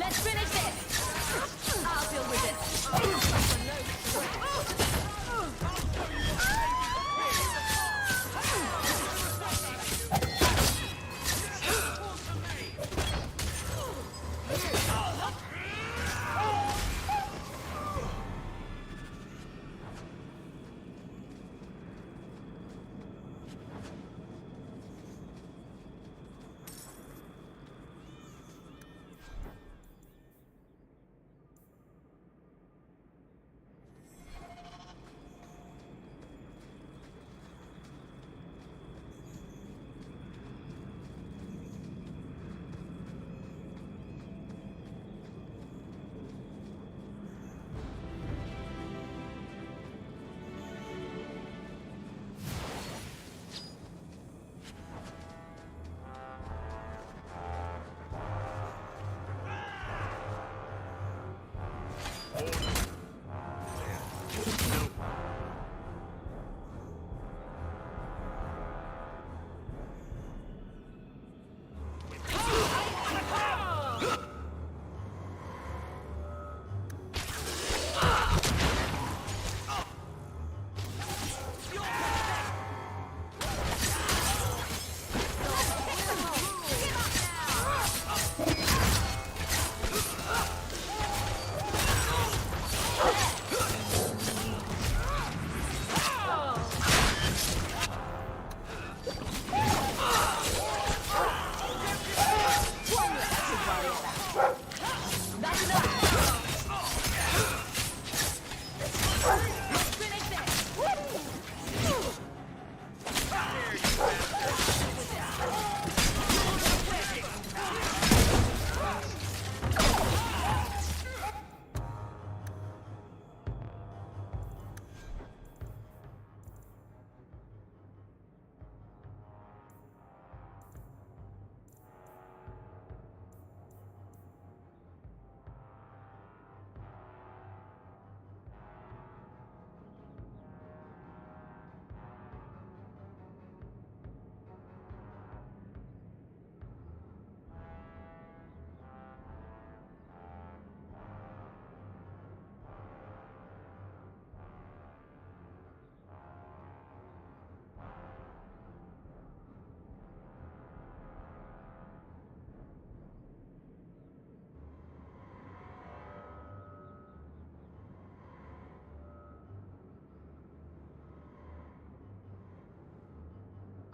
Let's finish this! I'll deal with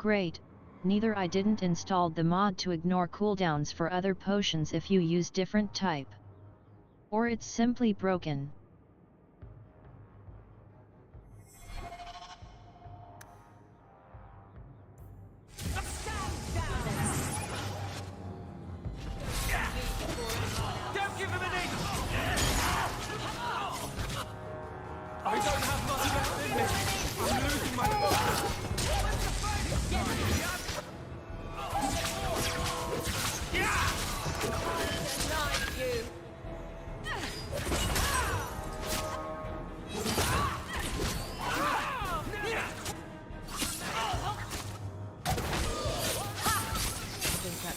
Great, neither I didn't install the mod to ignore cooldowns for other potions if you use different type. Or it's simply broken. Don't give him an inch! I don't have much left in me. I'm losing my focus.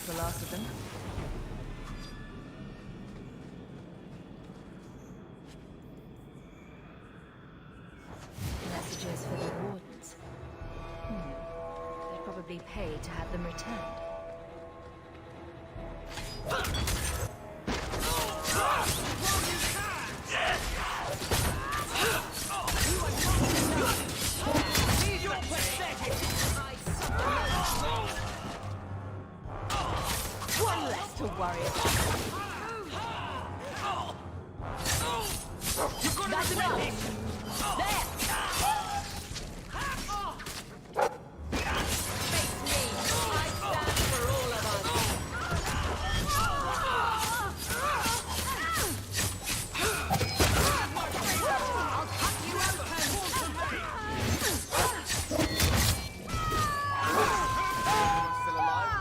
the last of them. Messages for the wardens. They'd probably pay to have them returned. One less to worry about. That's enough! There! Face me! I stand for all of us! I'll cut you still alive?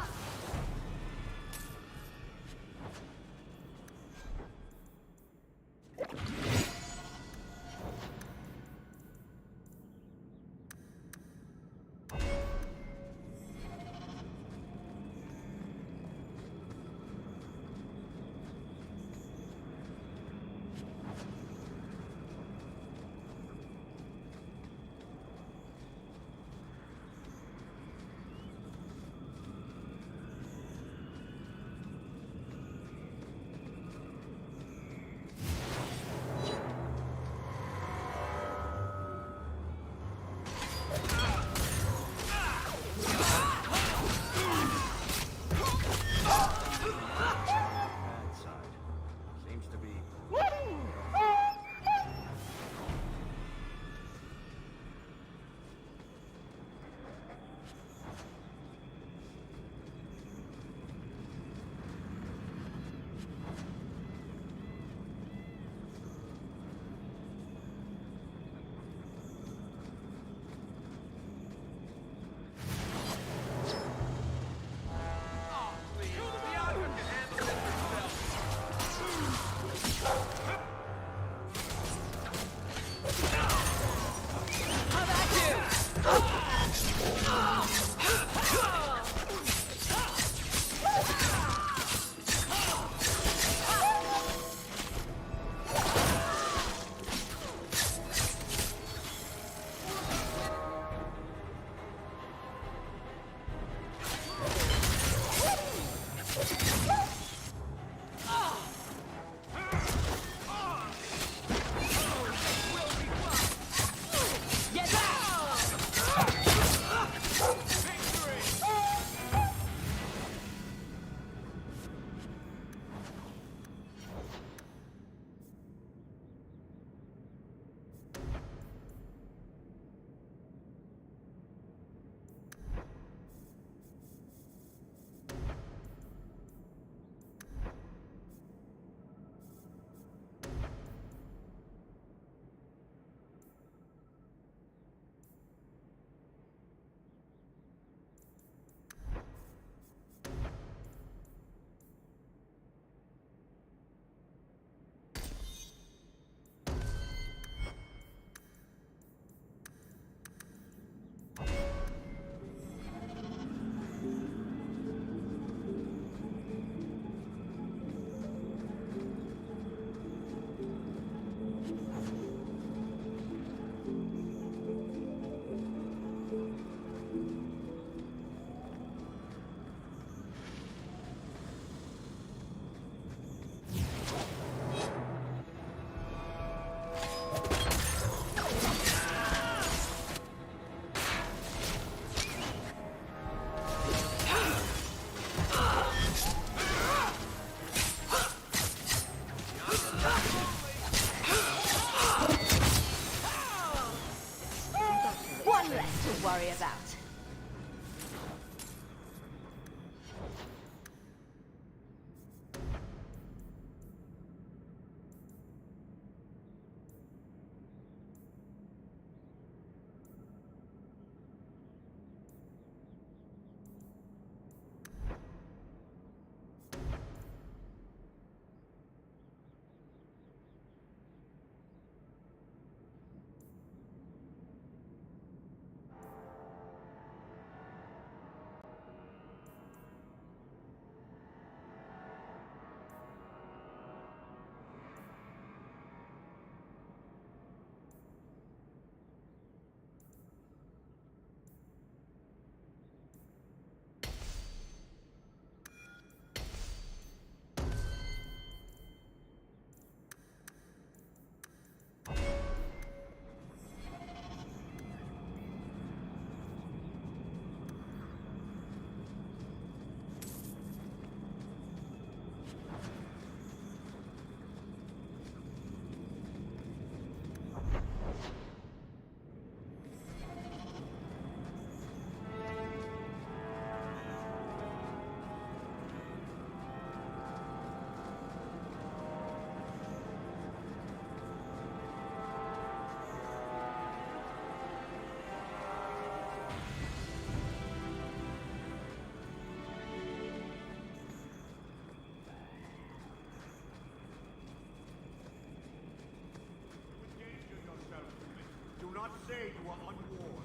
say you are unwarned.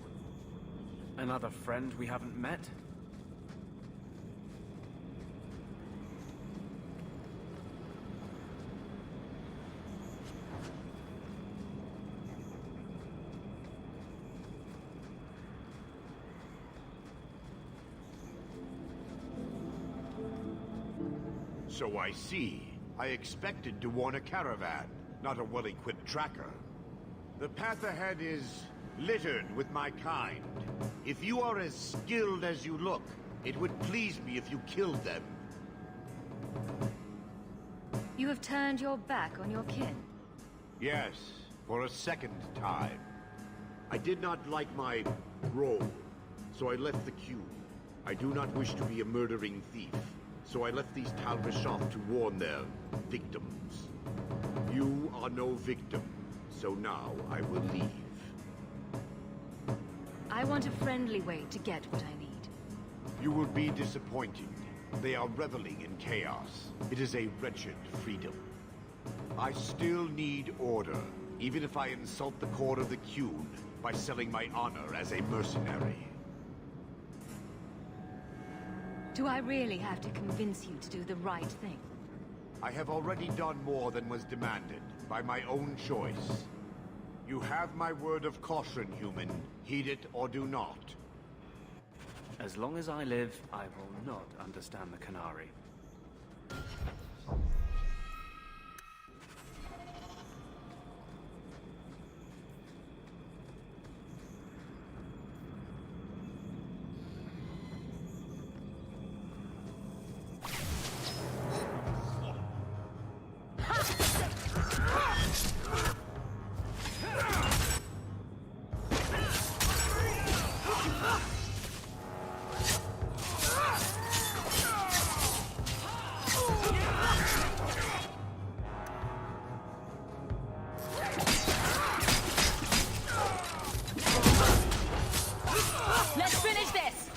Another friend we haven't met? So I see. I expected to warn a caravan, not a well-equipped tracker. The path ahead is littered with my kind. If you are as skilled as you look, it would please me if you killed them. You have turned your back on your kin. Yes, for a second time. I did not like my role, so I left the queue. I do not wish to be a murdering thief, so I left these Talbashov to warn their victims. You are no victim, so now I will leave. I want a friendly way to get what I need. You will be disappointed. They are reveling in chaos. It is a wretched freedom. I still need order, even if I insult the core of the Qun by selling my honor as a mercenary. Do I really have to convince you to do the right thing? I have already done more than was demanded, by my own choice. You have my word of caution, human. Heed it or do not. As long as I live, I will not understand the Canary. Let's finish this!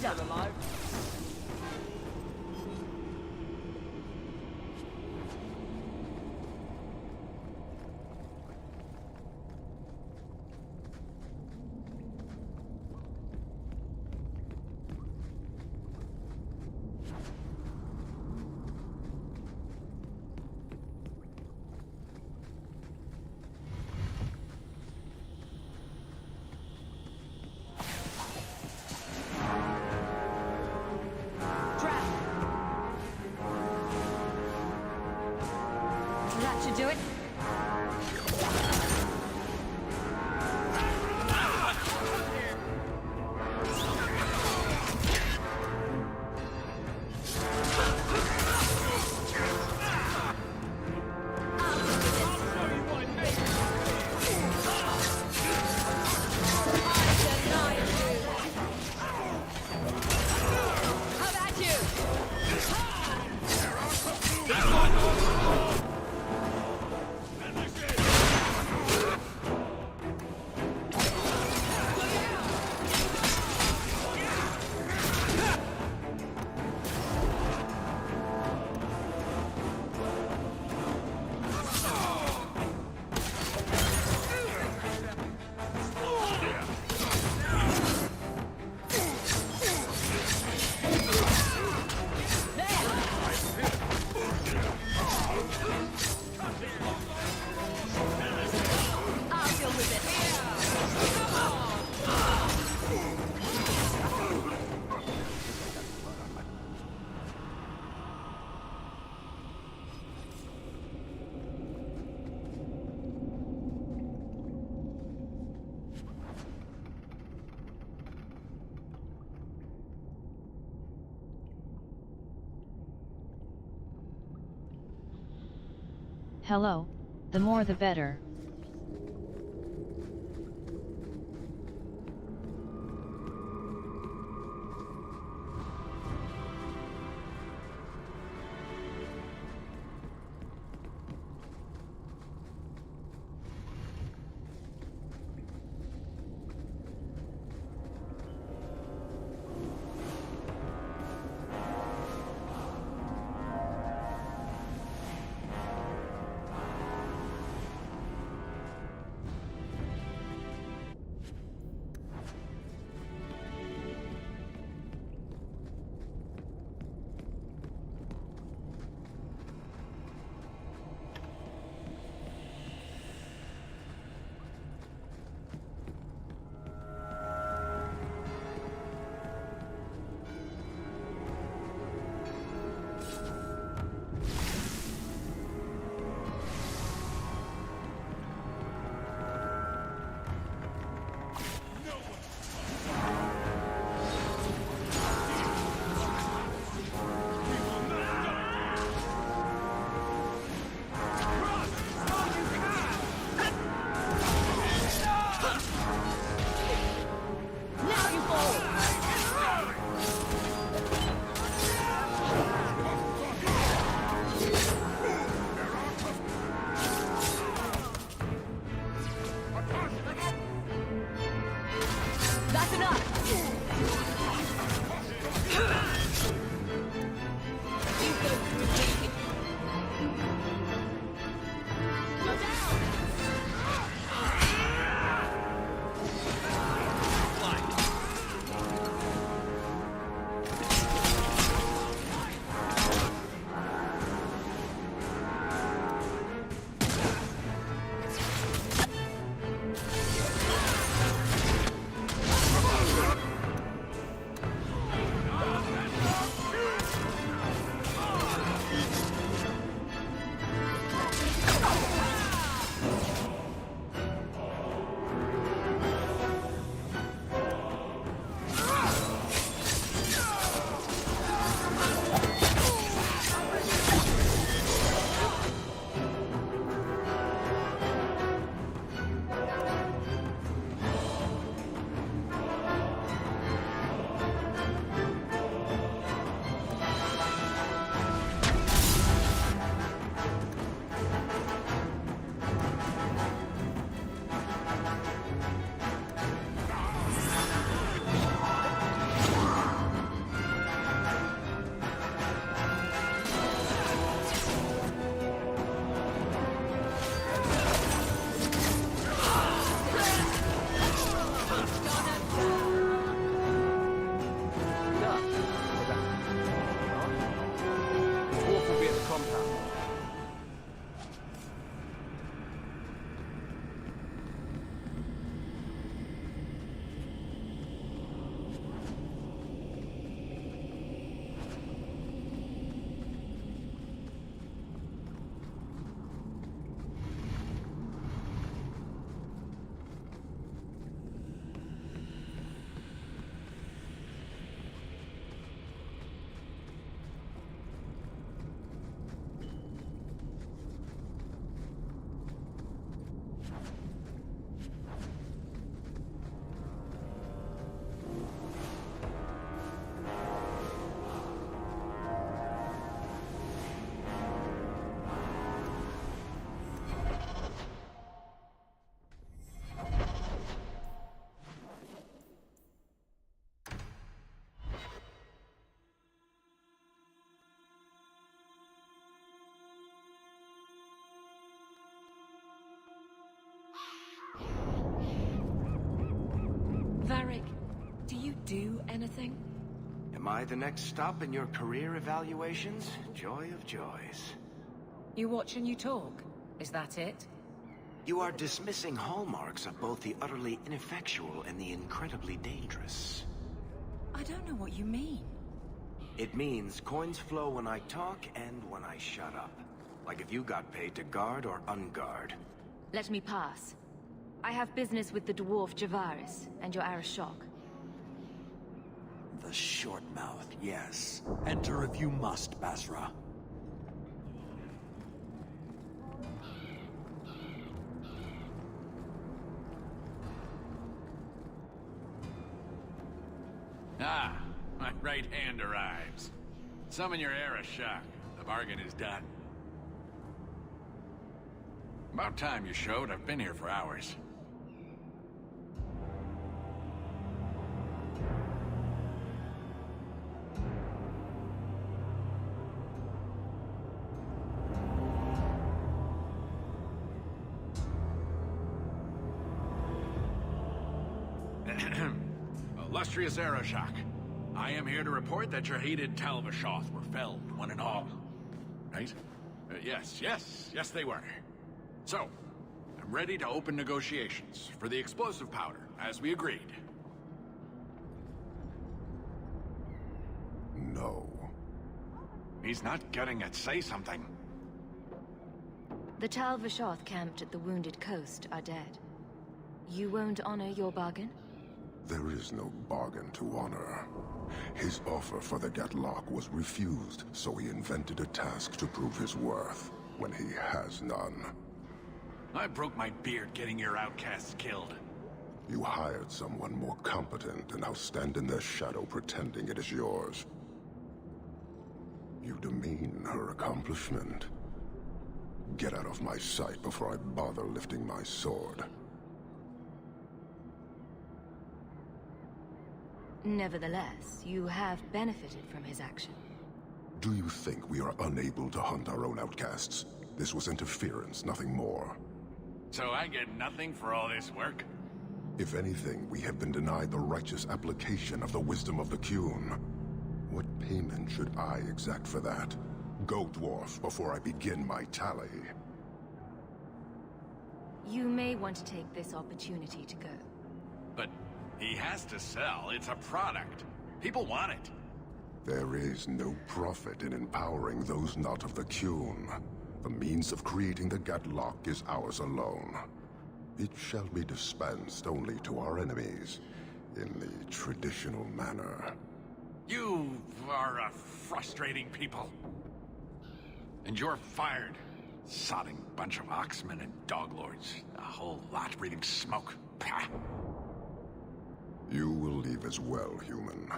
done. still alive. That should do it. How about you? I'll deal with it. Hello, the more the better. everything? Am I the next stop in your career evaluations? Joy of joys. You watch and you talk. Is that it? You are dismissing hallmarks of both the utterly ineffectual and the incredibly dangerous. I don't know what you mean. It means coins flow when I talk and when I shut up. Like if you got paid to guard or unguard. Let me pass. I have business with the dwarf Javaris and your Arashok. The short mouth, yes. Enter if you must, Basra. Ah, my right hand arrives. Summon your Arashok. The bargain is done. About time you showed. I've been here for hours. Illustrious Arashok, I am here to report that your hated Talvashoth were felled, one and all. Right? Yes, they were. So, I'm ready to open negotiations for the explosive powder, as we agreed. No. He's not getting it. Say something. The Talvashoth camped at the Wounded Coast are dead. You won't honor your bargain? There is no bargain to honor. His offer for the Gatlock was refused, so he invented a task to prove his worth, when he has none. I broke my beard getting your outcasts killed. You hired someone more competent and now stand in their shadow pretending it is yours. You demean her accomplishment. Get out of my sight before I bother lifting my sword. Nevertheless, you have benefited from his action. Do you think we are unable to hunt our own outcasts? This was interference, nothing more. So I get nothing for all this work? If anything, we have been denied the righteous application of the wisdom of the Qun. What payment should I exact for that? Go, dwarf, before I begin my tally. You may want to take this opportunity to go. But he has to sell. It's a product. People want it. There is no profit in empowering those not of the Qun. The means of creating the Gatlock is ours alone. It shall be dispensed only to our enemies, in the traditional manner. You are a frustrating people. And you're fired. Sodding bunch of oxmen and doglords. A whole lot breathing smoke. Pah. You will leave as well, human.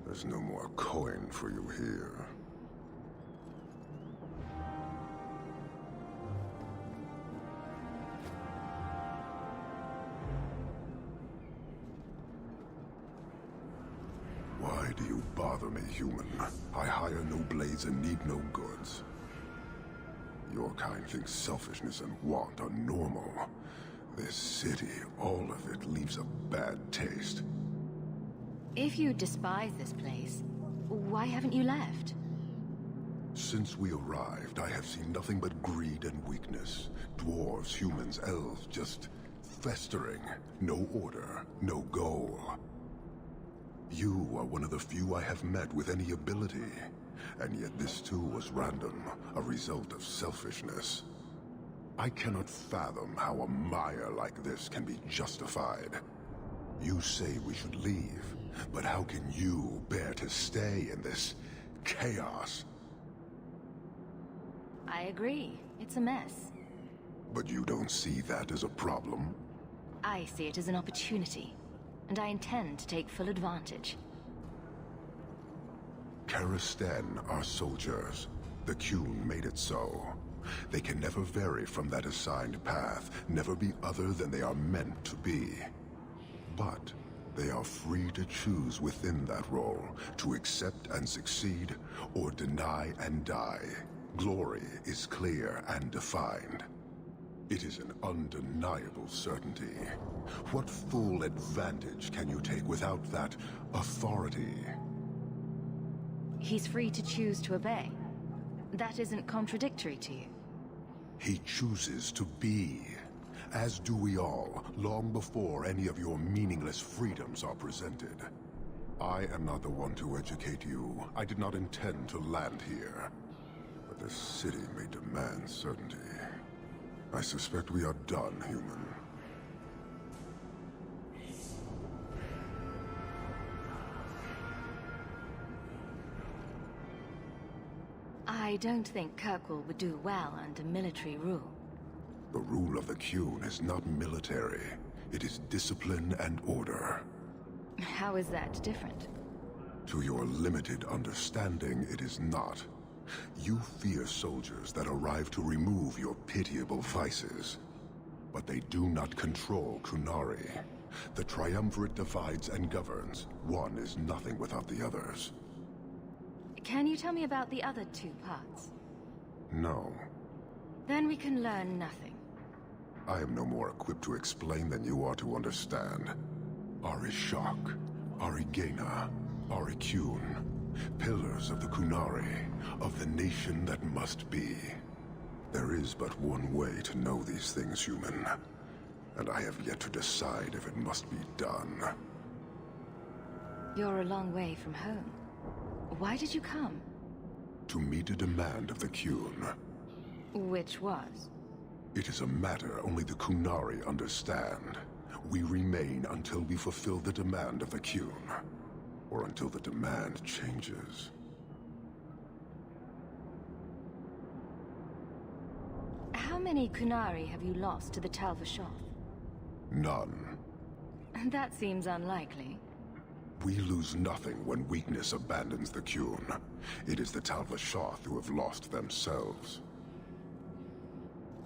There's no more coin for you here. Why do you bother me, human? I hire no blades and need no goods. Your kind thinks selfishness and want are normal. This city, all of it, leaves a bad taste. If you despise this place, why haven't you left? Since we arrived, I have seen nothing but greed and weakness. Dwarves, humans, elves, just festering. No order, no goal. You are one of the few I have met with any ability. And yet this too was random, a result of selfishness. I cannot fathom how a mire like this can be justified. You say we should leave, but how can you bear to stay in this chaos? I agree. It's a mess. But you don't see that as a problem? I see it as an opportunity, and I intend to take full advantage. Karisten are soldiers. The Qun made it so. They can never vary from that assigned path, never be other than they are meant to be. But they are free to choose within that role, to accept and succeed, or deny and die. Glory is clear and defined. It is an undeniable certainty. What full advantage can you take without that authority? He's free to choose to obey. That isn't contradictory to you. He chooses to be. As do we all, long before any of your meaningless freedoms are presented. I am not the one to educate you. I did not intend to land here. But this city may demand certainty. I suspect we are done, human. I don't think Kirkwall would do well under military rule. The rule of the Qun is not military. It is discipline and order. How is that different? To your limited understanding, it is not. You fear soldiers that arrive to remove your pitiable vices. But they do not control Qunari. The Triumvirate divides and governs. One is nothing without the others. Can you tell me about the other two parts? No. Then we can learn nothing. I am no more equipped to explain than you are to understand. Arishak, Arigena, Ariqun, pillars of the Qunari, of the nation that must be. There is but one way to know these things, human. And I have yet to decide if it must be done. You're a long way from home. Why did you come? To meet a demand of the Qun. Which was? It is a matter only the Qunari understand. We remain until we fulfill the demand of the Qun. Or until the demand changes. How many Qunari have you lost to the Tal Vashoth? None. That seems unlikely. We lose nothing when weakness abandons the Qun. It is the Tal Vashoth who have lost themselves.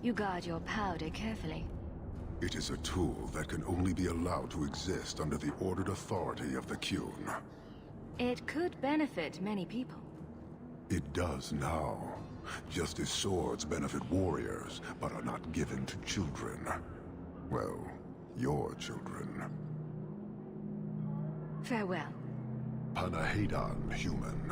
You guard your powder carefully. It is a tool that can only be allowed to exist under the ordered authority of the Qun. It could benefit many people. It does now. Just as swords benefit warriors, but are not given to children. Well, your children. Farewell. Panahedan, human.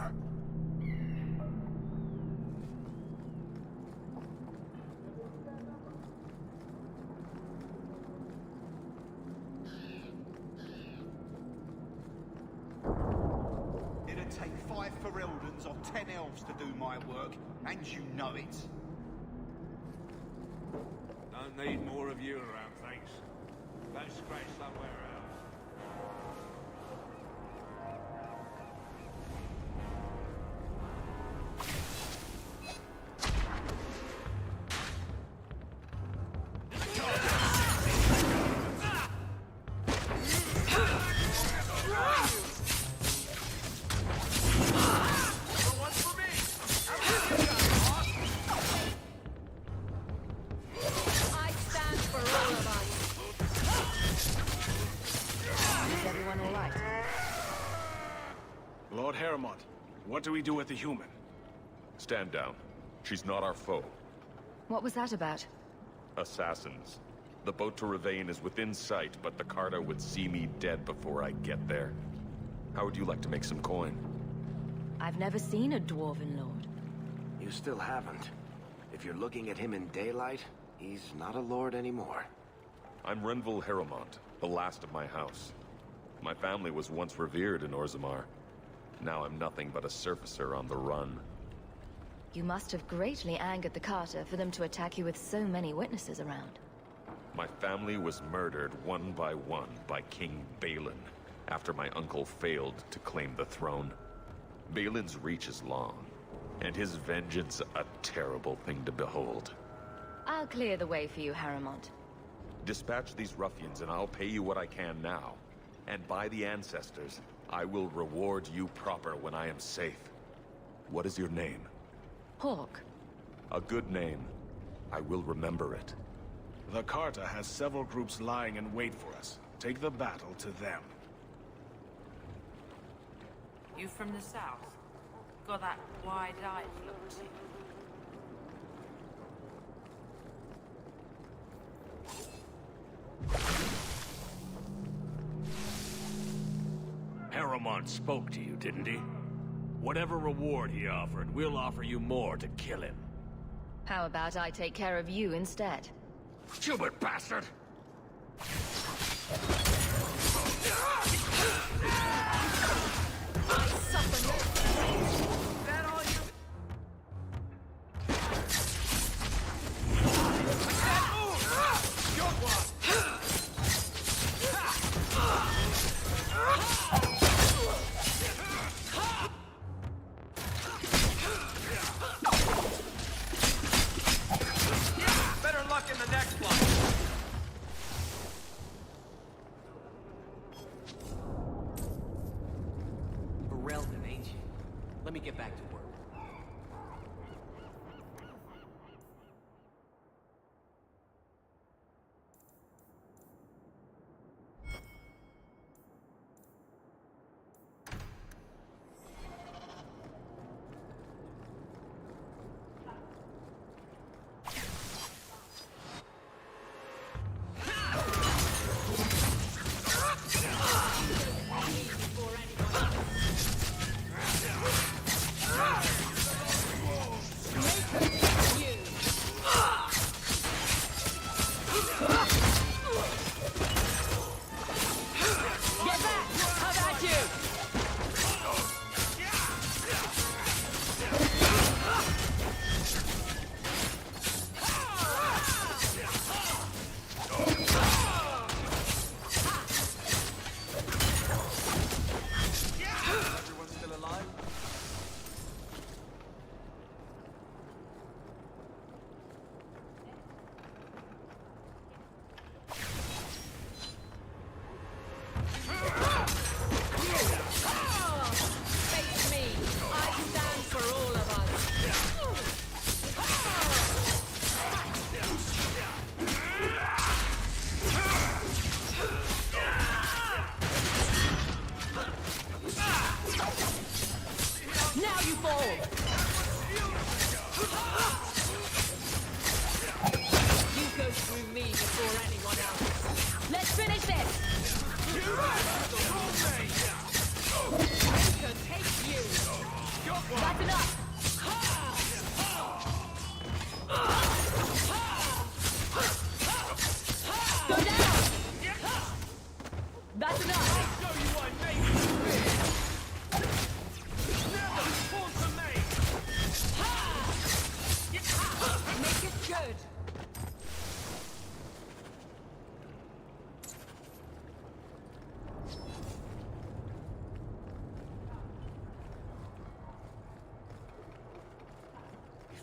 It'd take 5 Fereldans or 10 elves to do my work, and you know it. Don't need more of you around, thanks. Go scratch somewhere else. I stand for all of us. Is everyone all right? Lord Harrimont, what do we do with the human? Stand down. She's not our foe. What was that about? Assassins. The boat to Ravane is within sight, but the Carta would see me dead before I get there. How would you like to make some coin? I've never seen a Dwarven Lord. You still haven't. If you're looking at him in daylight, he's not a lord anymore. I'm Renville Harrimont, the last of my house. My family was once revered in Orzammar. Now I'm nothing but a surfacer on the run. You must have greatly angered the Carter for them to attack you with so many witnesses around. My family was murdered one by King Balin, after my uncle failed to claim the throne. Balin's reach is long, and his vengeance a terrible thing to behold. I'll clear the way for you, Harrimont. Dispatch these ruffians and I'll pay you what I can now. And by the ancestors, I will reward you proper when I am safe. What is your name? Hawk. A good name. I will remember it. The Carta has several groups lying in wait for us. Take the battle to them. You from the south? Got that wide-eyed look to you. Saruman spoke to you, didn't he? Whatever reward he offered, we'll offer you more to kill him. How about I take care of you instead? Stupid bastard! Better luck in the next one. Ferelden, ain't you? Let me get back to work.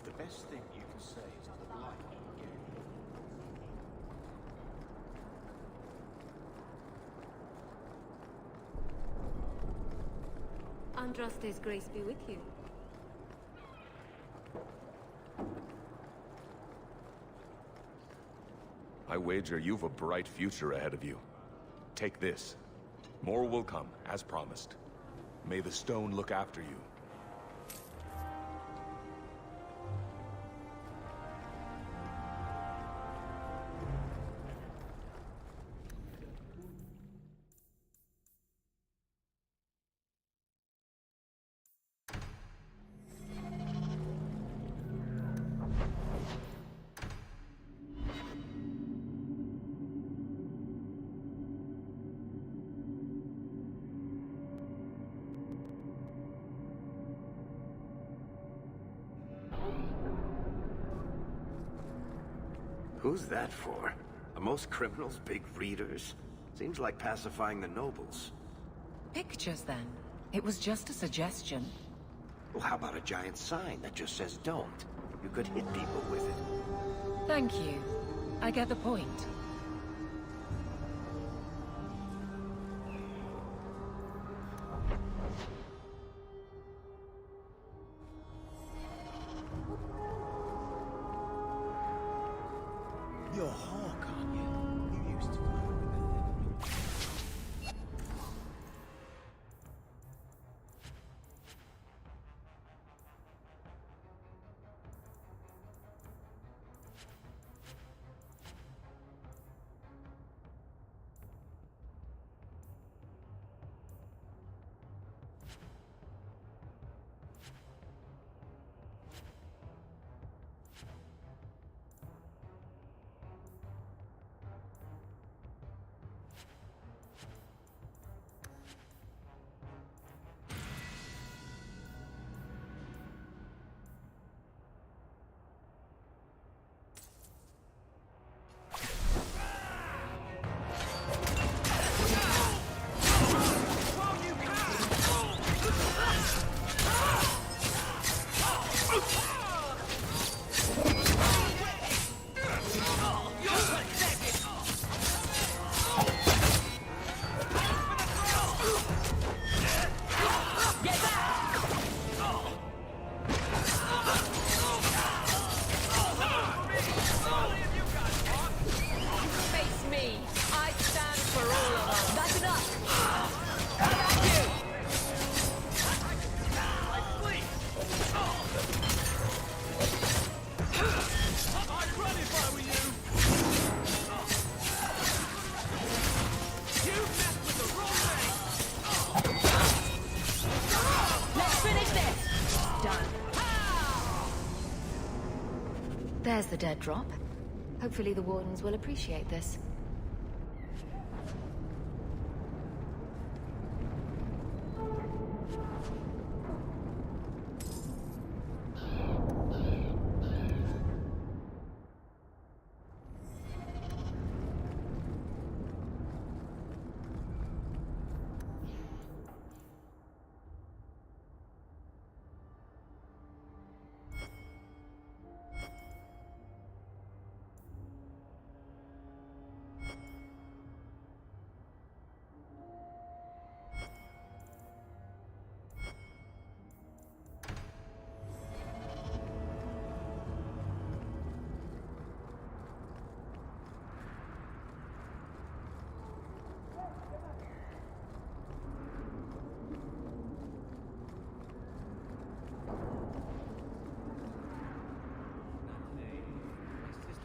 The best thing you can say is to the blind again. Andraste's grace be with you. I wager you've a bright future ahead of you. Take this. More will come, as promised. May the stone look after you. Who's that for? Are most criminals big readers? Seems like pacifying the nobles. Pictures, then. It was just a suggestion. Well, how about a giant sign that just says don't? You could hit people with it. Thank you. I get the point. You're Hawk, aren't you? You used to know. There's the dead drop. Hopefully the Wardens will appreciate this.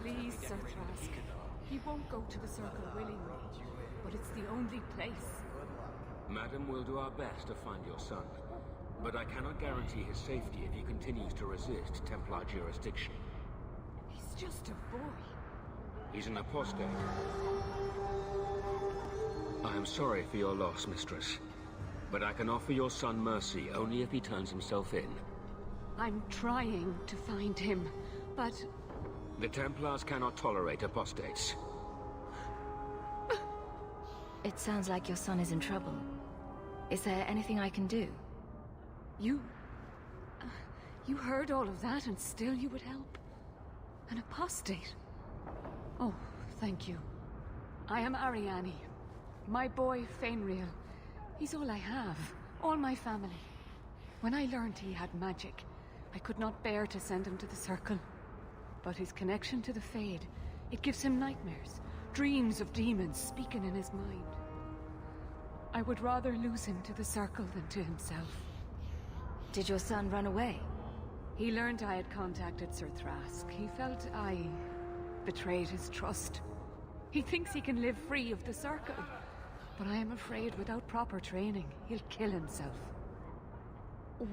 Please, Sir Trask. He won't go to the Circle willingly, but it's the only place. Madam, we'll do our best to find your son, but I cannot guarantee his safety if he continues to resist Templar jurisdiction. He's just a boy. He's an apostate. I am sorry for your loss, mistress, but I can offer your son mercy only if he turns himself in. I'm trying to find him, but... The Templars cannot tolerate apostates. It sounds like your son is in trouble. Is there anything I can do? You heard all of that and still you would help? An apostate? Oh, thank you. I am Ariane. My boy, Fainriel. He's all I have. All my family. When I learned he had magic, I could not bear to send him to the Circle. But his connection to the Fade, it gives him nightmares, dreams of demons speaking in his mind. I would rather lose him to the Circle than to himself. Did your son run away? He learned I had contacted Sir Trask. He felt I betrayed his trust. He thinks he can live free of the Circle, but I am afraid without proper training, he'll kill himself.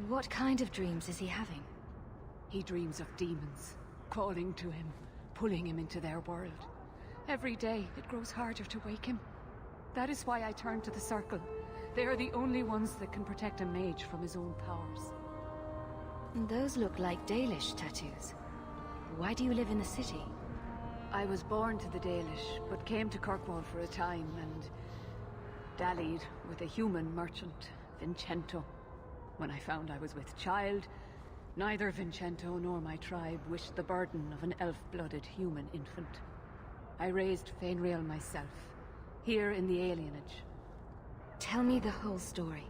What kind of dreams is he having? He dreams of demons. Calling to him, pulling him into their world. Every day, it grows harder to wake him. That is why I turn to the Circle. They are the only ones that can protect a mage from his own powers. Those look like Dalish tattoos. Why do you live in the city? I was born to the Dalish, but came to Kirkwall for a time and dallied with a human merchant, Vincento. When I found I was with child, neither Vincento nor my tribe wished the burden of an elf-blooded human infant. I raised Fainriel myself, here in the alienage. Tell me the whole story.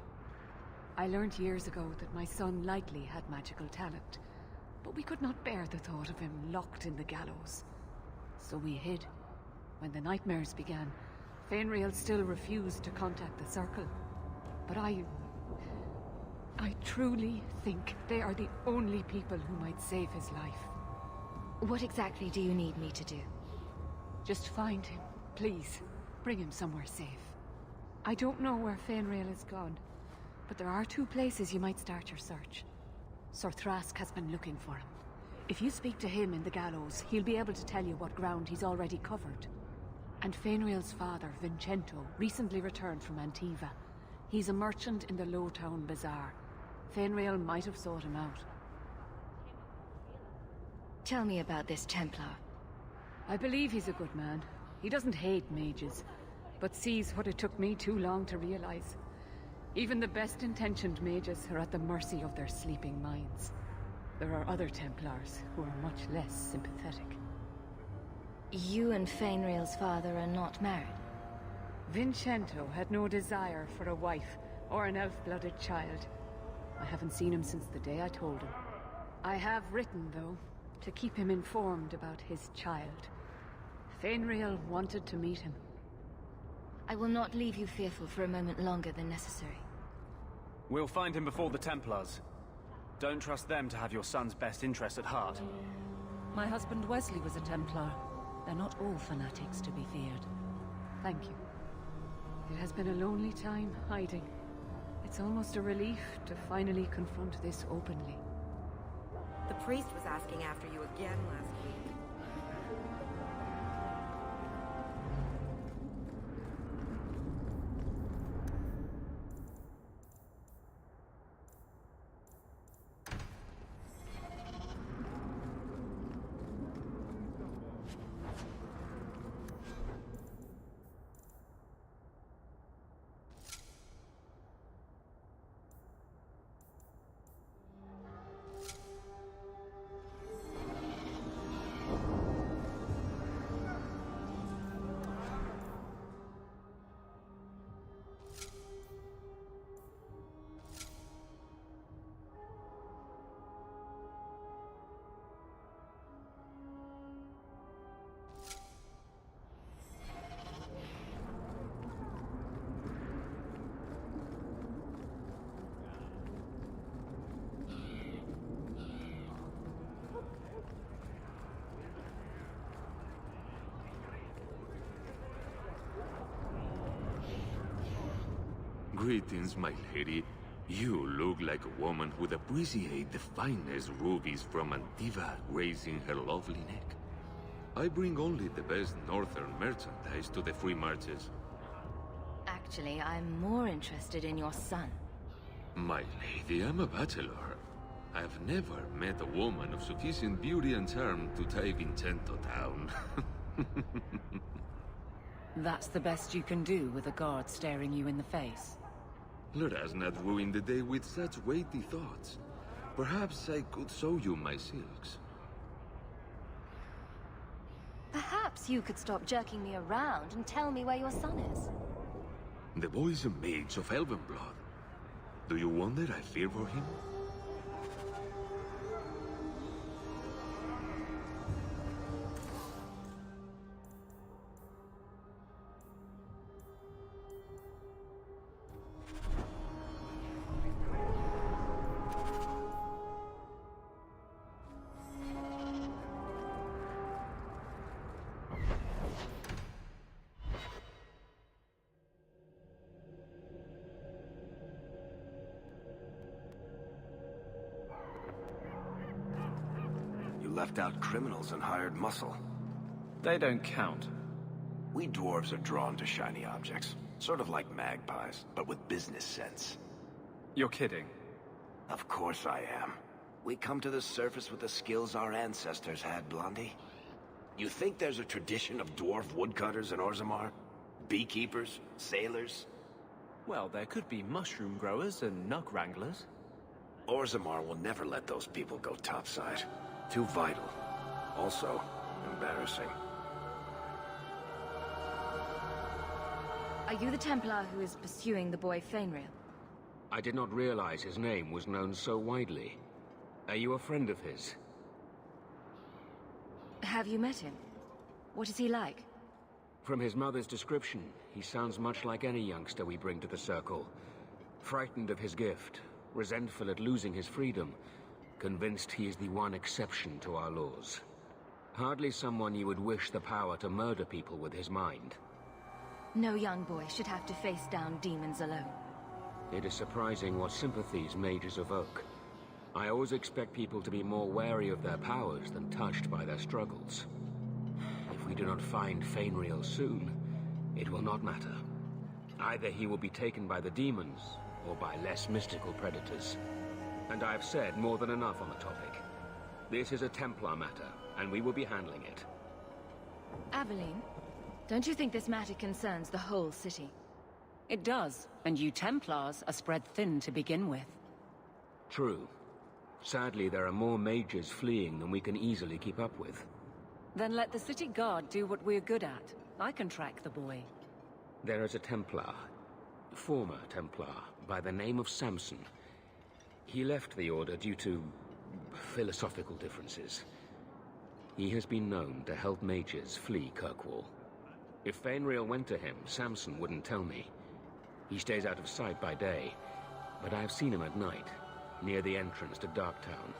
I learned years ago that my son likely had magical talent, but we could not bear the thought of him locked in the gallows. So we hid. When the nightmares began, Fainriel still refused to contact the Circle. But I truly think they are the only people who might save his life. What exactly do you need me to do? Just find him, please. Bring him somewhere safe. I don't know where Fainriel is gone, but there are 2 places you might start your search. Sir Trask has been looking for him. If you speak to him in the gallows, he'll be able to tell you what ground he's already covered. And Fainriel's father, Vincento, recently returned from Antiva. He's a merchant in the Lowtown Bazaar. Fainriel might have sought him out. Tell me about this Templar. I believe he's a good man. He doesn't hate mages, but sees what it took me too long to realize. Even the best-intentioned mages are at the mercy of their sleeping minds. There are other Templars who are much less sympathetic. You and Fainriel's father are not married? Vincento had no desire for a wife or an elf-blooded child. I haven't seen him since the day I told him. I have written, though, to keep him informed about his child. Fainriel wanted to meet him. I will not leave you fearful for a moment longer than necessary. We'll find him before the Templars. Don't trust them to have your son's best interest at heart. My husband Wesley was a Templar. They're not all fanatics to be feared. Thank you. It has been a lonely time hiding. It's almost a relief to finally confront this openly. The priest was asking after you again last week. Greetings, my lady. You look like a woman who'd appreciate the finest rubies from Antiva raising her lovely neck. I bring only the best northern merchandise to the free marches. Actually, I'm more interested in your son. My lady, I'm a bachelor. I've never met a woman of sufficient beauty and charm to tie Vincento down. That's the best you can do with a guard staring you in the face. Let us not ruin the day with such weighty thoughts. Perhaps I could show you my silks. Perhaps you could stop jerking me around and tell me where your son is. The boy is a mage of elven blood. Do you wonder I fear for him? Left out criminals and hired muscle. They don't count. We dwarves are drawn to shiny objects. Sort of like magpies, but with business sense. You're kidding. Of course I am. We come to the surface with the skills our ancestors had, Blondie. You think there's a tradition of dwarf woodcutters in Orzammar? Beekeepers? Sailors? Well, there could be mushroom growers and nug wranglers. Orzammar will never let those people go topside. Too vital. Also, embarrassing. Are you the Templar who is pursuing the boy Fainriel? I did not realize his name was known so widely. Are you a friend of his? Have you met him? What is he like? From his mother's description, he sounds much like any youngster we bring to the Circle. Frightened of his gift, resentful at losing his freedom, convinced he is the one exception to our laws. Hardly someone you would wish the power to murder people with his mind. No young boy should have to face down demons alone. It is surprising what sympathies mages evoke. I always expect people to be more wary of their powers than touched by their struggles. If we do not find Fainriel soon, it will not matter. Either he will be taken by the demons, or by less mystical predators. And I have said more than enough on the topic. This is a Templar matter, and we will be handling it. Aveline, don't you think this matter concerns the whole city? It does, and you Templars are spread thin to begin with. True. Sadly, there are more mages fleeing than we can easily keep up with. Then let the city guard do what we're good at. I can track the boy. There is a Templar, former Templar, by the name of Samson. He left the Order due to philosophical differences. He has been known to help mages flee Kirkwall. If Fainriel went to him, Samson wouldn't tell me. He stays out of sight by day, but I have seen him at night, near the entrance to Darktown.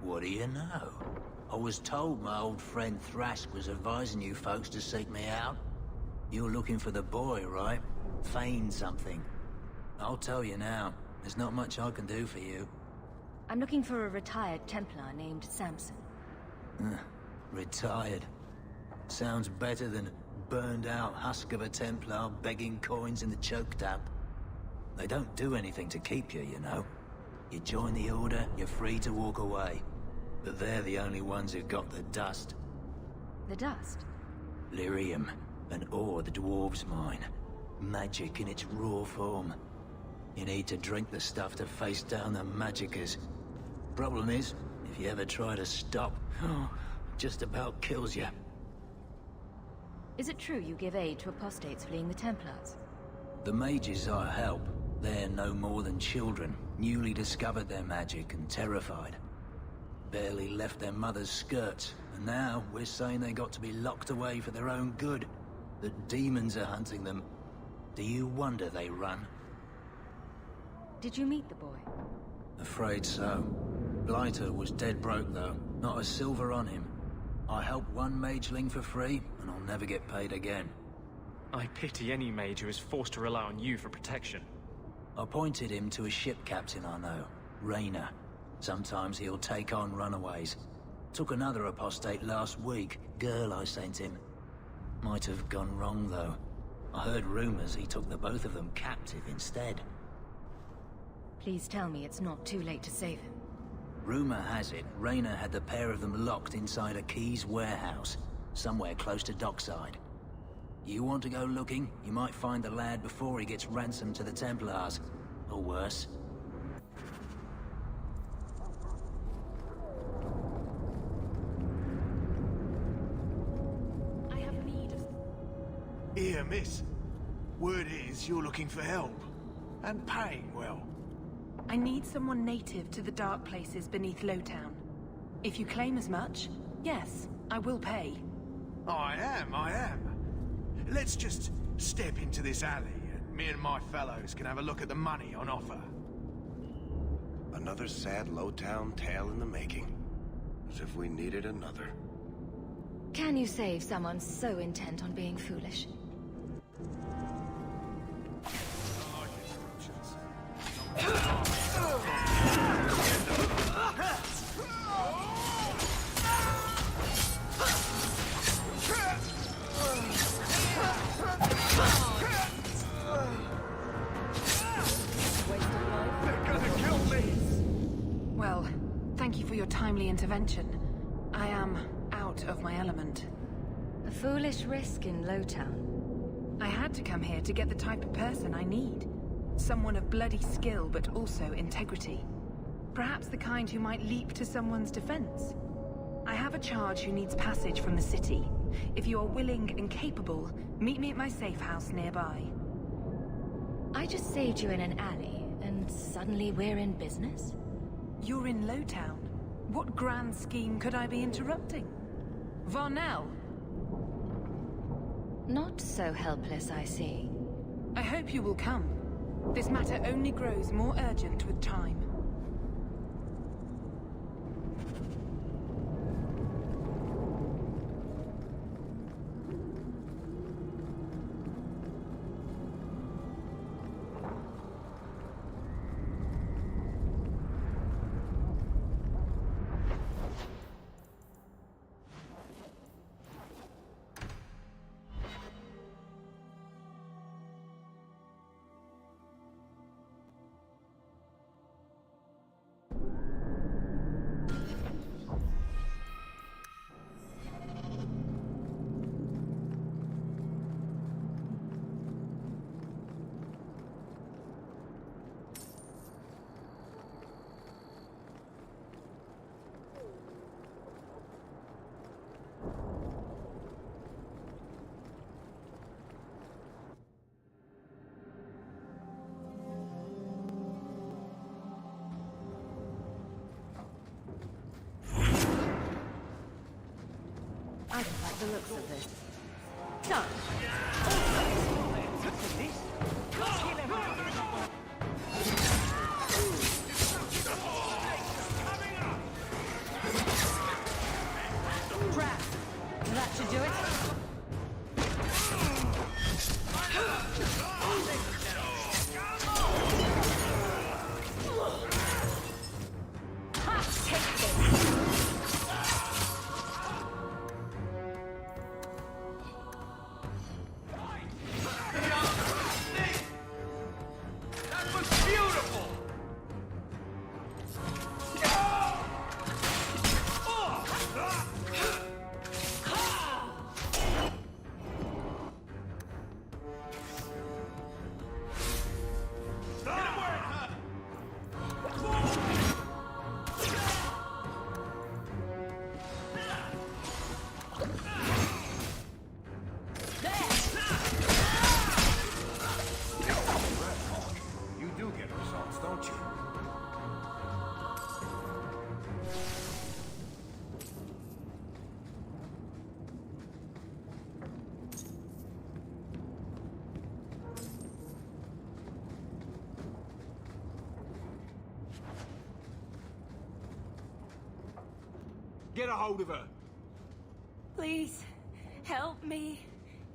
What do you know? I was told my old friend Thrask was advising you folks to seek me out. You're looking for the boy, right? Feign something. I'll tell you now, there's not much I can do for you. I'm looking for a retired Templar named Samson. Retired. Sounds better than burned out husk of a Templar begging coins in the choke tap. They don't do anything to keep you, you know. You join the Order, you're free to walk away. But they're the only ones who've got the dust. The dust? Lyrium, an ore the dwarves mine. Magic in its raw form. You need to drink the stuff to face down the magicers. Problem is, if you ever try to stop, just about kills you. Is it true you give aid to apostates fleeing the Templars? The mages I help, they're no more than children, newly discovered their magic and terrified. Barely left their mother's skirts, and now we're saying they got to be locked away for their own good. That demons are hunting them. Do you wonder they run? Did you meet the boy? Afraid so. Blighter was dead broke though, not a silver on him. I helped one mageling for free, and I'll never get paid again. I pity any mage who is forced to rely on you for protection. I pointed him to a ship captain I know, Rayner. Sometimes he'll take on runaways. Took another apostate last week, girl I sent him. Might have gone wrong though. I heard rumors he took the both of them captive instead. Please tell me it's not too late to save him. Rumor has it, Rayner had the pair of them locked inside a Keys warehouse, somewhere close to dockside. You want to go looking, you might find the lad before he gets ransomed to the Templars. Or worse. I have need of... Here, miss. Word is you're looking for help. And paying well. I need someone native to the dark places beneath Lowtown. If you claim as much, yes, I will pay. I am. Let's just step into this alley, and me and my fellows can have a look at the money on offer. Another sad Lowtown tale in the making. As if we needed another. Can you save someone so intent on being foolish? Well, thank you for your timely intervention. I am out of my element. A foolish risk in Lowtown. I had to come here to get the type of person I need. Someone of bloody skill, but also integrity. Perhaps the kind who might leap to someone's defense. I have a charge who needs passage from the city. If you are willing and capable, meet me at my safe house nearby. I just saved you in an alley, and suddenly we're in business? You're in Lowtown. What grand scheme could I be interrupting? Varnell? Not so helpless, I see. I hope you will come. This matter only grows more urgent with time. I don't like the looks of this. Done. get a hold of her. Please, help me.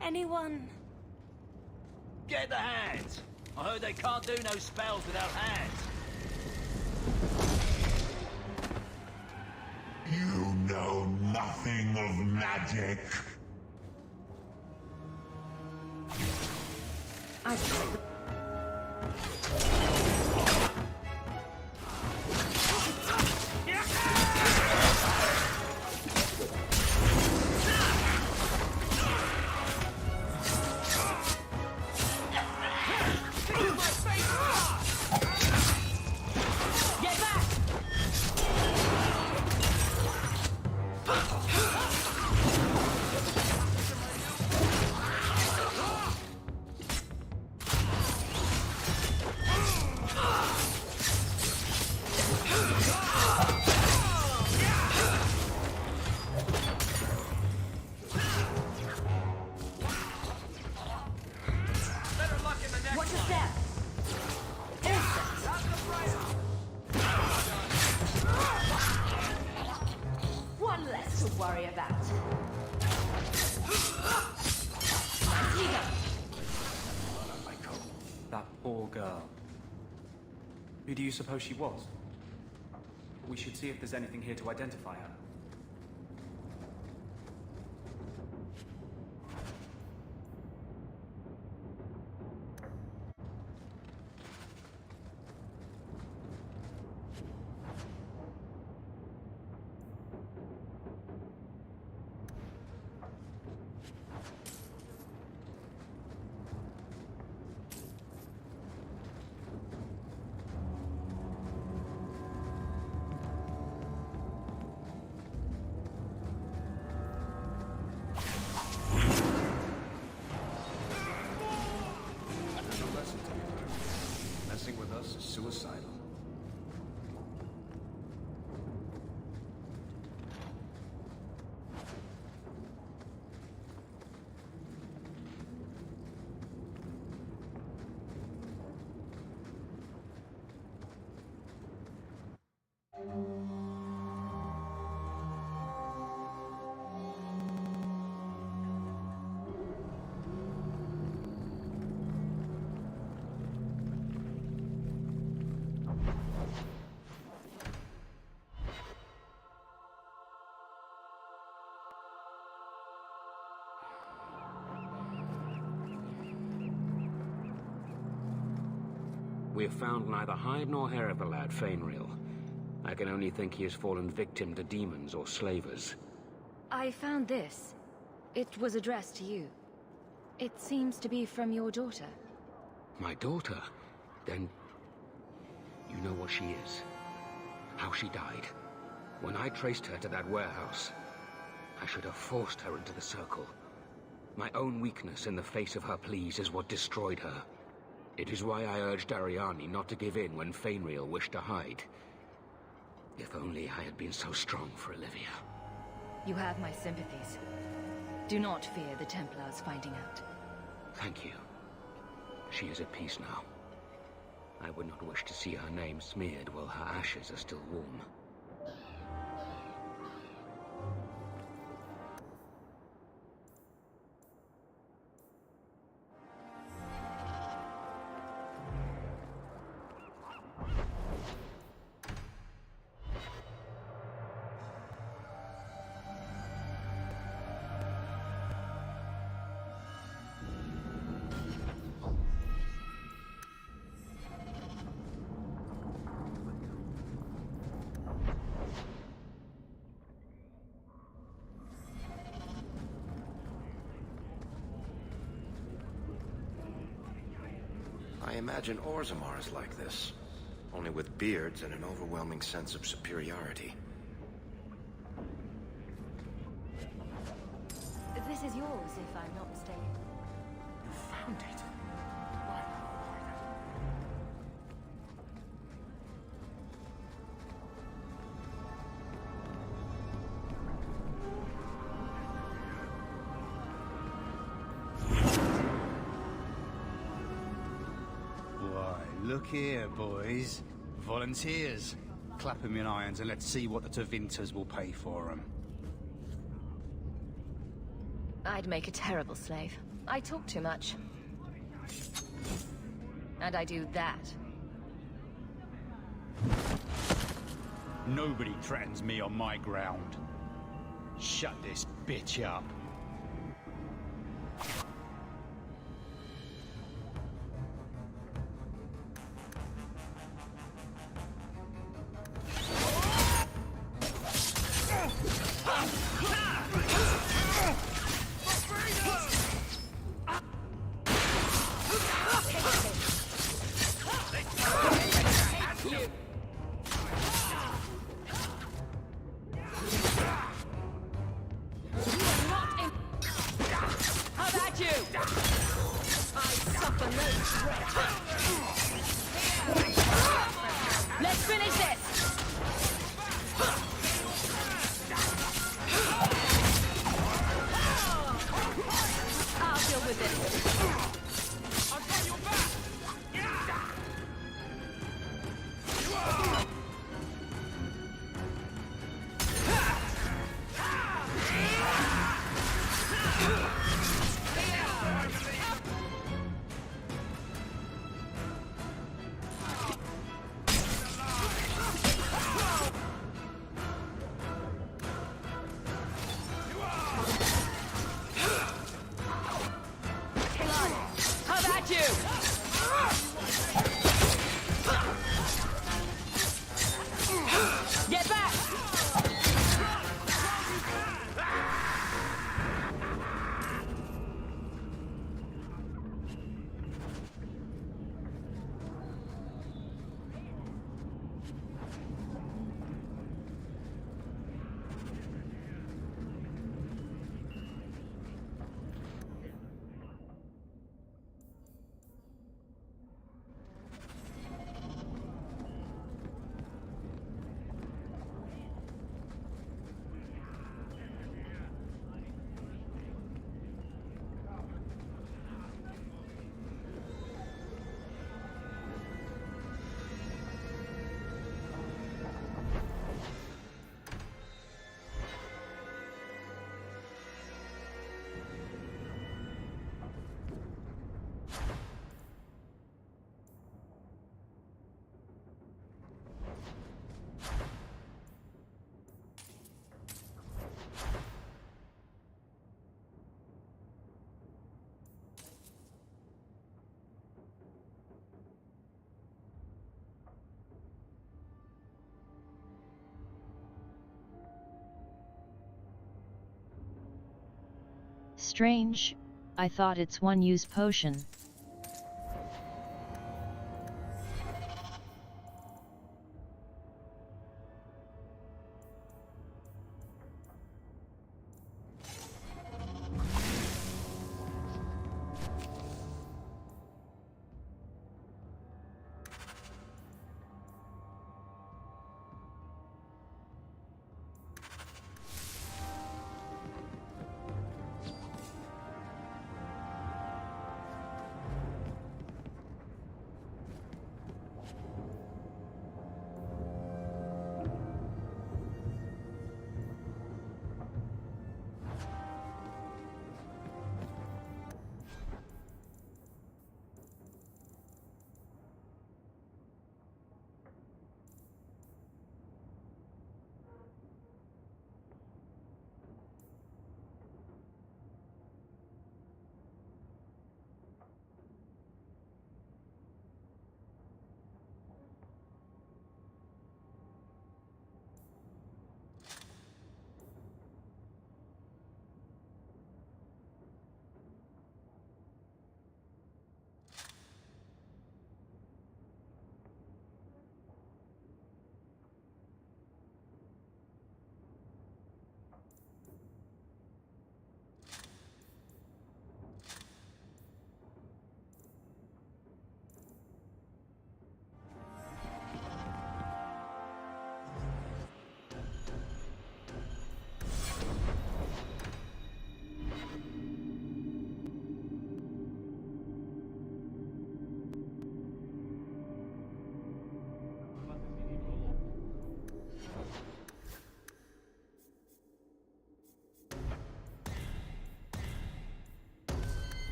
Anyone. Get the hands! I heard they can't do no spells without hands. You know nothing of magic. Watch your step. One less to worry about. That poor girl. Who do you suppose she was? We should see if there's anything here to identify her. Messing with us is suicidal. We have found neither hide nor hair of the lad, Fainriel. I can only think he has fallen victim to demons or slavers. I found this. It was addressed to you. It seems to be from your daughter. My daughter? Then... you know what she is. How she died. When I traced her to that warehouse, I should have forced her into the circle. My own weakness in the face of her pleas is what destroyed her. It is why I urged Ariani not to give in when Fainriel wished to hide. If only I had been so strong for Olivia. You have my sympathies. Do not fear the Templars finding out. Thank you. She is at peace now. I would not wish to see her name smeared while her ashes are still warm. I imagine Orzammar is like this, only with beards and an overwhelming sense of superiority. This is yours, if I'm not mistaken. You found it? Look here, boys. Volunteers. Clap 'em in irons and let's see what the Tevinters will pay for 'em. I'd make a terrible slave. I talk too much. And I do that. Nobody threatens me on my ground. Shut this bitch up. Let's finish this! I'll deal with this. I'll get your back! How about you? Get back! Strange. I thought it's one-use potion.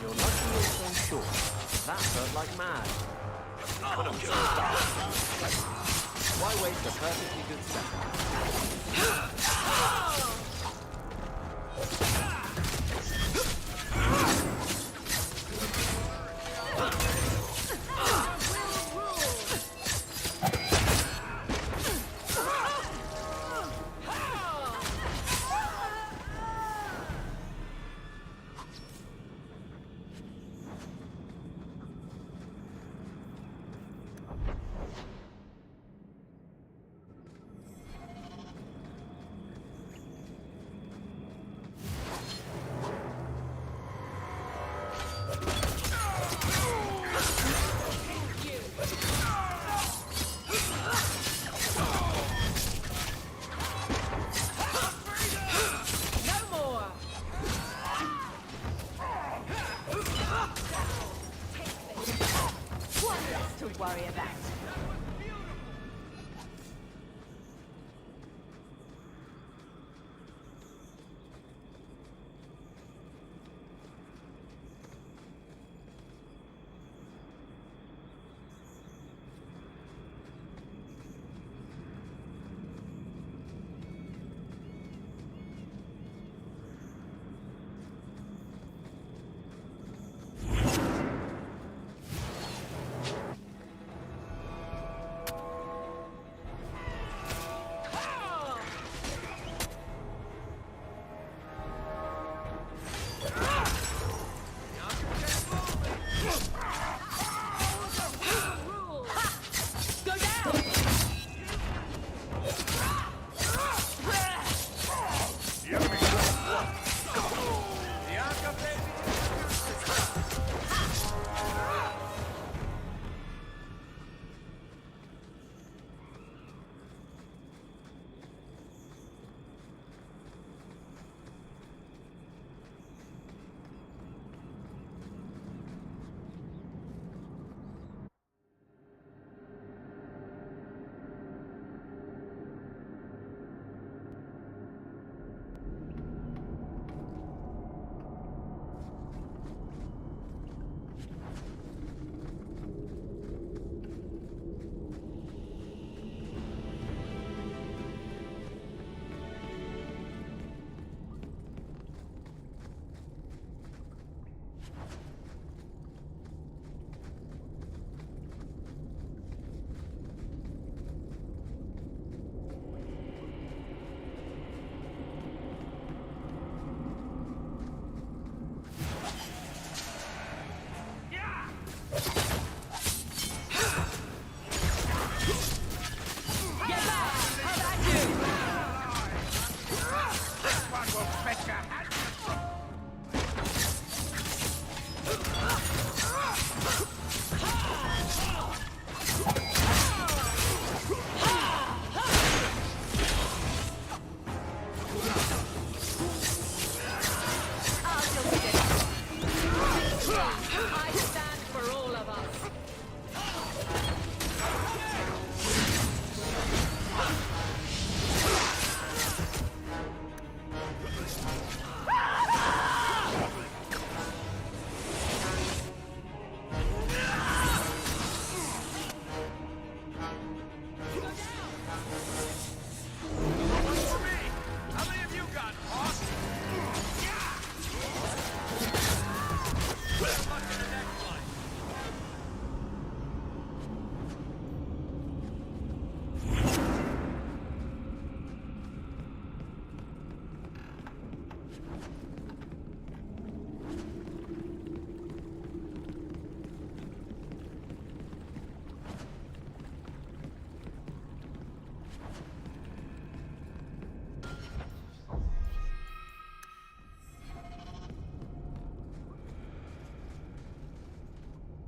You're lucky you're so short. That hurt like mad. Could have just died. Why waste a perfectly good step? Worry about.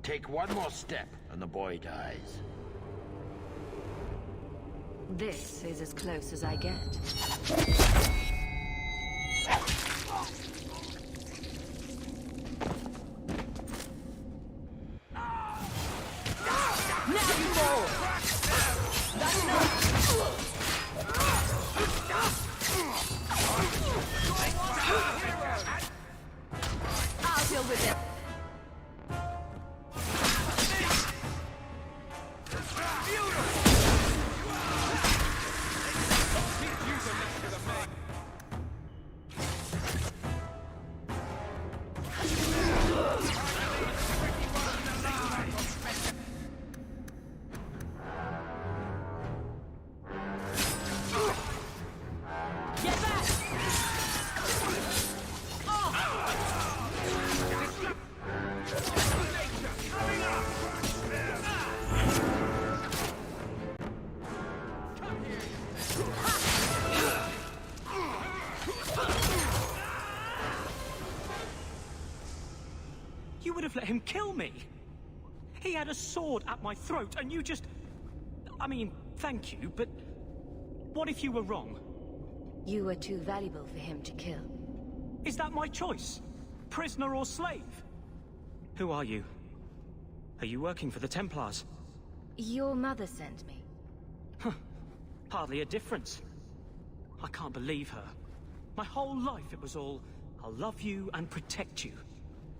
Take one more step, and the boy dies. This is as close as I get. Now you fall! That's enough! I'll deal with it. could have let him kill me. He had a sword at my throat, and you just... I mean, thank you, but... what if you were wrong? You were too valuable for him to kill. Is that my choice? Prisoner or slave? Who are you? Are you working for the Templars? Your mother sent me. Hardly a difference. I can't believe her. My whole life it was all, I'll love you and protect you.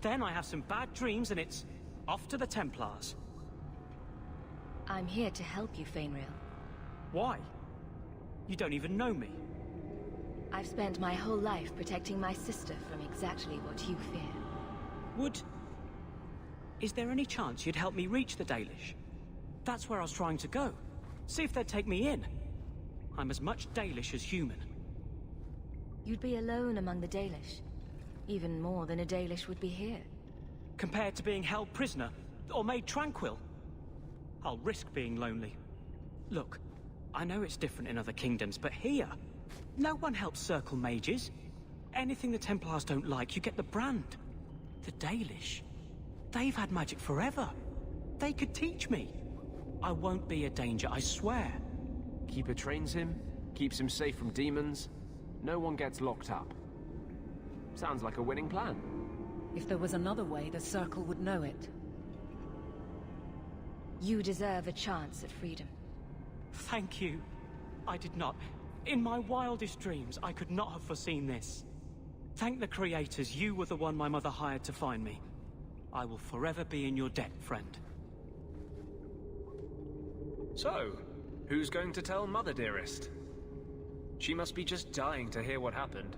Then I have some bad dreams and it's off to the Templars. I'm here to help you, Fainriel. Why? You don't even know me. I've spent my whole life protecting my sister from exactly what you fear. Is there any chance you'd help me reach the Dalish? That's where I was trying to go. See if they'd take me in. I'm as much Dalish as human. You'd be alone among the Dalish. Even more than a Dalish would be here. Compared to being held prisoner, or made tranquil. I'll risk being lonely. Look, I know it's different in other kingdoms, but here, no one helps circle mages. Anything the Templars don't like, you get the brand. The Dalish, they've had magic forever. They could teach me. I won't be a danger, I swear. Keeper trains him, keeps him safe from demons. No one gets locked up. Sounds like a winning plan. If there was another way, the Circle would know it. You deserve a chance at freedom. Thank you. I did not. In my wildest dreams, I could not have foreseen this. Thank the creators, you were the one my mother hired to find me. I will forever be in your debt, friend. So, who's going to tell Mother, dearest? She must be just dying to hear what happened.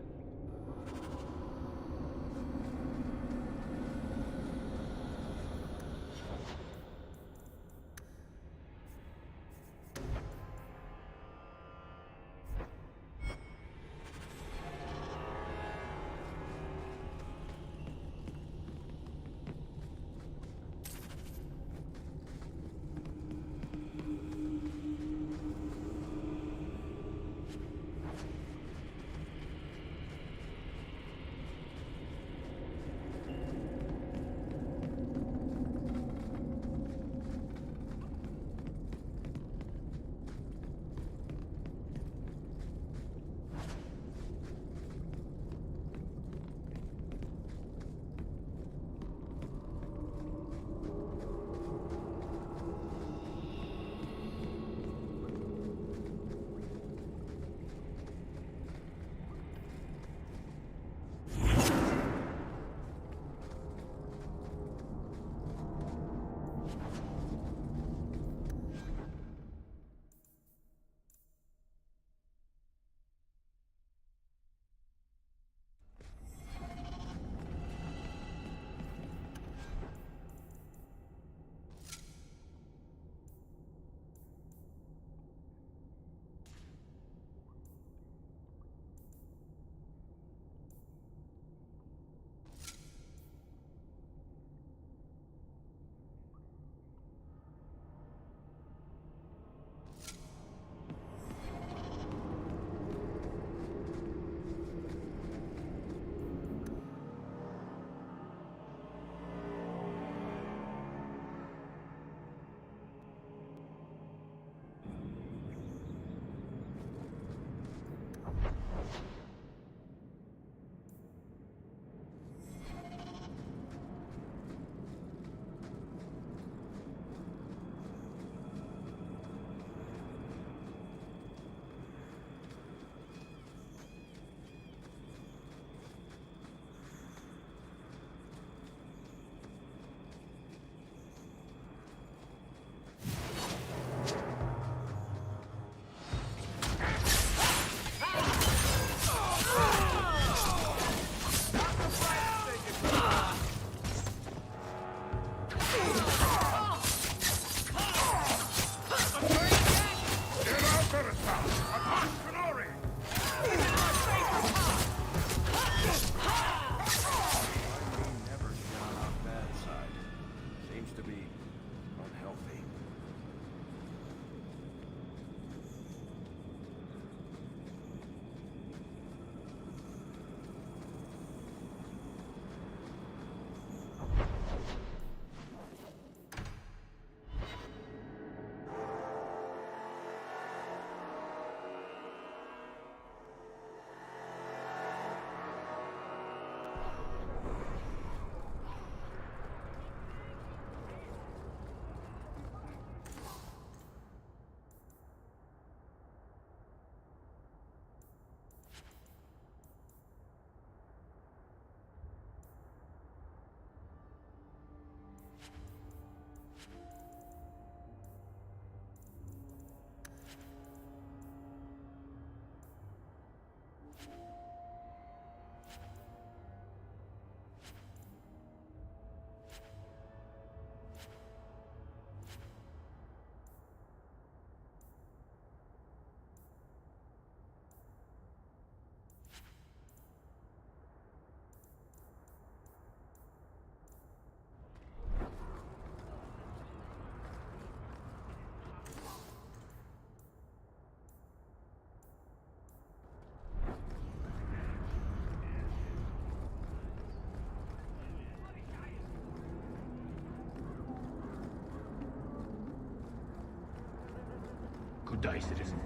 day, citizen.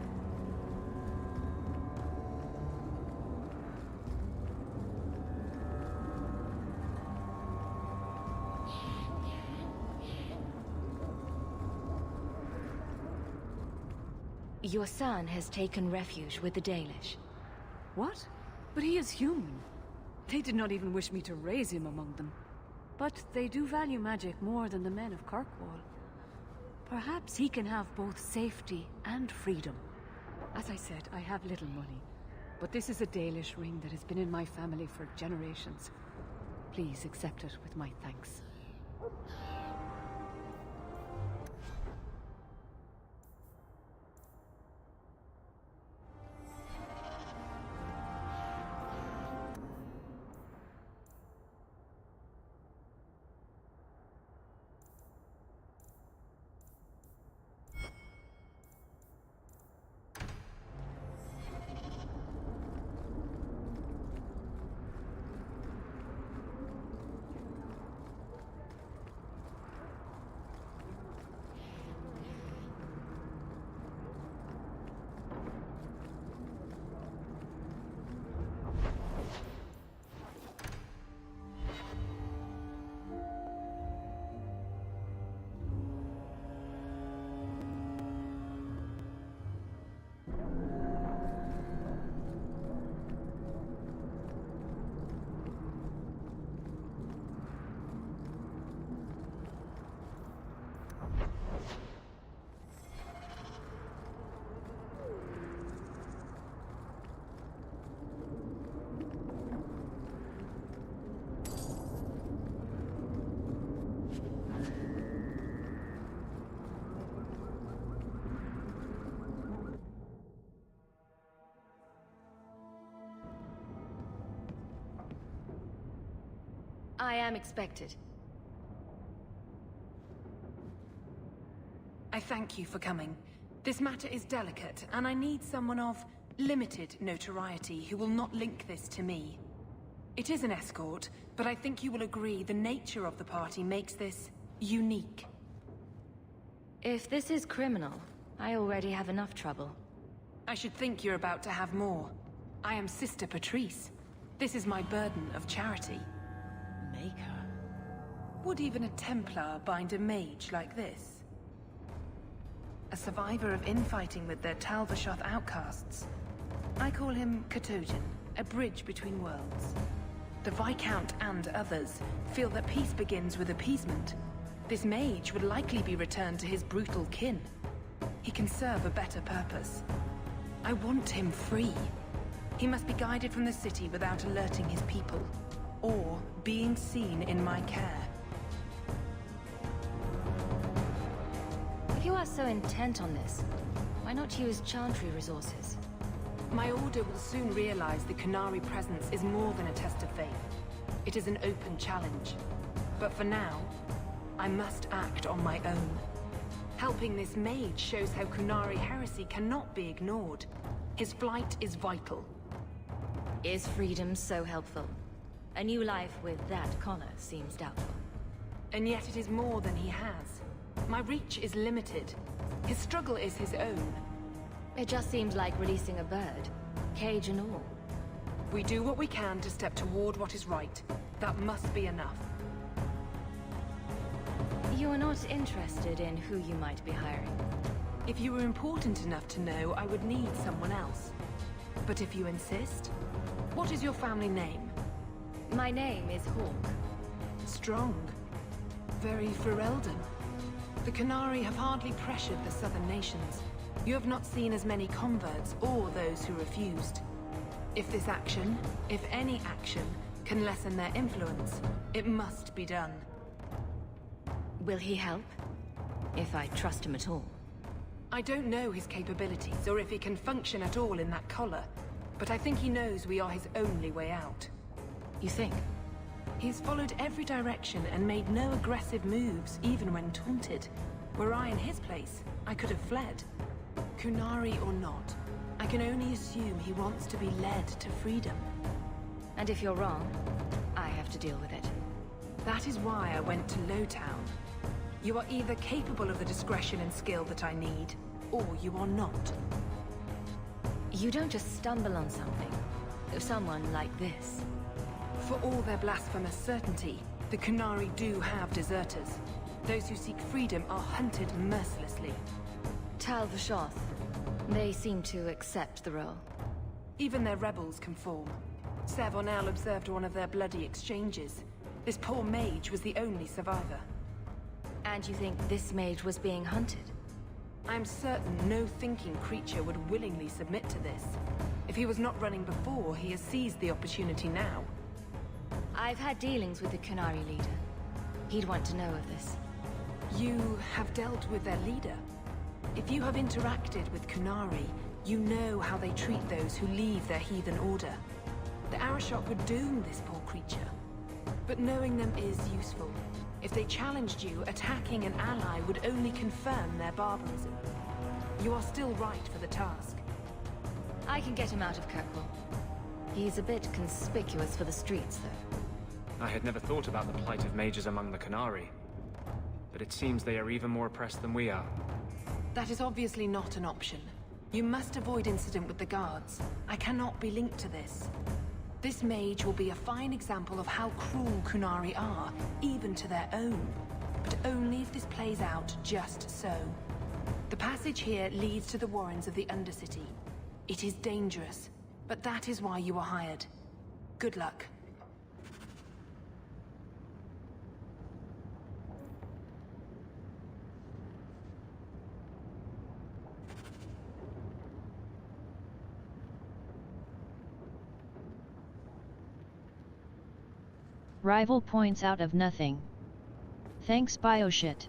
Your son has taken refuge with the Dalish. What? But he is human. They did not even wish me to raise him among them. But they do value magic more than the men of Kirkwall. Perhaps he can have both safety and freedom. As I said, I have little money. But this is a Dalish ring that has been in my family for generations. Please accept it with my thanks. I am expected. I thank you for coming. This matter is delicate, and I need someone of limited notoriety who will not link this to me. It is an escort, but I think you will agree the nature of the party makes this unique. If this is criminal, I already have enough trouble. I should think you're about to have more. I am Sister Patrice. This is my burden of charity. Maker? Would even a Templar bind a mage like this? A survivor of infighting with their Talvashoth outcasts. I call him Katojan, a bridge between worlds. The Viscount and others feel that peace begins with appeasement. This mage would likely be returned to his brutal kin. He can serve a better purpose. I want him free. He must be guided from the city without alerting his people, or being seen in my care. If you are so intent on this, why not use Chantry resources? My order will soon realize the Qunari presence is more than a test of faith. It is an open challenge. But for now, I must act on my own. Helping this mage shows how Qunari heresy cannot be ignored. His flight is vital. Is freedom so helpful? A new life with that collar seems doubtful. And yet it is more than he has. My reach is limited. His struggle is his own. It just seems like releasing a bird, cage and all. We do what we can to step toward what is right. That must be enough. You are not interested in who you might be hiring? If you were important enough to know, I would need someone else. But if you insist, what is your family name? My name is Hawk. Strong. Very Ferelden. The Qunari have hardly pressured the southern nations. You have not seen as many converts or those who refused. If this action, if any action, can lessen their influence, it must be done. Will he help? If I trust him at all. I don't know his capabilities, or if he can function at all in that collar, but I think he knows we are his only way out. You think? He's followed every direction and made no aggressive moves, even when taunted. Were I in his place, I could have fled. Qunari or not, I can only assume he wants to be led to freedom. And if you're wrong, I have to deal with it. That is why I went to Lowtown. You are either capable of the discretion and skill that I need, or you are not. You don't just stumble on something. Someone like this. For all their blasphemous certainty, the Qunari do have deserters. Those who seek freedom are hunted mercilessly. Tal Vashoth. They seem to accept the role. Even their rebels conform. Savonel observed one of their bloody exchanges. This poor mage was the only survivor. And you think this mage was being hunted? I'm certain no thinking creature would willingly submit to this. If he was not running before, he has seized the opportunity now. I've had dealings with the Qunari leader. He'd want to know of this. You have dealt with their leader? If you have interacted with Qunari, you know how they treat those who leave their heathen order. The Arashok would doom this poor creature. But knowing them is useful. If they challenged you, attacking an ally would only confirm their barbarism. You are still right for the task. I can get him out of Kirkwall. He's a bit conspicuous for the streets, though. I had never thought about the plight of mages among the Qunari. But it seems they are even more oppressed than we are. That is obviously not an option. You must avoid incident with the guards. I cannot be linked to this. This mage will be a fine example of how cruel Qunari are, even to their own. But only if this plays out just so. The passage here leads to the warrens of the Undercity. It is dangerous, but that is why you are hired. Good luck. Rival points out of nothing. Thanks Bioshit.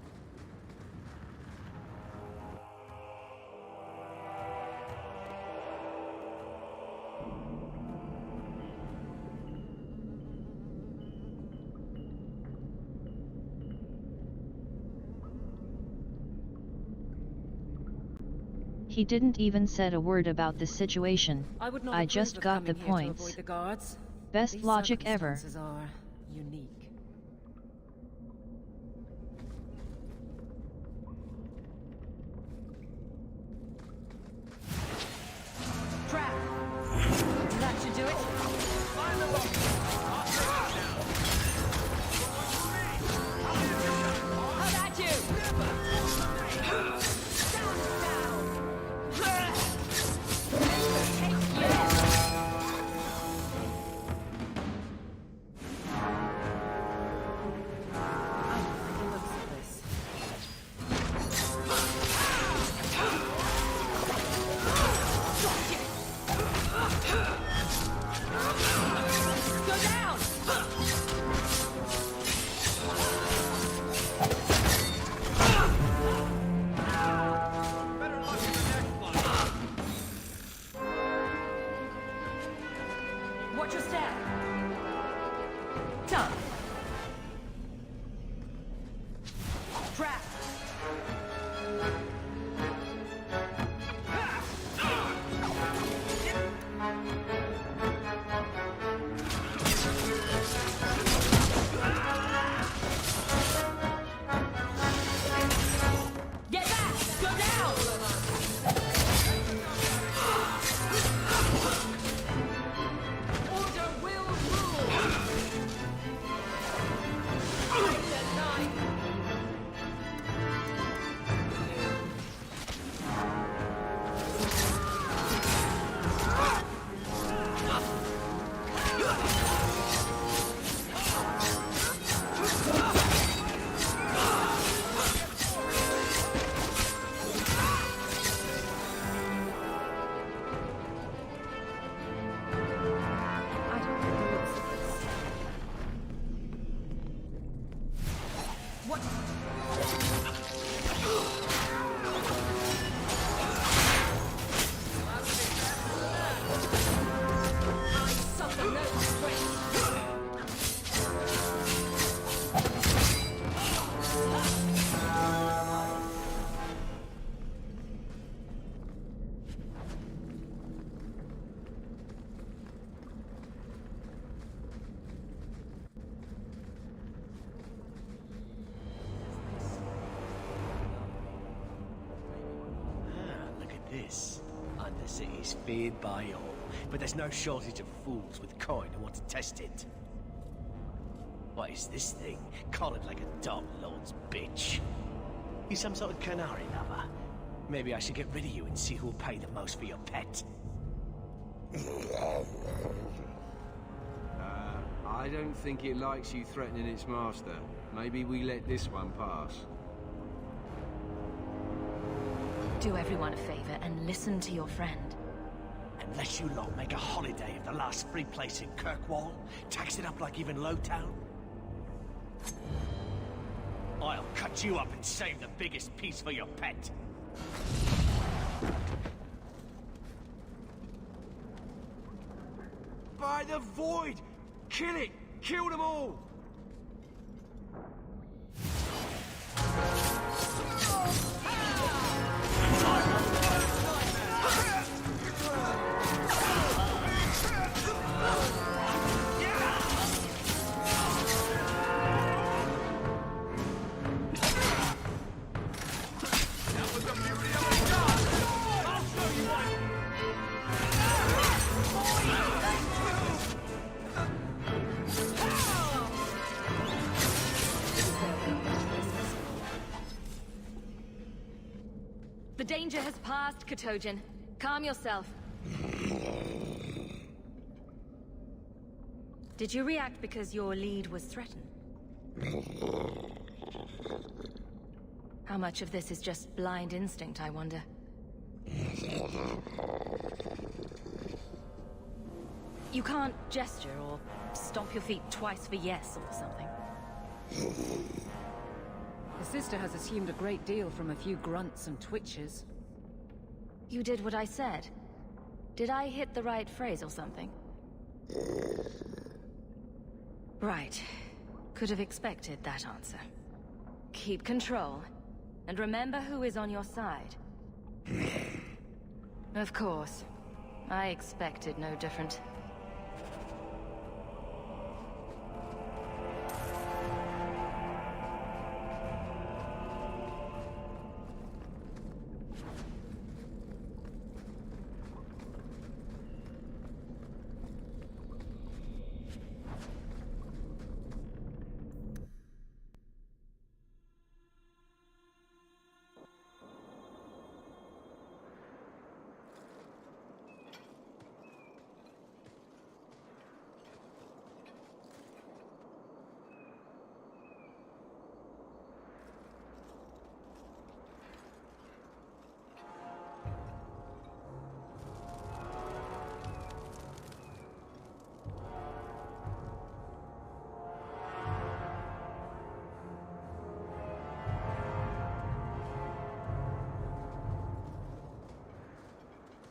He didn't even said a word about the situation. I just got the points. Best logic ever. Are unique. Trap! That should do it. How about you? Watch your step. Done. Trap. Get back! Go down! Order will rule! city's feared by all, but there's no shortage of fools with coin who want to test it. What is this thing? Collared like a dog lord's bitch. You some sort of canary lover? Maybe I should get rid of you and see who'll pay the most for your pet. I don't think it likes you threatening its master. Maybe we let this one pass. Do everyone a favor and listen to your friend. Unless you lot make a holiday of the last free place in Kirkwall, tax it up like even Lowtown, I'll cut you up and save the biggest piece for your pet. By the void! Kill it! Kill them all! The danger has passed, Katojan. Calm yourself. Did you react because your lead was threatened? How much of this is just blind instinct, I wonder? You can't gesture or stomp your feet twice for yes or something. The sister has assumed a great deal from a few grunts and twitches. You did what I said. Did I hit the right phrase or something? Right. Could have expected that answer. Keep control, and remember who is on your side. Of course. I expected no different.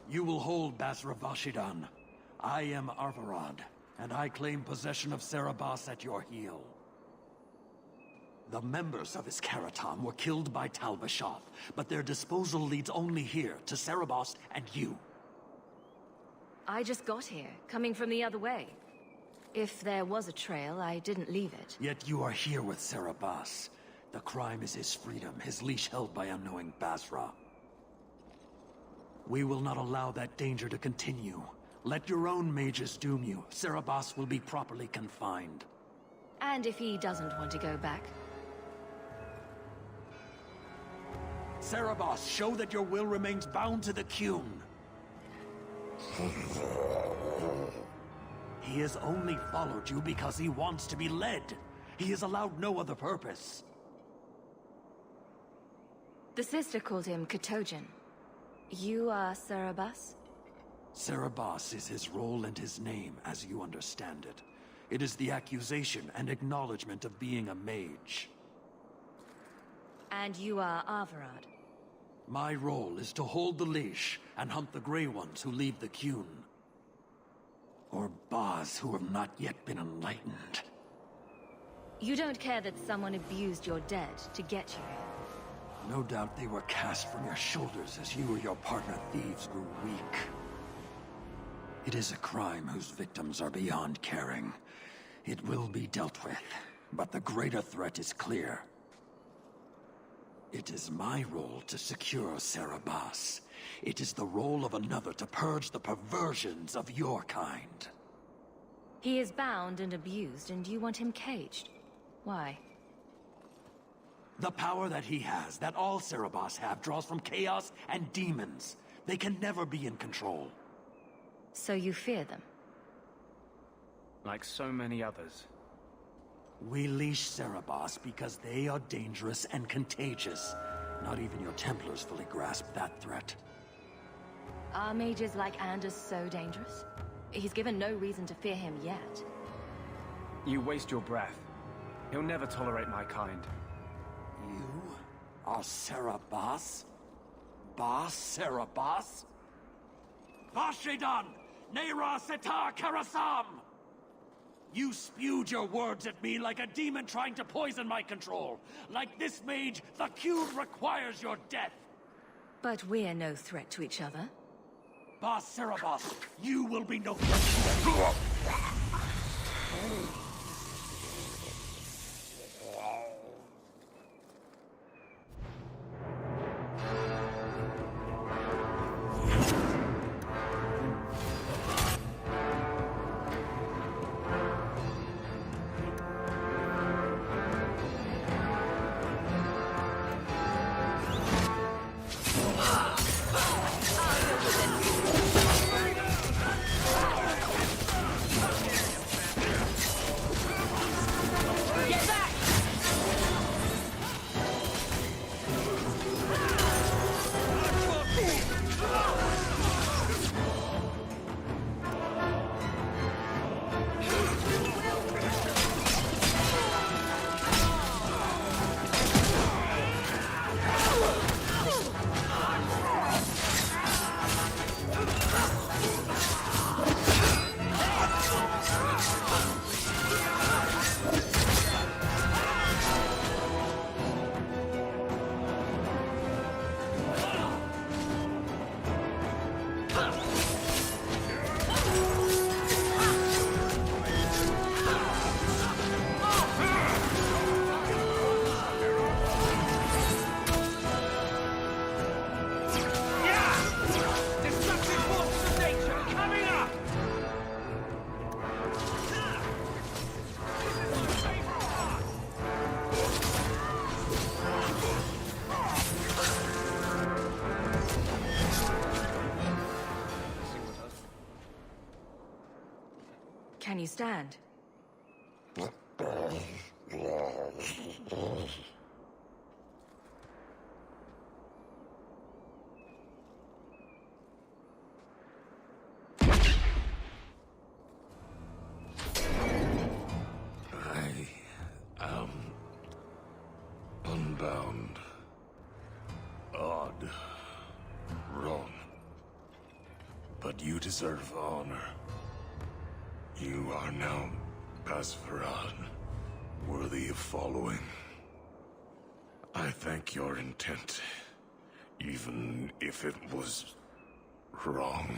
You will hold Basra Vashidan. I am Arvarad, and I claim possession of Serabas at your heel. The members of Iskaratam were killed by Tal Bashath, but their disposal leads only here, to Serabas and you. I just got here, coming from the other way. If there was a trail, I didn't leave it. Yet you are here with Serabas. The crime is his freedom, his leash held by unknowing Basra. We will not allow that danger to continue. Let your own mages doom you. Serabas will be properly confined. And if he doesn't want to go back? Serabas, show that your will remains bound to the Qun. He has only followed you because he wants to be led. He has allowed no other purpose. The sister called him Katojan. You are Serabas? Serabas is his role and his name, as you understand it. It is the accusation and acknowledgement of being a mage. And you are Arvarad? My role is to hold the leash and hunt the Grey Ones who leave the Qun. Or Baz who have not yet been enlightened. You don't care that someone abused your dead to get you here? No doubt they were cast from your shoulders as you or your partner thieves grew weak. It is a crime whose victims are beyond caring. It will be dealt with, but the greater threat is clear. It is my role to secure Cerebas. It is the role of another to purge the perversions of your kind. He is bound and abused, and you want him caged. Why? The power that he has, that all Cerebas have, draws from chaos and demons. They can never be in control. So you fear them? Like so many others. We leash Cerebas because they are dangerous and contagious. Not even your Templars fully grasp that threat. Are mages like Anders so dangerous? He's given no reason to fear him yet. You waste your breath. He'll never tolerate my kind. You are Cerebas? Bas Cerebas? Vashidan! Nera Setar Karasam! You spewed your words at me like a demon trying to poison my control. Like this mage, the cube requires your death. But we're no threat to each other. Bas Cerebas, you will be no threat to me. Can you stand? I am unbound. Odd. Wrong. But you deserve honor. You are now Basvarad, worthy of following. I thank your intent, even if it was wrong.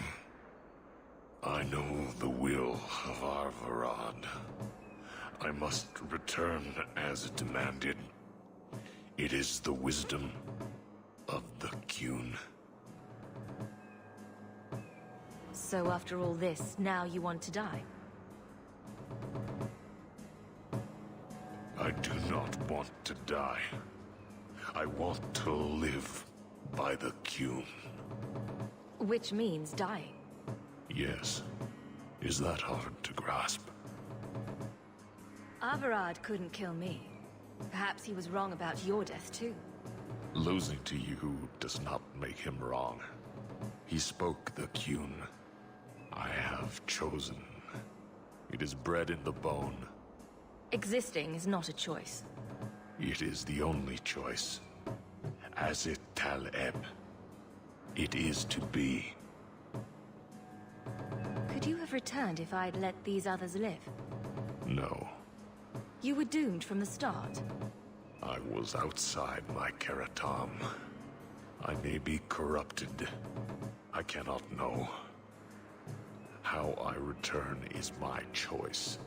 I know the will of Arvarad. I must return as demanded. It is the wisdom of the Qun. So after all this, now you want to die? I do not want to die. I want to live by the Qun. Which means dying. Yes. Is that hard to grasp? Arvarad couldn't kill me. Perhaps he was wrong about your death too. Losing to you does not make him wrong. He spoke the Qun. I have chosen. It is bred in the bone. Existing is not a choice. It is the only choice. As it Taleb. It is to be. Could you have returned if I'd let these others live? No. You were doomed from the start. I was outside my Keratam. I may be corrupted. I cannot know. How I return is my choice.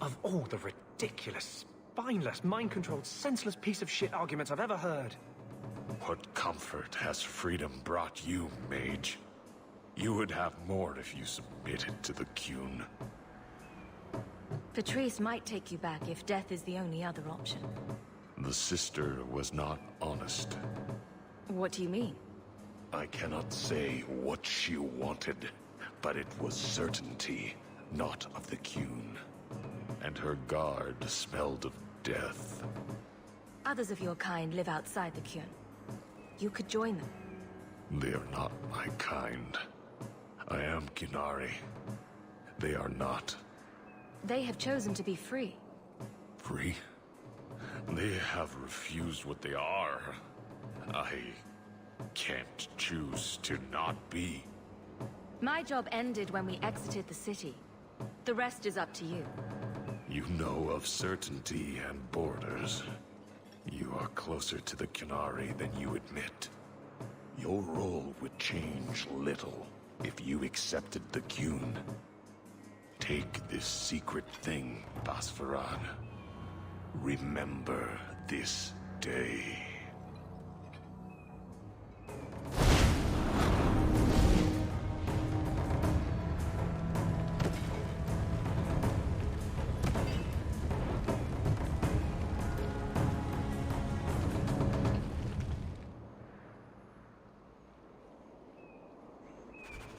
Of all the ridiculous, spineless, mind-controlled, senseless piece of shit arguments I've ever heard. What comfort has freedom brought you, mage? You would have more if you submitted to the Qun. Patrice might take you back if death is the only other option. The sister was not honest. What do you mean? I cannot say what she wanted, but it was certainty, not of the Qun. And her guard smelled of death. Others of your kind live outside the Qun. You could join them. They are not my kind. I am Qunari. They are not. They have chosen to be free. Free? They have refused what they are. I can't choose to not be. My job ended when we exited the city. The rest is up to you. You know of certainty and borders. You are closer to the Qunari than you admit. Your role would change little if you accepted the Qun. Take this secret thing, Basfaran. Remember this day.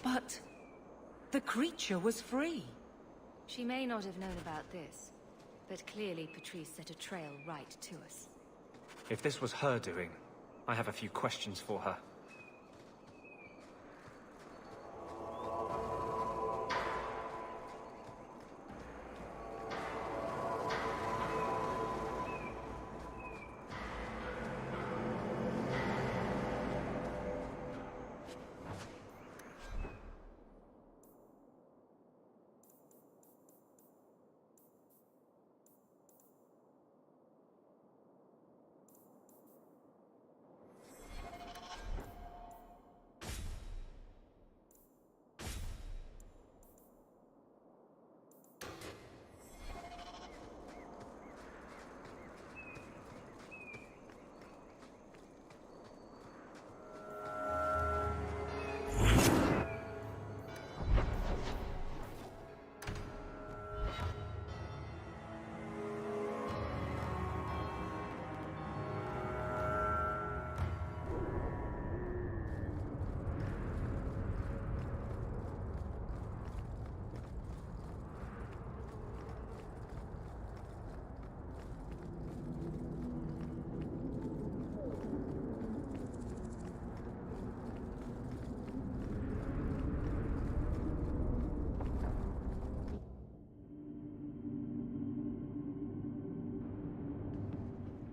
But the creature was free. She may not have known about this, but clearly Patrice set a trail right to us. If this was her doing, I have a few questions for her.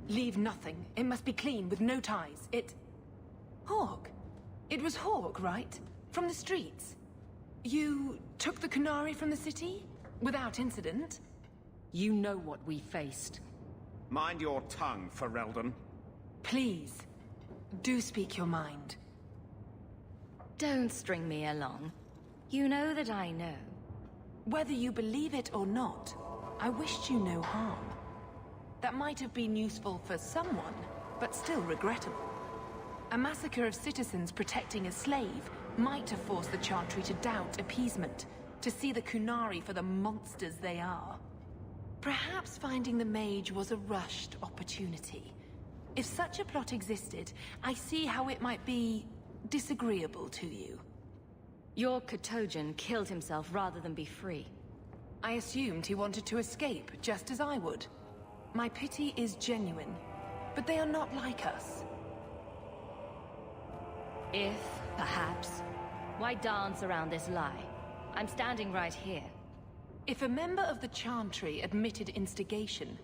Leave nothing. It must be clean, with no ties. Hawk. It was Hawk, right? From the streets. You took the Qunari from the city? Without incident? You know what we faced. Mind your tongue, Ferelden. Please, do speak your mind. Don't string me along. You know that I know. Whether you believe it or not, I wished you no harm. That might have been useful for someone, but still regrettable. A massacre of citizens protecting a slave might have forced the Chantry to doubt appeasement, to see the Qunari for the monsters they are. Perhaps finding the mage was a rushed opportunity. If such a plot existed, I see how it might be disagreeable to you. Your Katojan killed himself rather than be free. I assumed he wanted to escape, just as I would. My pity is genuine, but they are not like us. If, perhaps, why dance around this lie? I'm standing right here. If a member of the Chantry admitted instigation,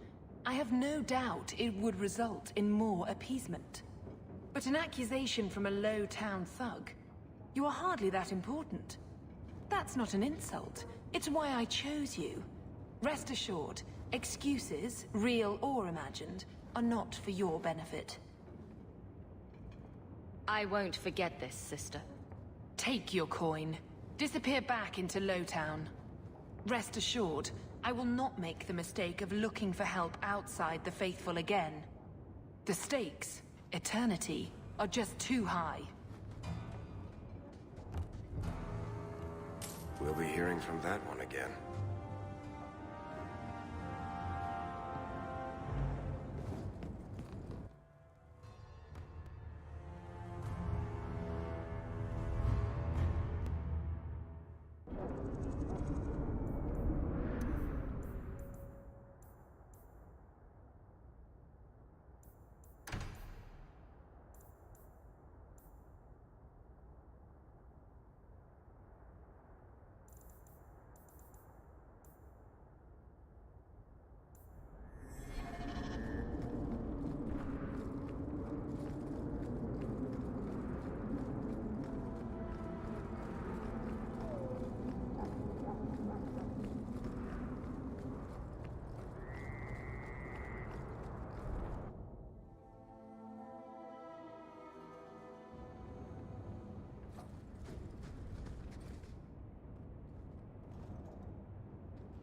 I have no doubt it would result in more appeasement. But an accusation from a low-town thug? You are hardly that important. That's not an insult. It's why I chose you. Rest assured, excuses, real or imagined, are not for your benefit. I won't forget this, sister. Take your coin. Disappear back into Lowtown. Rest assured, I will not make the mistake of looking for help outside the Faithful again. The stakes, eternity, are just too high. We'll be hearing from that one again.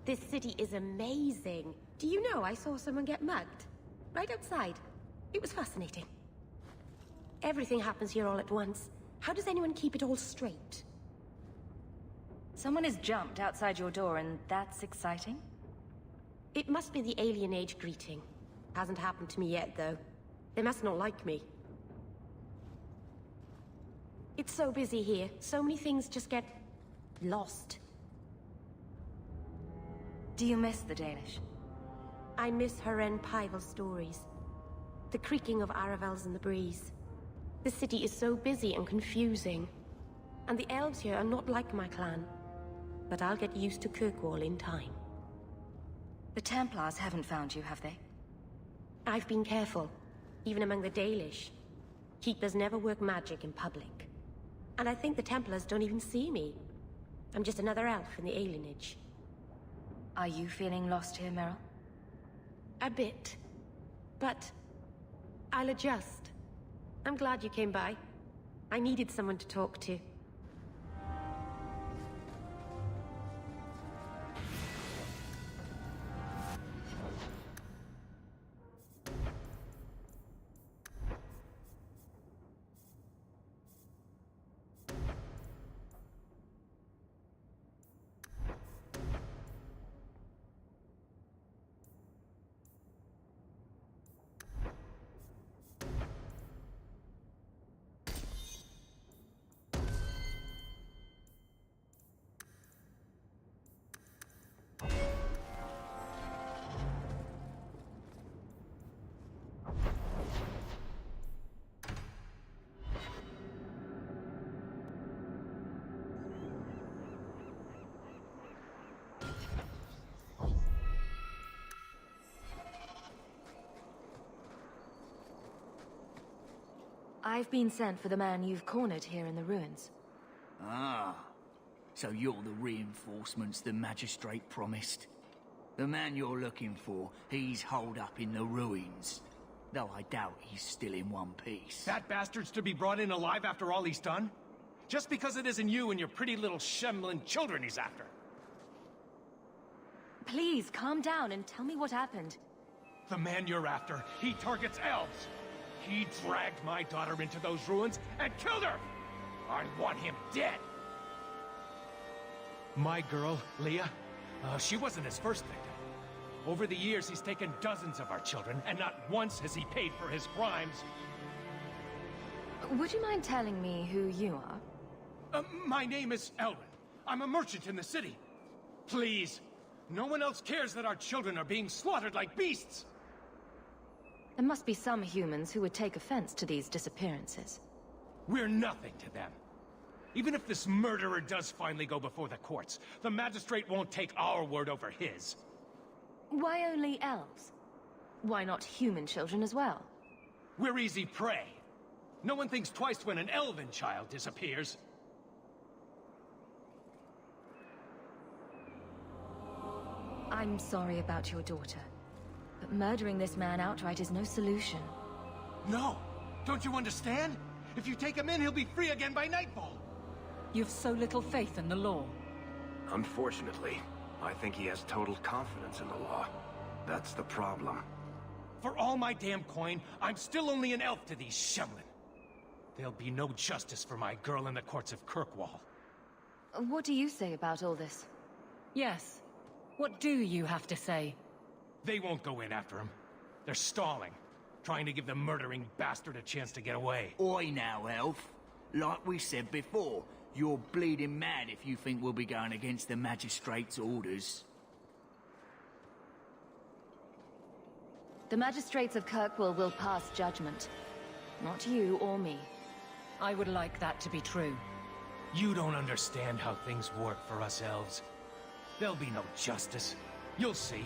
This city is amazing. Do you know I saw someone get mugged? Right outside. It was fascinating. Everything happens here all at once. How does anyone keep it all straight? Someone has jumped outside your door, and that's exciting? It must be the alien age greeting. Hasn't happened to me yet, though. They must not like me. It's so busy here. So many things just get lost. Do you miss the Danish? I miss Haren Pivel's stories. The creaking of Aravels in the breeze. The city is so busy and confusing. And the elves here are not like my clan. But I'll get used to Kirkwall in time. The Templars haven't found you, have they? I've been careful, even among the Dalish. Keepers never work magic in public. And I think the Templars don't even see me. I'm just another elf in the alienage. Are you feeling lost here, Meryl? A bit. But I'll adjust. I'm glad you came by. I needed someone to talk to. I've been sent for the man you've cornered here in the ruins. Ah, so you're the reinforcements the magistrate promised. The man you're looking for, he's holed up in the ruins. Though I doubt he's still in one piece. That bastard's to be brought in alive after all he's done? Just because it isn't you and your pretty little Shemlin children he's after. Please, calm down and tell me what happened. The man you're after, he targets elves. He dragged my daughter into those ruins and killed her! I want him dead! My girl, Leah, she wasn't his first victim. Over the years, he's taken dozens of our children, and not once has he paid for his crimes. Would you mind telling me who you are? My name is Elwyn. I'm a merchant in the city. Please, no one else cares that our children are being slaughtered like beasts! There must be some humans who would take offense to these disappearances. We're nothing to them. Even if this murderer does finally go before the courts, the magistrate won't take our word over his. Why only elves? Why not human children as well? We're easy prey. No one thinks twice when an elven child disappears. I'm sorry about your daughter, but murdering this man outright is no solution. No! Don't you understand? If you take him in, he'll be free again by nightfall! You've so little faith in the law. Unfortunately, I think he has total confidence in the law. That's the problem. For all my damn coin, I'm still only an elf to these Shemlin. There'll be no justice for my girl in the courts of Kirkwall. What do you say about all this? Yes. What do you have to say? They won't go in after him. They're stalling, trying to give the murdering bastard a chance to get away. Oi now, Elf. Like we said before, you're bleeding mad if you think we'll be going against the Magistrate's orders. The magistrates of Kirkwall will pass judgment. Not you or me. I would like that to be true. You don't understand how things work for us elves. There'll be no justice. You'll see.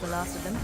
The last of them.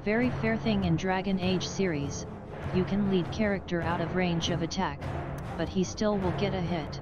Very fair thing in Dragon Age series, you can lead character out of range of attack, but he still will get a hit.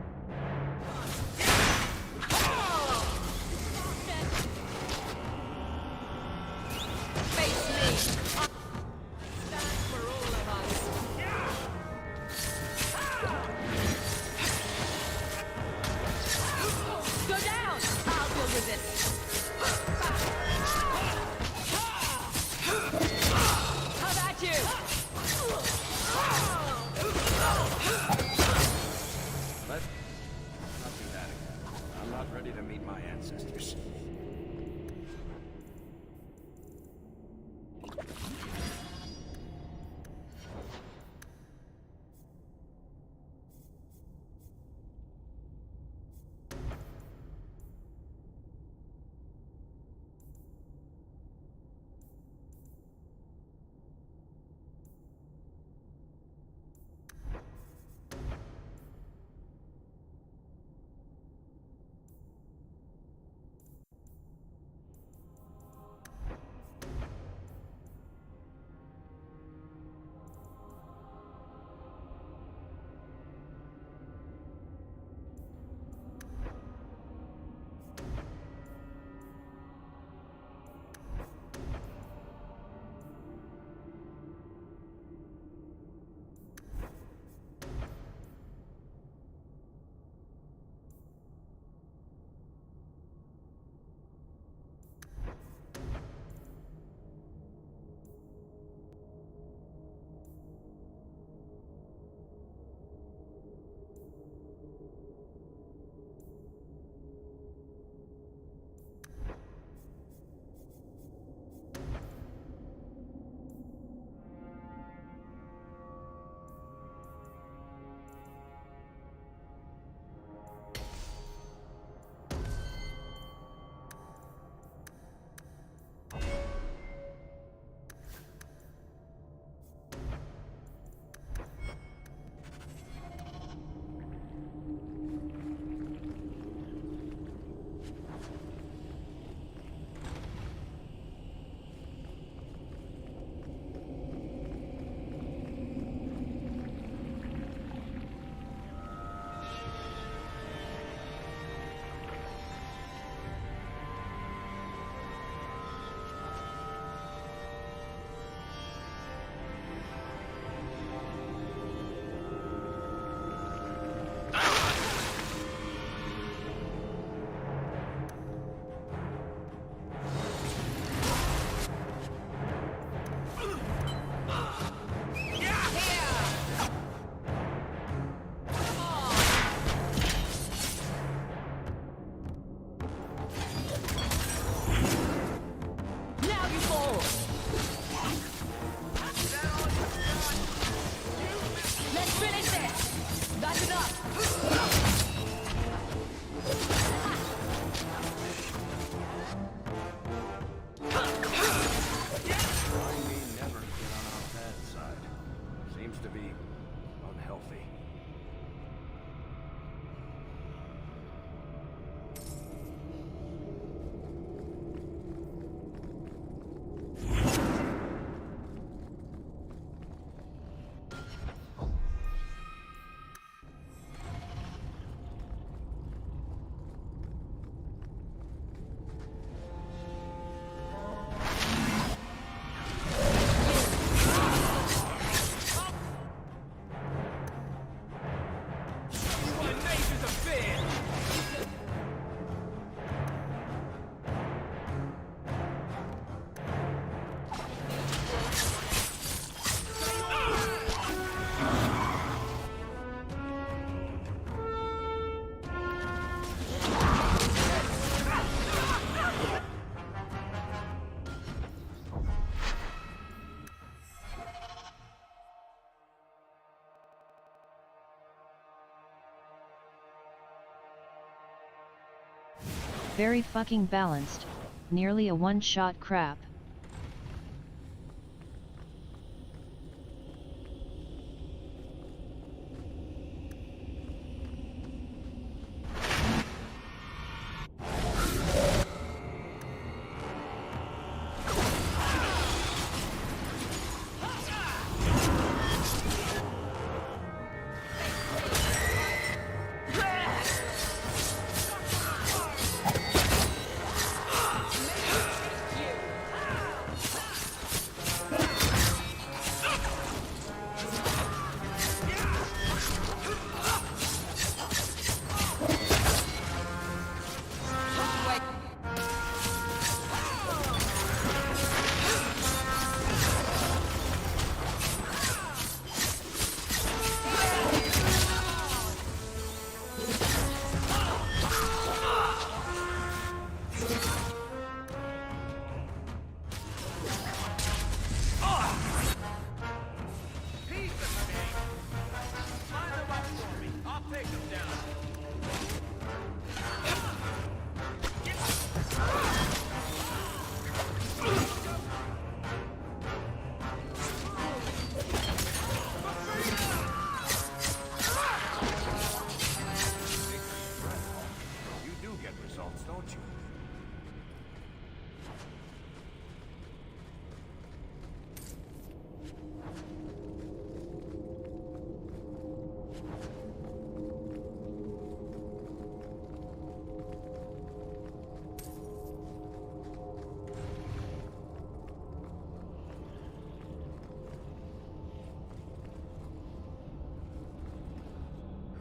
Very fucking balanced, nearly a one-shot crap.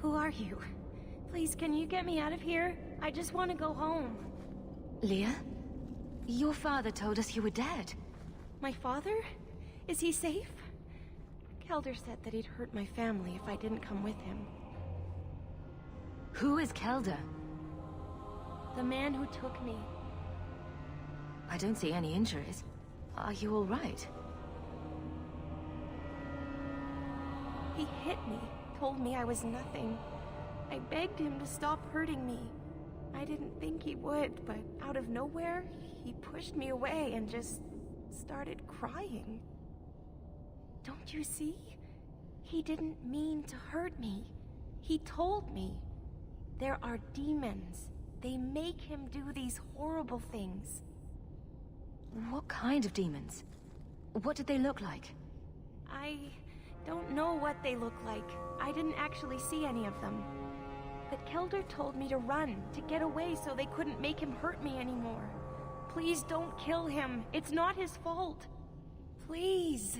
Who are you? Please, can you get me out of here? I just want to go home. Leah? Your father told us you were dead. My father? Is he safe? Kelder said that he'd hurt my family if I didn't come with him. Who is Kelder? The man who took me. I don't see any injuries. Are you all right? He hit me, told me I was nothing. I begged him to stop hurting me. I didn't think he would, but out of nowhere, he pushed me away and just started crying. Don't you see? He didn't mean to hurt me. He told me. There are demons. They make him do these horrible things. What kind of demons? What did they look like? I don't know what they look like. I didn't actually see any of them. But Kelder told me to run, to get away so they couldn't make him hurt me anymore. Please don't kill him. It's not his fault. Please.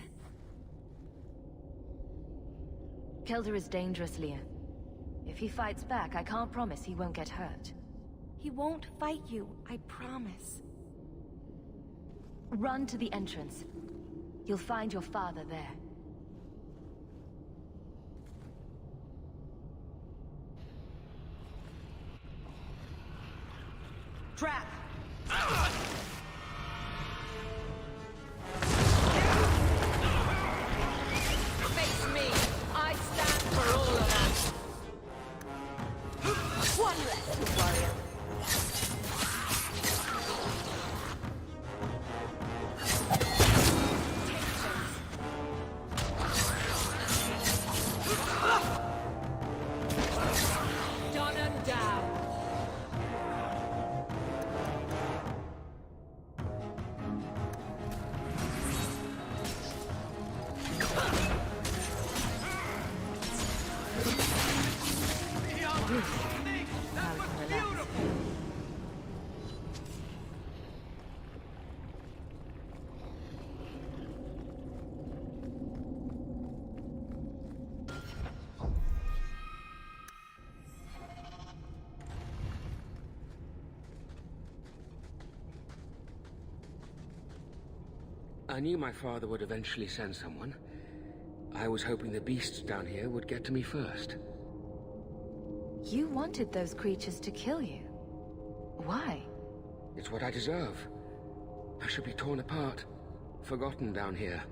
Kelder is dangerous, Leah. If he fights back, I can't promise he won't get hurt. He won't fight you, I promise. Run to the entrance. You'll find your father there. Trap! Face me! I stand for all of us! One less, warrior. Done and down. I knew my father would eventually send someone. I was hoping the beasts down here would get to me first. You wanted those creatures to kill you. Why? It's what I deserve. I should be torn apart, forgotten down here,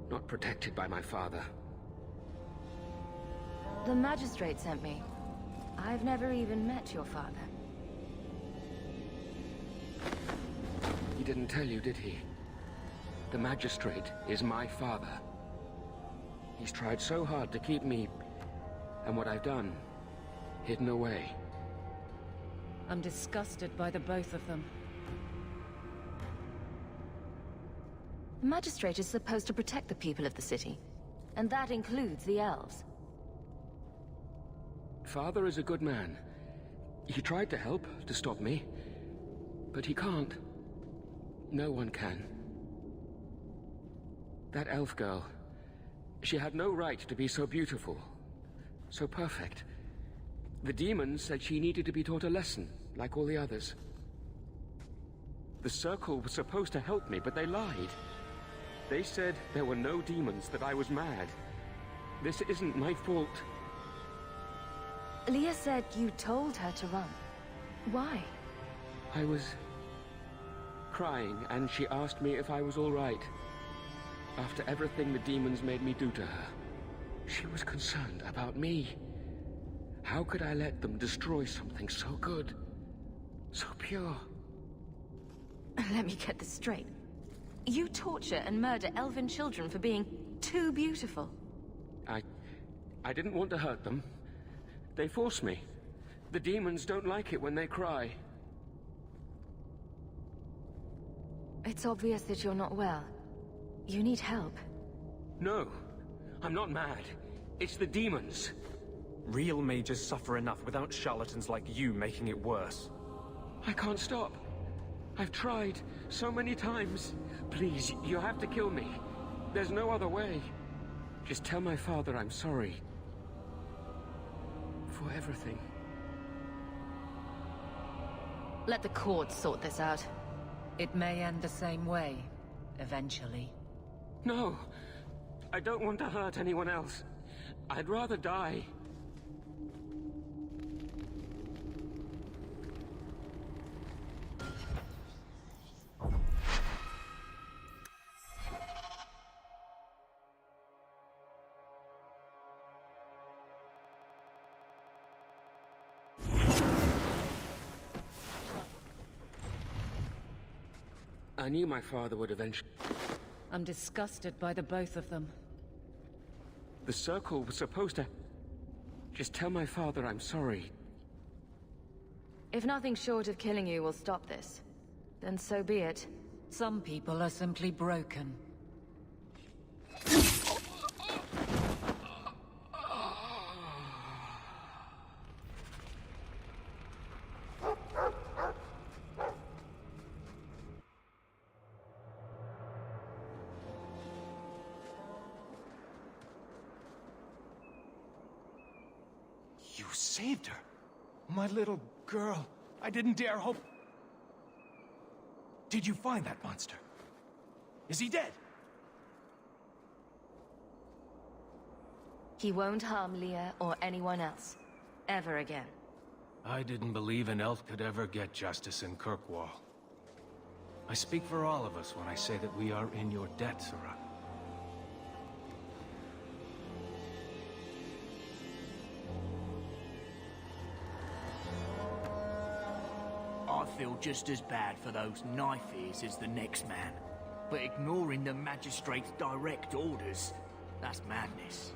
not protected by my father. The magistrate sent me. I've never even met your father. didn't tell you, did he? The magistrate is my father. He's tried so hard to keep me, and what I've done, hidden away. I'm disgusted by the both of them. The magistrate is supposed to protect the people of the city, and that includes the elves. Father is a good man. He tried to help, to stop me, but he can't. No one can. That elf girl, she had no right to be so beautiful, so perfect. The demons said she needed to be taught a lesson, like all the others. The Circle was supposed to help me, but they lied. They said there were no demons, that I was mad. This isn't my fault. Leah said you told her to run. Why? I was crying, and she asked me if I was all right. After everything the demons made me do to her, she was concerned about me. How could I let them destroy something so good, so pure? Let me get this straight. You torture and murder elven children for being too beautiful. I didn't want to hurt them. They forced me. The demons don't like it when they cry. It's obvious that you're not well. You need help. No, I'm not mad. It's the demons. Real mages suffer enough without charlatans like you making it worse. I can't stop. I've tried so many times. Please, you have to kill me. There's no other way. Just tell my father I'm sorry. For everything. Let the court sort this out. It may end the same way, eventually. No! I don't want to hurt anyone else. I'd rather die. I knew my father would eventually... I'm disgusted by the both of them. The Circle was supposed to... Just tell my father I'm sorry. If nothing short of killing you will stop this, then so be it. Some people are simply broken. You saved her. My little girl. I didn't dare hope... Did you find that monster? Is he dead? He won't harm Leah or anyone else. Ever again. I didn't believe an elf could ever get justice in Kirkwall. I speak for all of us when I say that we are in your debt, Sirrah. I feel just as bad for those knife ears as the next man. But ignoring the magistrate's direct orders, that's madness.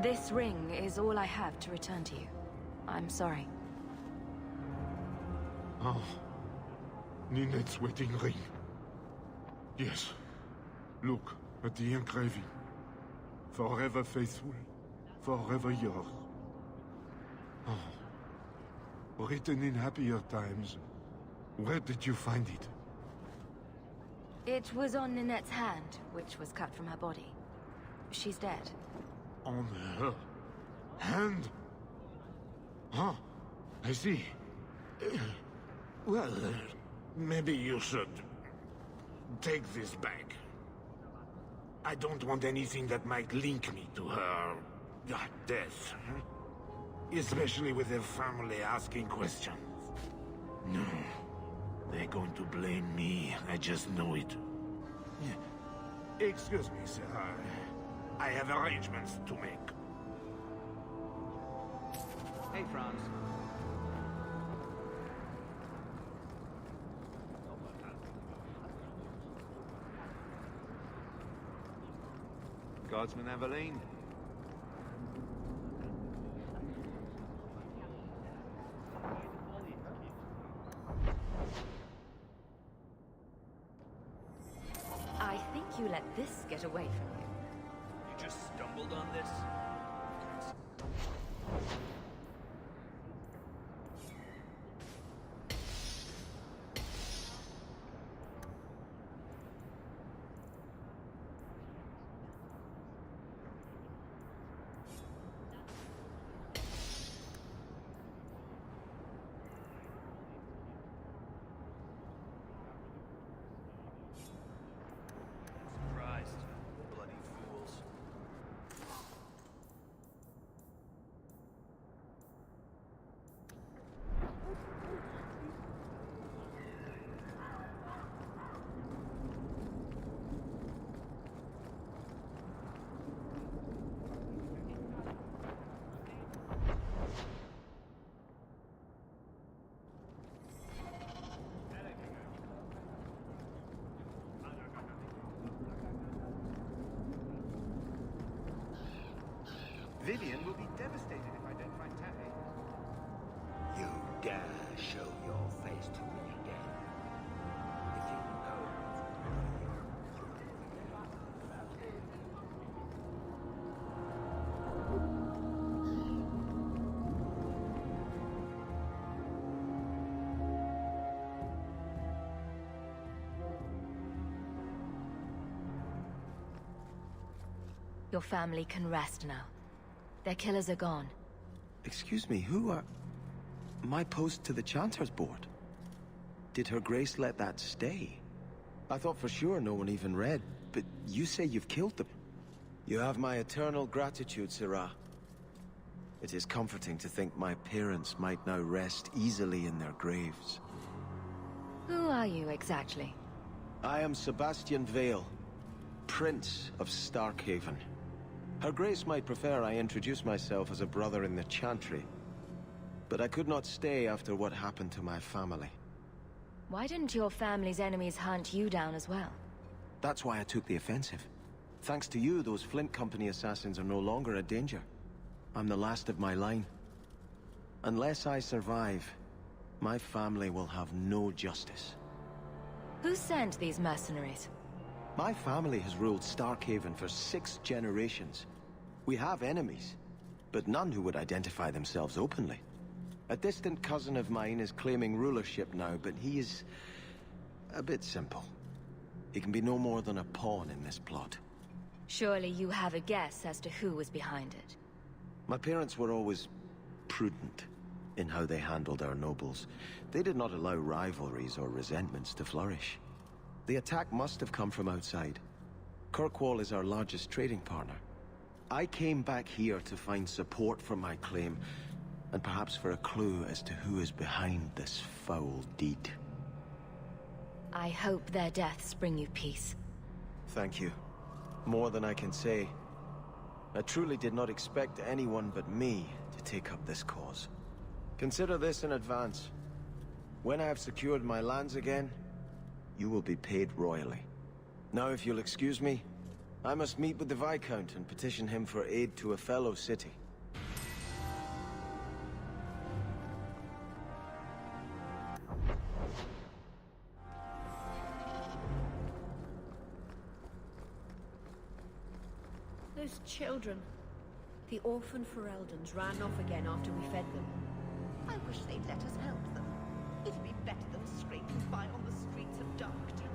This ring is all I have to return to you. I'm sorry. Oh. Ninette's wedding ring. Yes. Look at the engraving. Forever faithful, forever yours. Oh. Written in happier times. Where did you find it? It was on Ninette's hand, which was cut from her body. She's dead. On her hand? Huh. I see. Well, maybe you should take this back. I don't want anything that might link me to her death. Especially with her family asking questions. No. They're going to blame me. I just know it. Excuse me, sir. I have arrangements to make. Hey, Franz. Guardsman Aveline. I think you let this get away from you. You just stumbled on this? Vivian will be devastated if I don't find Taffy. You dare show your face to me again. If you know. Your family can rest now. Their killers are gone. Excuse me, who are... My post to the Chanter's board? Did Her Grace let that stay? I thought for sure no one even read, but you say you've killed them. You have my eternal gratitude, Sirrah. It is comforting to think my parents might now rest easily in their graves. Who are you exactly? I am Sebastian Vale, Prince of Starkhaven. Her Grace might prefer I introduce myself as a brother in the Chantry, but I could not stay after what happened to my family. Why didn't your family's enemies hunt you down as well? That's why I took the offensive. Thanks to you, those Flint Company assassins are no longer a danger. I'm the last of my line. Unless I survive, my family will have no justice. Who sent these mercenaries? My family has ruled Starkhaven for 6 generations. We have enemies, but none who would identify themselves openly. A distant cousin of mine is claiming rulership now, but he is a bit simple. He can be no more than a pawn in this plot. Surely you have a guess as to who was behind it. My parents were always prudent in how they handled our nobles. They did not allow rivalries or resentments to flourish. The attack must have come from outside. Kirkwall is our largest trading partner. I came back here to find support for my claim, and perhaps for a clue as to who is behind this foul deed. I hope their deaths bring you peace. Thank you. More than I can say. I truly did not expect anyone but me to take up this cause. Consider this in advance. When I have secured my lands again, you will be paid royally. Now, if you'll excuse me, I must meet with the Viscount and petition him for aid to a fellow city. Those children. The orphan Fereldans ran off again after we fed them. I wish they'd let us help them. It'd be better than scraping by on the streets of Darktown.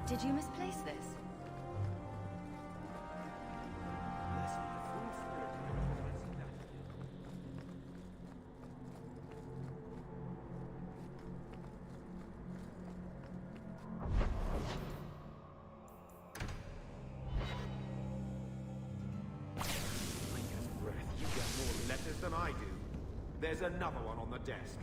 Did you misplace this? You get more letters than I do. There's another one on the desk.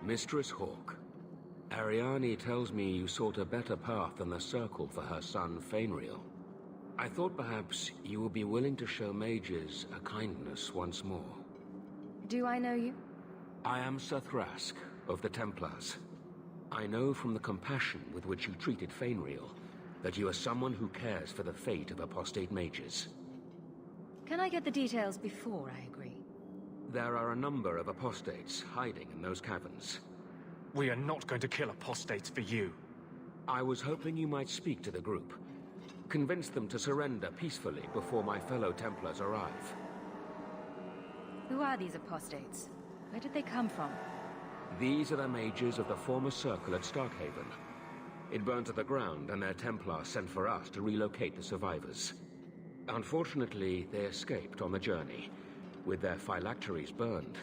Mistress Hawk, Ariane tells me you sought a better path than the Circle for her son, Fainriel. I thought perhaps you would be willing to show mages a kindness once more. Do I know you? I am Sir Thrask, of the Templars. I know from the compassion with which you treated Fainriel that you are someone who cares for the fate of apostate mages. Can I get the details before I agree? There are a number of apostates hiding in those caverns. We are not going to kill apostates for you. I was hoping you might speak to the group. Convince them to surrender peacefully before my fellow Templars arrive. Who are these apostates? Where did they come from? These are the mages of the former Circle at Starkhaven. It burned to the ground, and their Templars sent for us to relocate the survivors. Unfortunately, they escaped on the journey. With their phylacteries burned,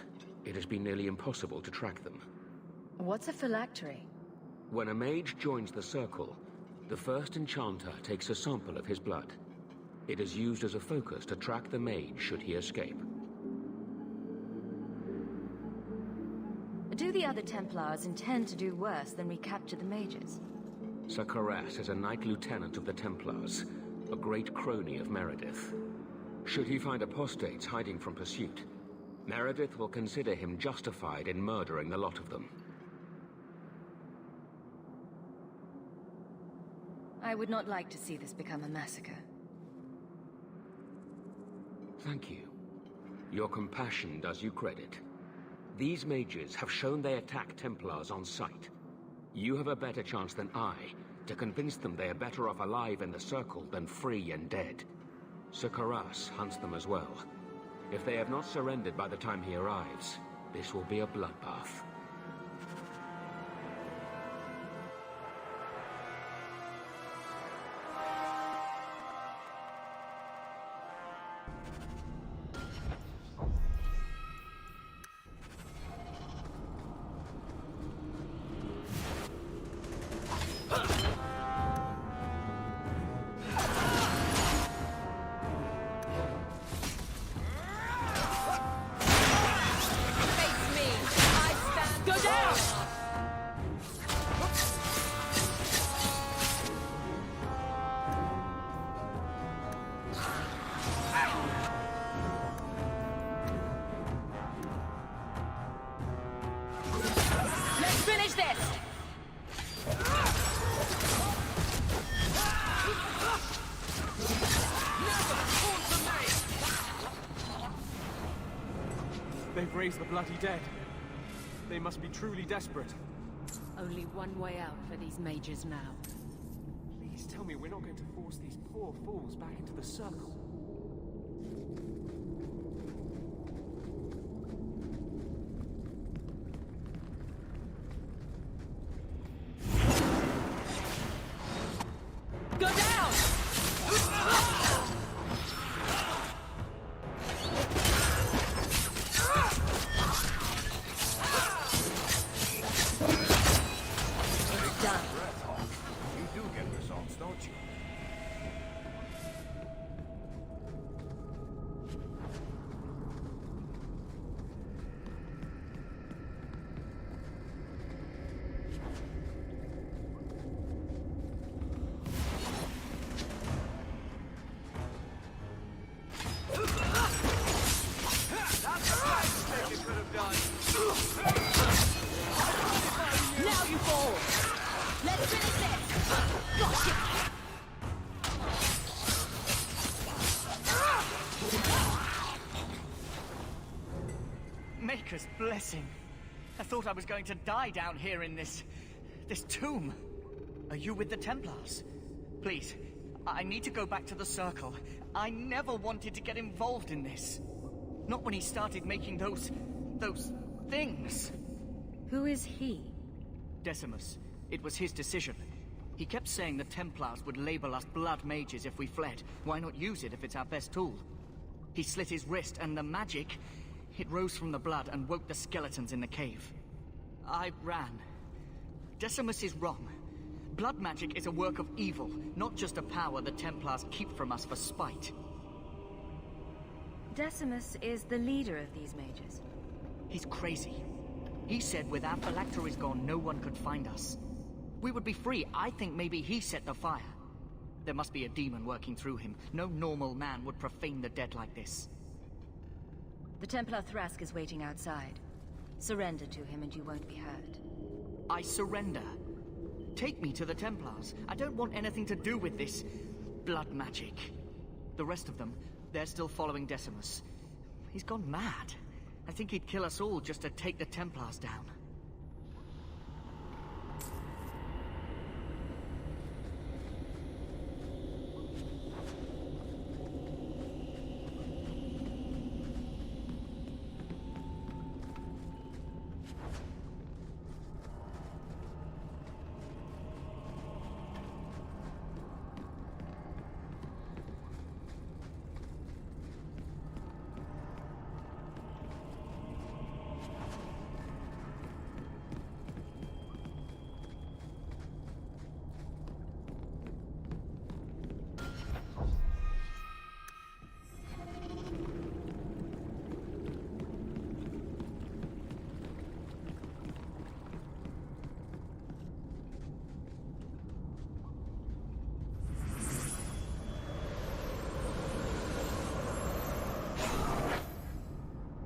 it has been nearly impossible to track them. What's a phylactery? When a mage joins the Circle, the first enchanter takes a sample of his blood. It is used as a focus to track the mage should he escape. Do the other Templars intend to do worse than recapture the mages? Sir Karras is a Knight Lieutenant of the Templars, a great crony of Meredith. Should he find apostates hiding from pursuit, Meredith will consider him justified in murdering the lot of them. I would not like to see this become a massacre. Thank you. Your compassion does you credit. These mages have shown they attack Templars on sight. You have a better chance than I to convince them they are better off alive in the Circle than free and dead. Sir Karras hunts them as well. If they have not surrendered by the time he arrives, this will be a bloodbath. They've raised the bloody dead. They must be truly desperate. Only one way out for these mages now. Please tell me we're not going to force these poor fools back into the Circle. Go down! Maker's blessing. I thought I was going to die down here in this tomb. Are you with the Templars? Please, I need to go back to the Circle. I never wanted to get involved in this. Not when he started making those things. Who is he? Decimus. It was his decision. He kept saying the Templars would label us blood mages if we fled. Why not use it if it's our best tool? He slit his wrist, and the magic, it rose from the blood and woke the skeletons in the cave. I ran. Decimus is wrong. Blood magic is a work of evil, not just a power the Templars keep from us for spite. Decimus is the leader of these mages. He's crazy. He said with our phylacteries gone, no one could find us. We would be free. I think maybe he set the fire. There must be a demon working through him. No normal man would profane the dead like this. The Templar Thrask is waiting outside. Surrender to him and you won't be hurt. I surrender. Take me to the Templars. I don't want anything to do with this blood magic. The rest of them, they're still following Decimus. He's gone mad. I think he'd kill us all just to take the Templars down.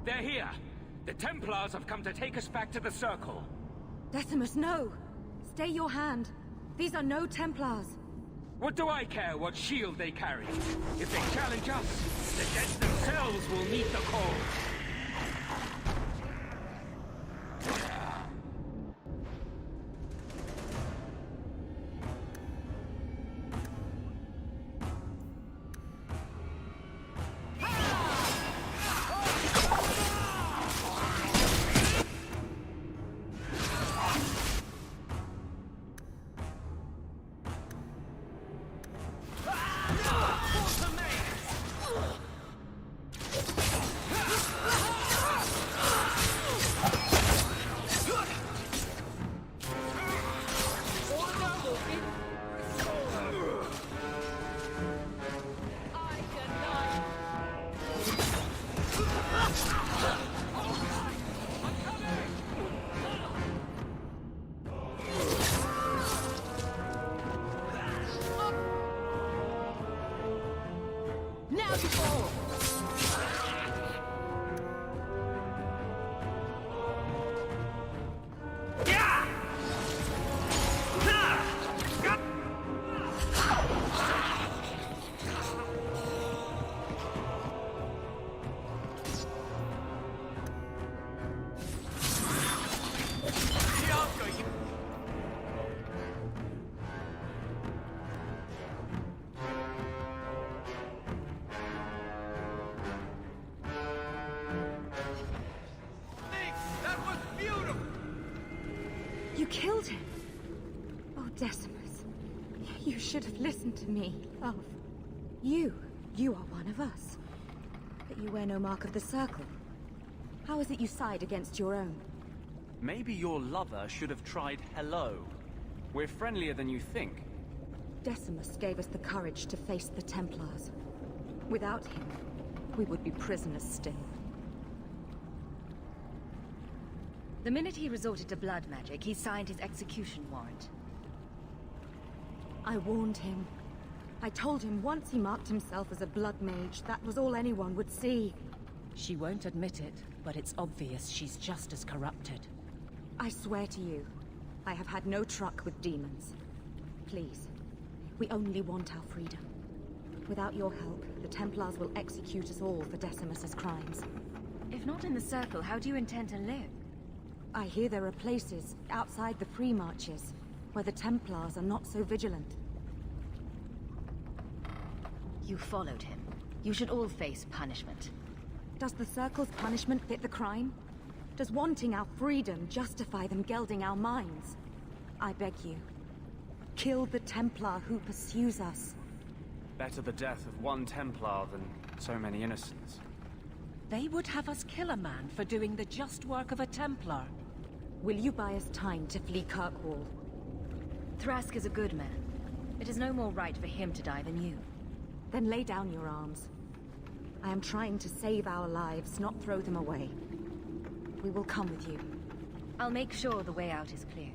They're here! The Templars have come to take us back to the Circle. Decimus, no! Stay your hand. These are no Templars. What do I care what shield they carry? If they challenge us, the dead themselves will meet the call. You killed him! Oh, Decimus. You should have listened to me, love. You are one of us. But you wear no mark of the Circle. How is it you side against your own? Maybe your lover should have tried hello. We're friendlier than you think. Decimus gave us the courage to face the Templars. Without him, we would be prisoners still. The minute he resorted to blood magic, he signed his execution warrant. I warned him. I told him once he marked himself as a blood mage, that was all anyone would see. She won't admit it, but it's obvious she's just as corrupted. I swear to you, I have had no truck with demons. Please, we only want our freedom. Without your help, the Templars will execute us all for Decimus's crimes. If not in the Circle, how do you intend to live? I hear there are places outside the pre-marches where the Templars are not so vigilant. You followed him. You should all face punishment. Does the Circle's punishment fit the crime? Does wanting our freedom justify them gelding our minds? I beg you, kill the Templar who pursues us. Better the death of one Templar than so many innocents. They would have us kill a man for doing the just work of a Templar. Will you buy us time to flee Kirkwall? Thrask is a good man. It is no more right for him to die than you. Then lay down your arms. I am trying to save our lives, not throw them away. We will come with you. I'll make sure the way out is clear.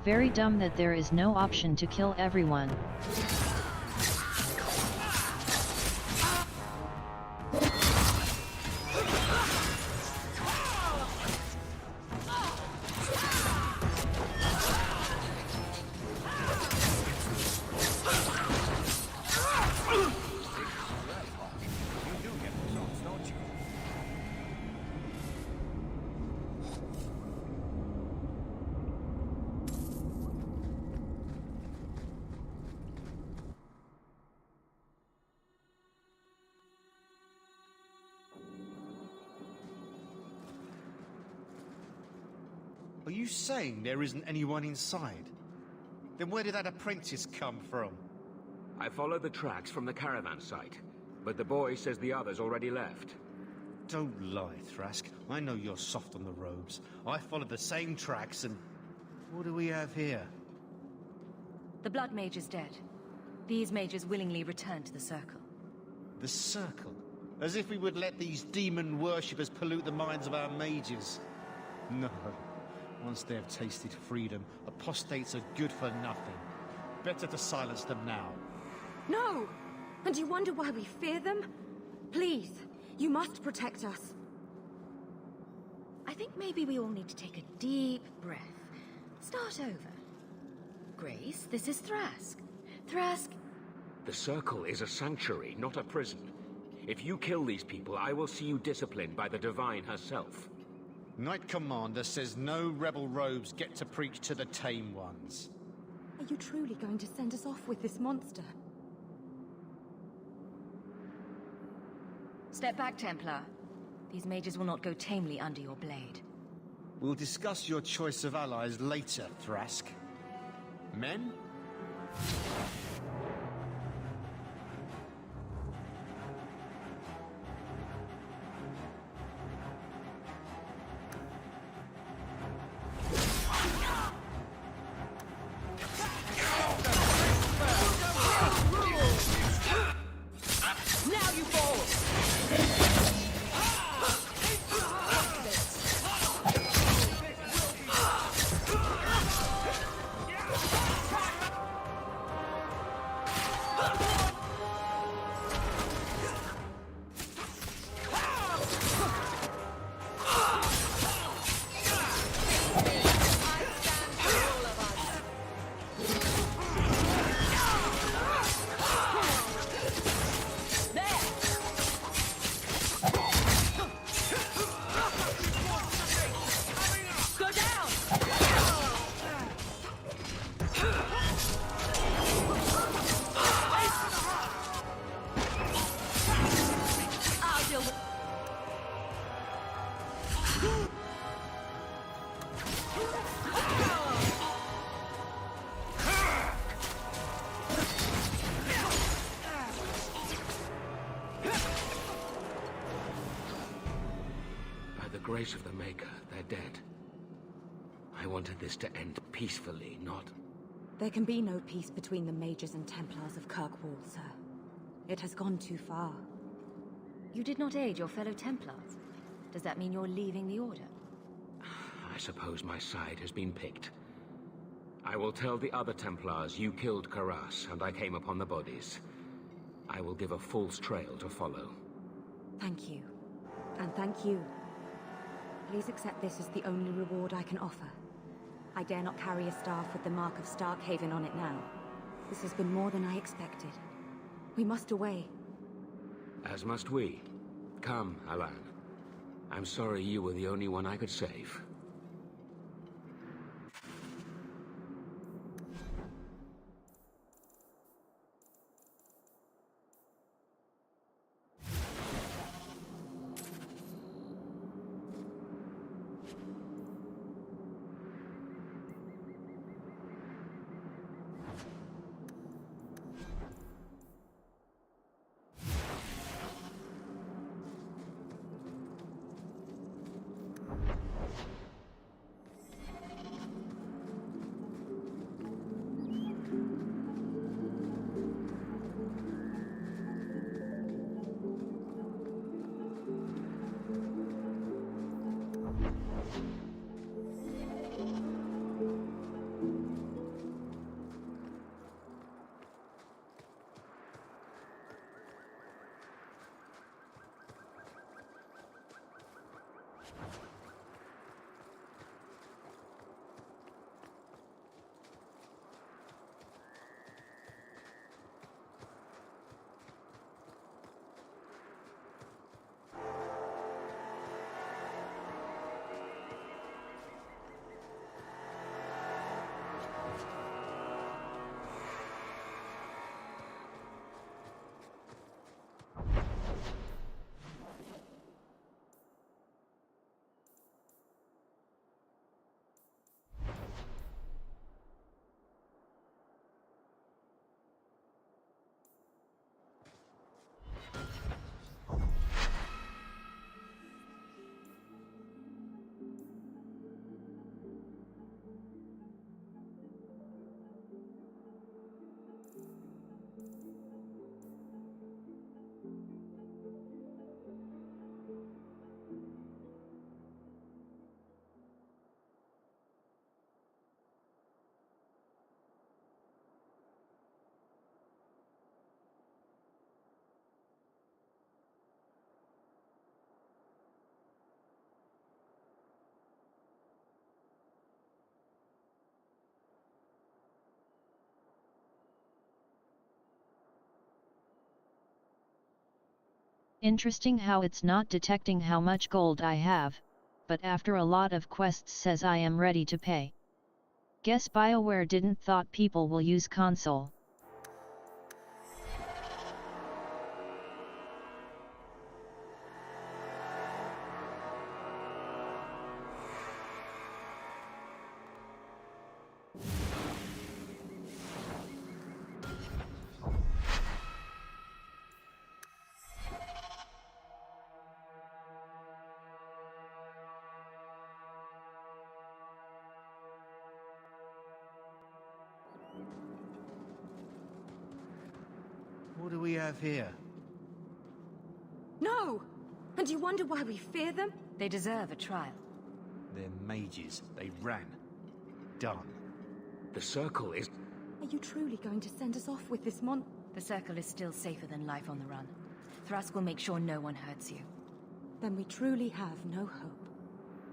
Very dumb that there is no option to kill everyone. Are you saying there isn't anyone inside? Then where did that apprentice come from? I followed the tracks from the caravan site, but the boy says the others already left. Don't lie, Thrask. I know you're soft on the robes. I followed the same tracks and... What do we have here? The Blood Mage is dead. These mages willingly returned to the Circle. The Circle? As if we would let these demon worshippers pollute the minds of our mages. No. Once they have tasted freedom, apostates are good for nothing. Better to silence them now. No! And you wonder why we fear them? Please, you must protect us. I think maybe we all need to take a deep breath. Start over. Grace, this is Thrask. Thrask... The Circle is a sanctuary, not a prison. If you kill these people, I will see you disciplined by the Divine herself. Knight Commander says no rebel robes get to preach to the tame ones. Are you truly going to send us off with this monster? Step back, Templar. These mages will not go tamely under your blade. We'll discuss your choice of allies later, Thrask. Men? grace of the Maker, they're dead. I wanted this to end peacefully, not... There can be no peace between the Mages and Templars of Kirkwall, sir. It has gone too far. You did not aid your fellow Templars. Does that mean you're leaving the Order? I suppose my side has been picked. I will tell the other Templars you killed Karas, and I came upon the bodies. I will give a false trail to follow. Thank you. And thank you. Please accept this as the only reward I can offer. I dare not carry a staff with the mark of Starkhaven on it now. This has been more than I expected. We must away. As must we. Come, Alan. I'm sorry you were the only one I could save. Interesting how it's not detecting how much gold I have, but after a lot of quests says I am ready to pay. Guess BioWare didn't thought people will use console. What do we have here? No! And you wonder why we fear them? They deserve a trial. They're mages. They ran. Done. The Circle is... Are you truly going to send us off with this The Circle is still safer than life on the run. Thrask will make sure no one hurts you. Then we truly have no hope.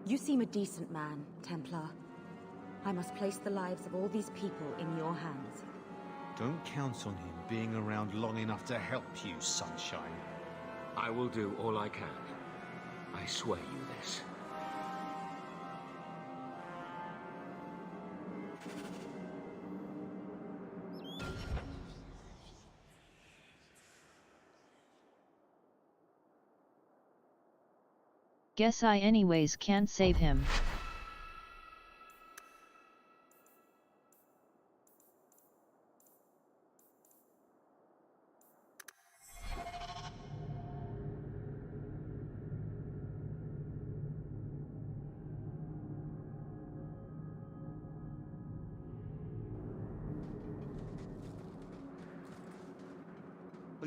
You seem a decent man, Templar. I must place the lives of all these people in your hands. Don't count on him being around long enough to help you, Sunshine. I will do all I can. I swear you this. Guess I anyways can't save him.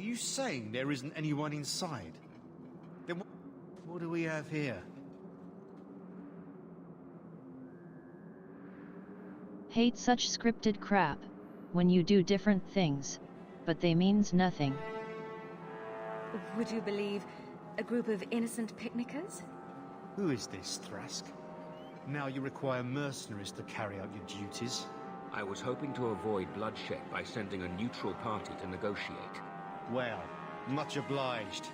you saying there isn't anyone inside? Then what do we have here? Hate such scripted crap, when you do different things, but they means nothing. Would you believe a group of innocent picnickers? Who is this, Thrask? Now you require mercenaries to carry out your duties. I was hoping to avoid bloodshed by sending a neutral party to negotiate. Well, much obliged.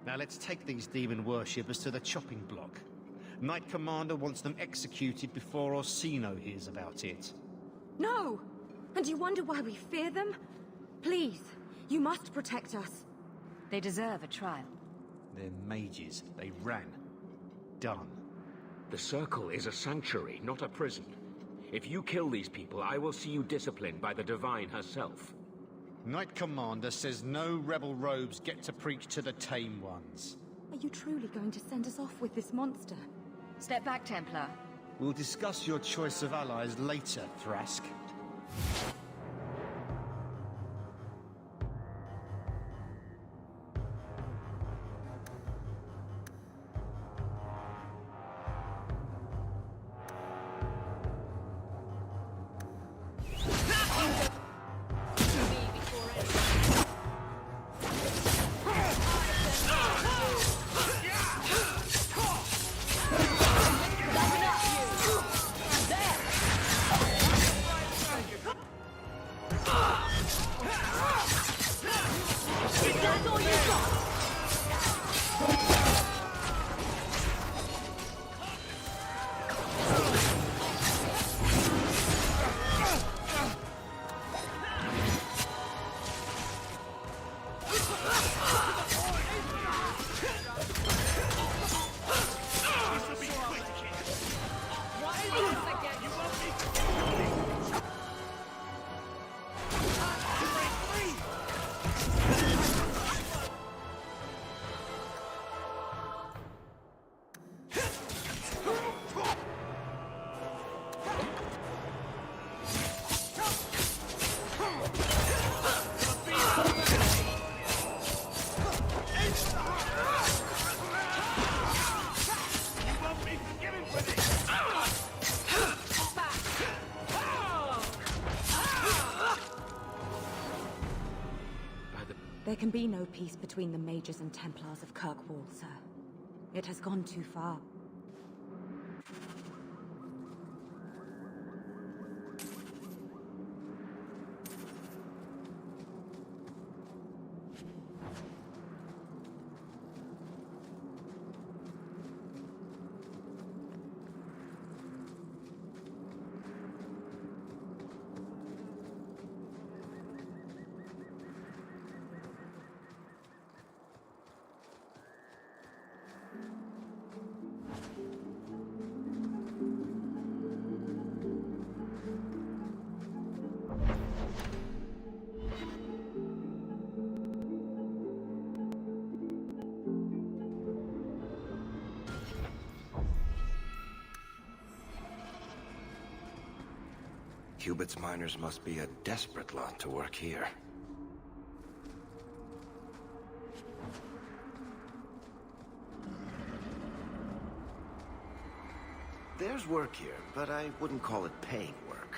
Now let's take these demon worshippers to the chopping block. Knight Commander wants them executed before Orsino hears about it. No! And you wonder why we fear them? Please, you must protect us. They deserve a trial. They're mages. They ran. Done. The Circle is a sanctuary, not a prison. If you kill these people, I will see you disciplined by the Divine herself. Knight Commander says no rebel robes get to preach to the tame ones. Are you truly going to send us off with this monster? Step back, Templar. We'll discuss your choice of allies later, Thrask. There can be no peace between the Mages and Templars of Kirkwall, sir. It has gone too far. Cubit's miners must be a desperate lot to work here. There's work here, but I wouldn't call it paying work.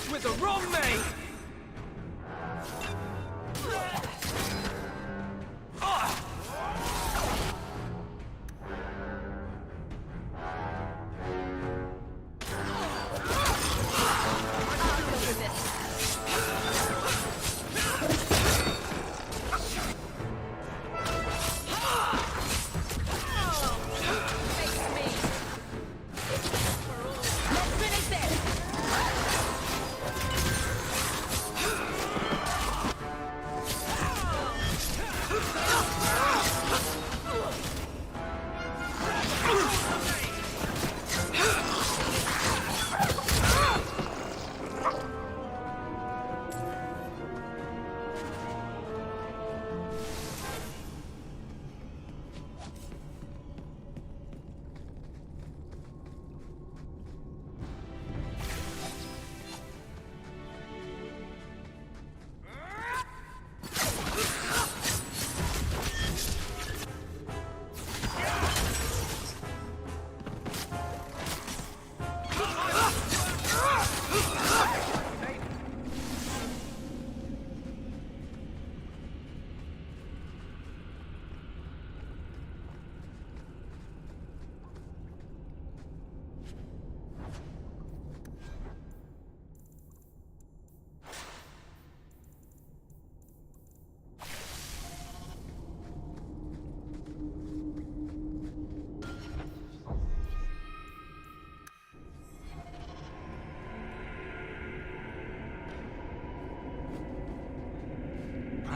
mess with the wrong mate!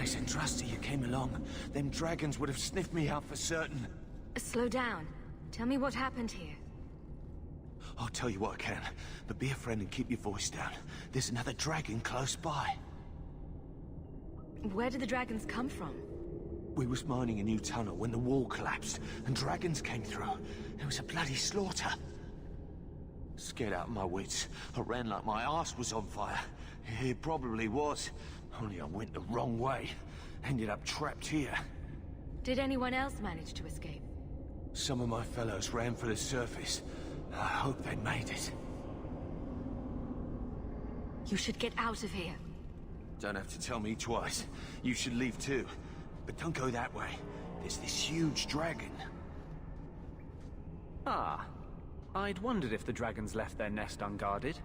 Nice and trusty you came along. Them dragons would have sniffed me out for certain. Slow down. Tell me what happened here. I'll tell you what I can, but be a friend and keep your voice down. There's another dragon close by. Where did the dragons come from? We was mining a new tunnel when the wall collapsed, and dragons came through. It was a bloody slaughter. Scared out of my wits, I ran like my arse was on fire. It probably was. Only I went the wrong way. Ended up trapped here. Did anyone else manage to escape? Some of my fellows ran for the surface. I hope they made it. You should get out of here. Don't have to tell me twice. You should leave too. But don't go that way. There's this huge dragon. Ah. I'd wondered if the dragons left their nest unguarded.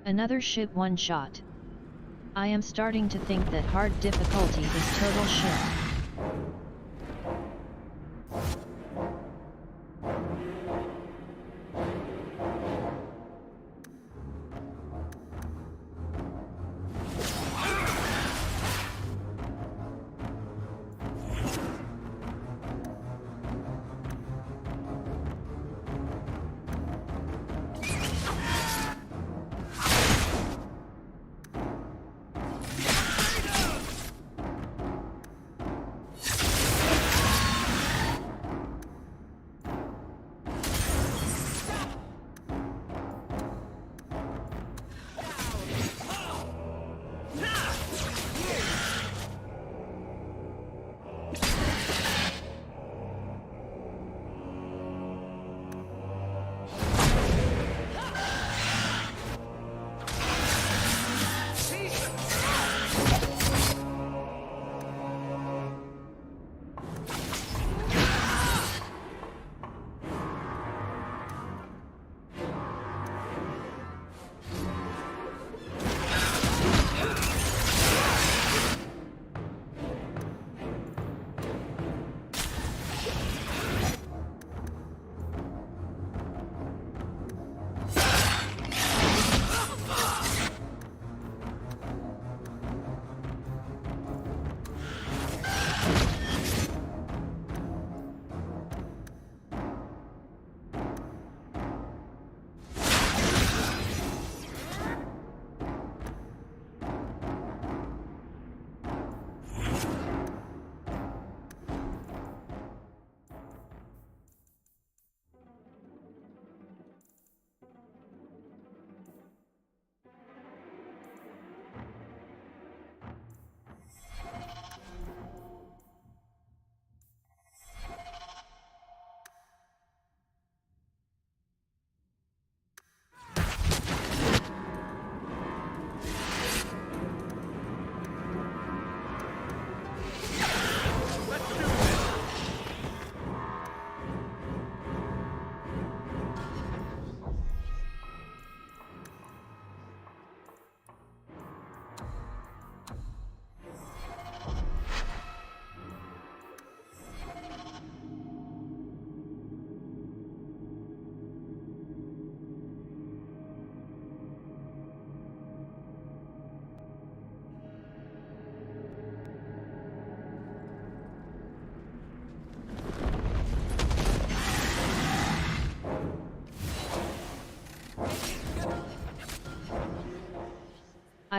Another shit one shot. I am starting to think that hard difficulty is total shit.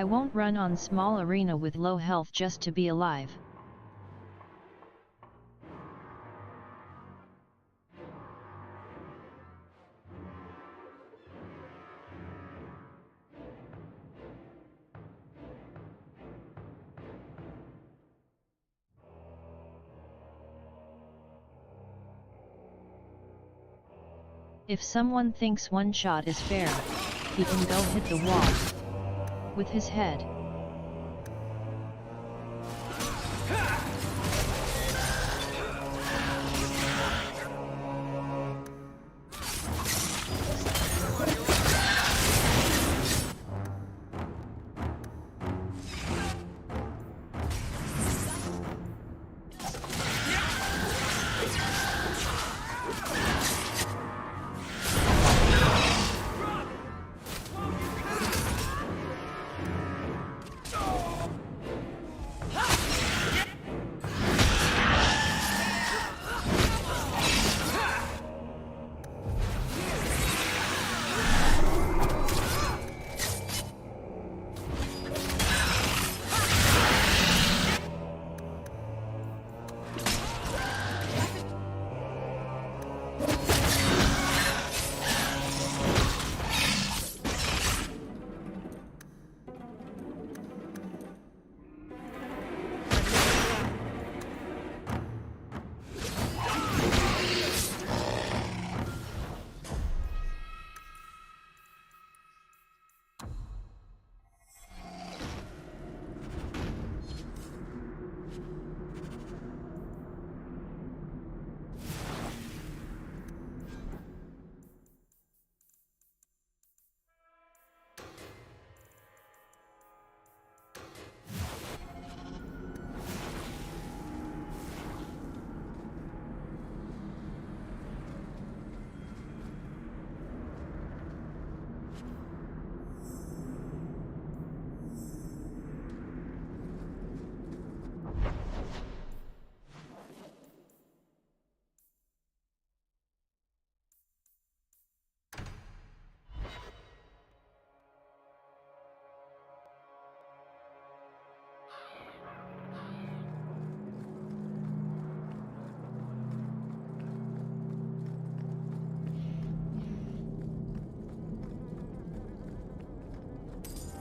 I won't run on small arena with low health just to be alive. If someone thinks one shot is fair, he can go hit the wall with his head.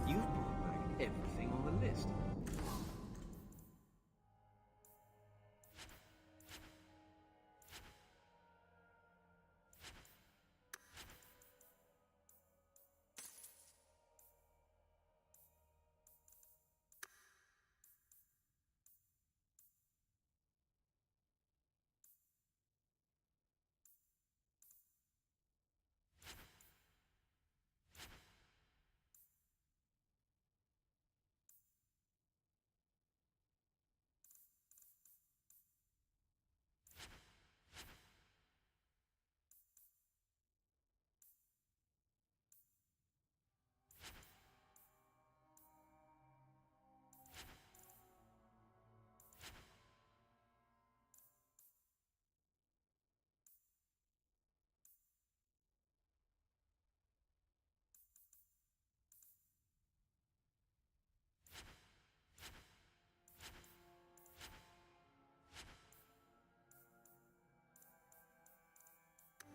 You've brought back everything on the list.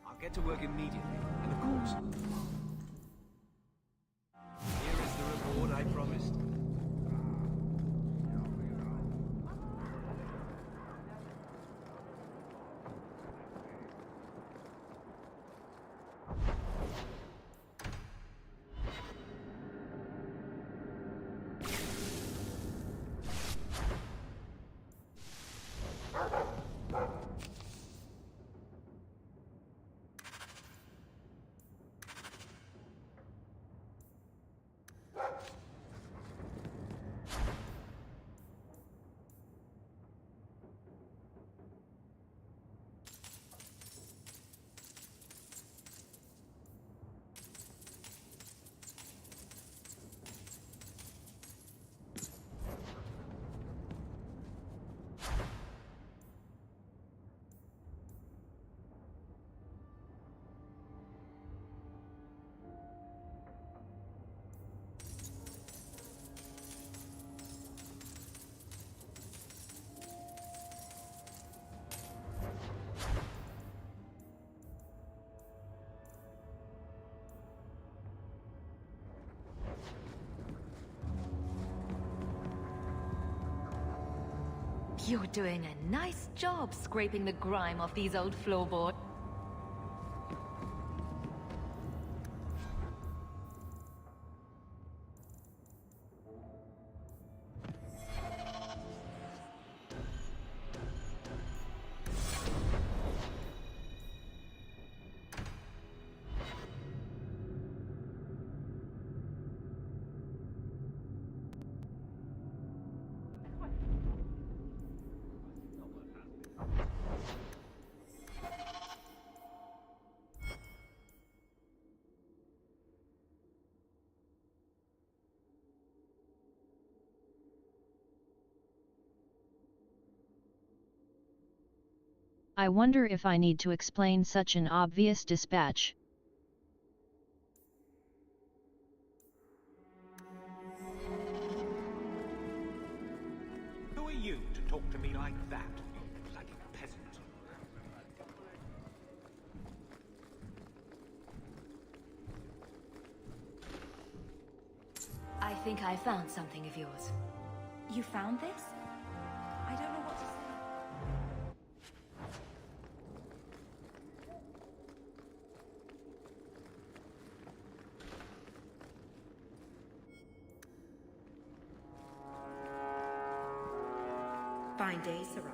I'll get to work immediately, and of course... Here is the reward I promised. You're doing a nice job scraping the grime off these old floorboards. I wonder if I need to explain such an obvious dispatch. Who are you to talk to me like that, you bloody peasant? I think I found something of yours. You found this? I don't know what to say. Fine day, Sarah.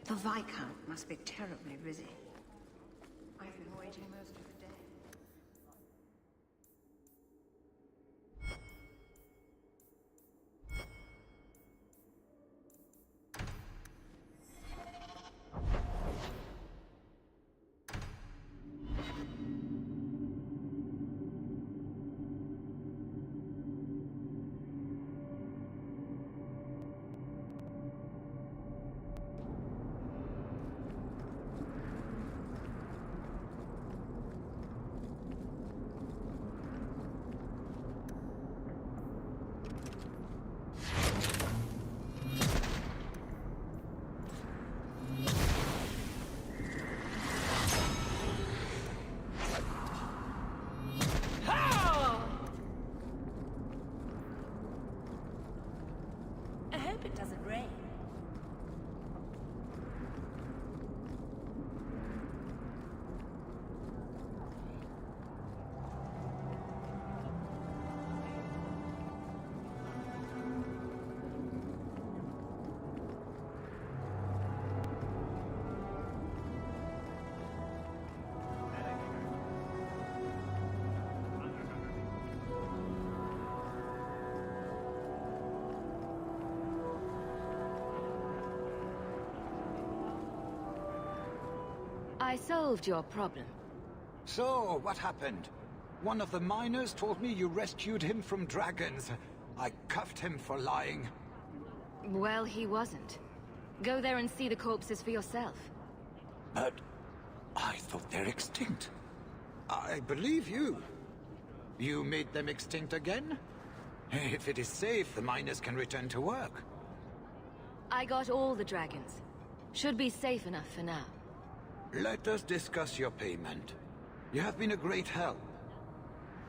The Viscount must be terribly busy. I've been waiting most of the day. I hope it doesn't rain. I solved your problem. So, what happened? One of the miners told me you rescued him from dragons. I cuffed him for lying. Well, he wasn't. Go there and see the corpses for yourself. But I thought they're extinct. I believe you. You made them extinct again? If it is safe, the miners can return to work. I got all the dragons. Should be safe enough for now. Let us discuss your payment. You have been a great help.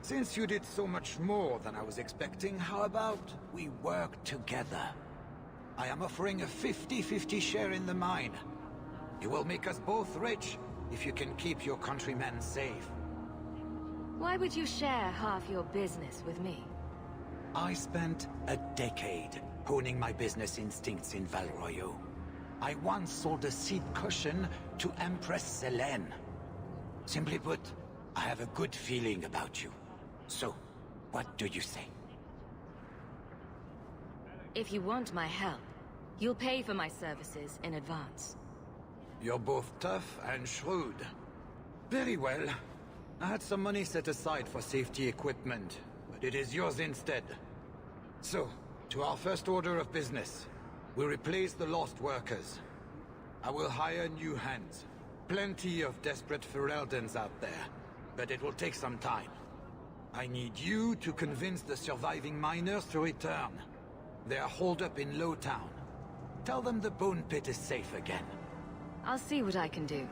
Since you did so much more than I was expecting, how about we work together? I am offering a 50-50 share in the mine. You will make us both rich if you can keep your countrymen safe. Why would you share half your business with me? I spent a decade honing my business instincts in Val Royeaux. I once sold a seat cushion to Empress Selene. Simply put, I have a good feeling about you. So, what do you say? If you want my help, you'll pay for my services in advance. You're both tough and shrewd. Very well. I had some money set aside for safety equipment, but it is yours instead. So, to our first order of business. We replace the lost workers. I will hire new hands. Plenty of desperate Fereldans out there, but it will take some time. I need you to convince the surviving miners to return. They are holed up in Lowtown. Tell them the Bone Pit is safe again. I'll see what I can do.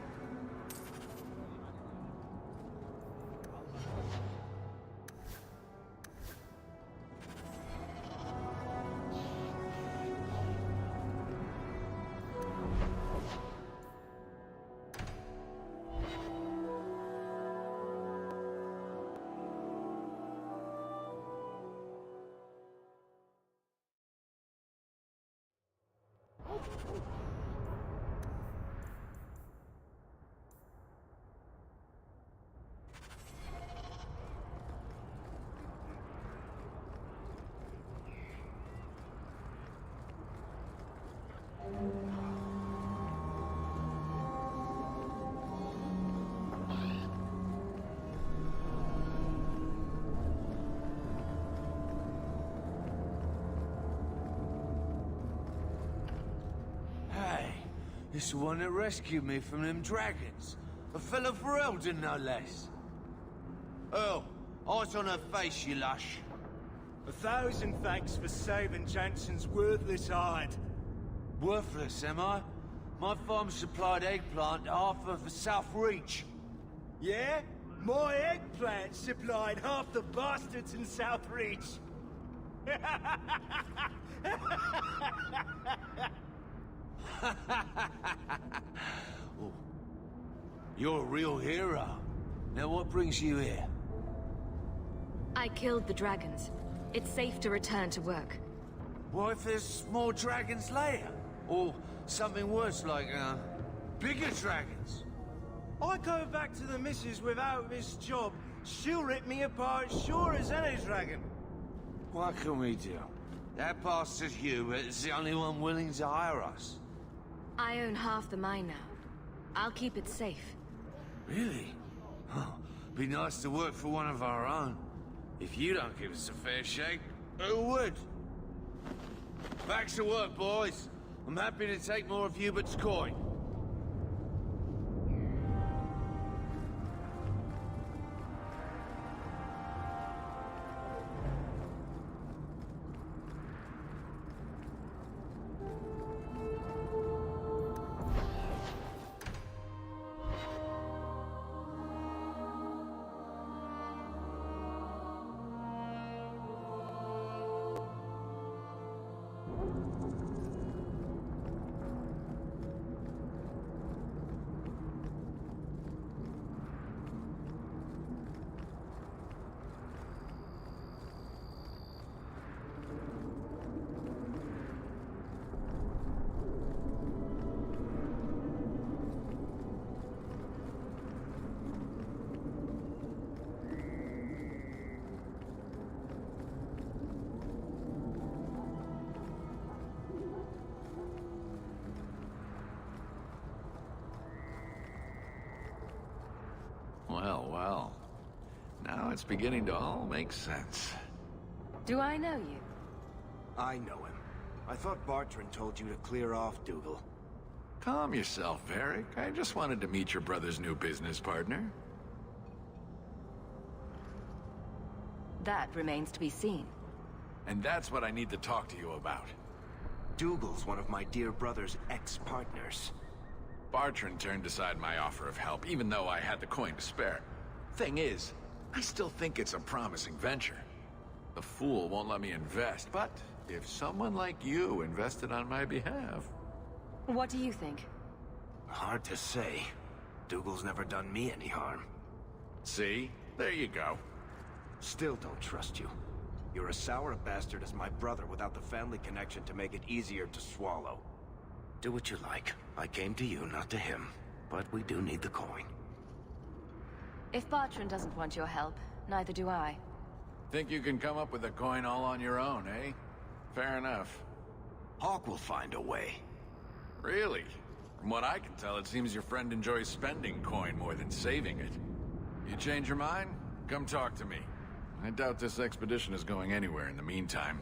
Hey, it's the one that rescued me from them dragons. A fellow for Eldon, no less. Earl, eyes on her face, you lush. 1,000 thanks for saving Jansen's worthless hide. Worthless, am I? My farm supplied eggplant to half of the South Reach. Yeah? My eggplant supplied half the bastards in South Reach. Oh, you're a real hero. Now what brings you here? I killed the dragons. It's safe to return to work. What if there's more dragons later? Or something worse like, bigger dragons? I go back to the missus without this job, she'll rip me apart sure as any dragon. What can we do? That bastard Hubert is the only one willing to hire us. I own half the mine now. I'll keep it safe. Really? Oh, be nice to work for one of our own. If you don't give us a fair shake, who would? Back to work, boys. I'm happy to take more of Hubert's coin. Well, well. Now it's beginning to all make sense. Do I know you? I know him. I thought Bartrand told you to clear off, Dougal. Calm yourself, Varric. I just wanted to meet your brother's new business partner. That remains to be seen. And that's what I need to talk to you about. Dougal's one of my dear brother's ex-partners. Bartrand turned aside my offer of help, even though I had the coin to spare. Thing is, I still think it's a promising venture. The fool won't let me invest, but if someone like you invested on my behalf... What do you think? Hard to say. Dougal's never done me any harm. See? There you go. Still don't trust you. You're as sour a bastard as my brother without the family connection to make it easier to swallow. Do what you like. I came to you, not to him. But we do need the coin. If Bartrand doesn't want your help, neither do I. Think you can come up with a coin all on your own, eh? Fair enough. Hawk will find a way. Really? From what I can tell, it seems your friend enjoys spending coin more than saving it. You change your mind? Come talk to me. I doubt this expedition is going anywhere in the meantime.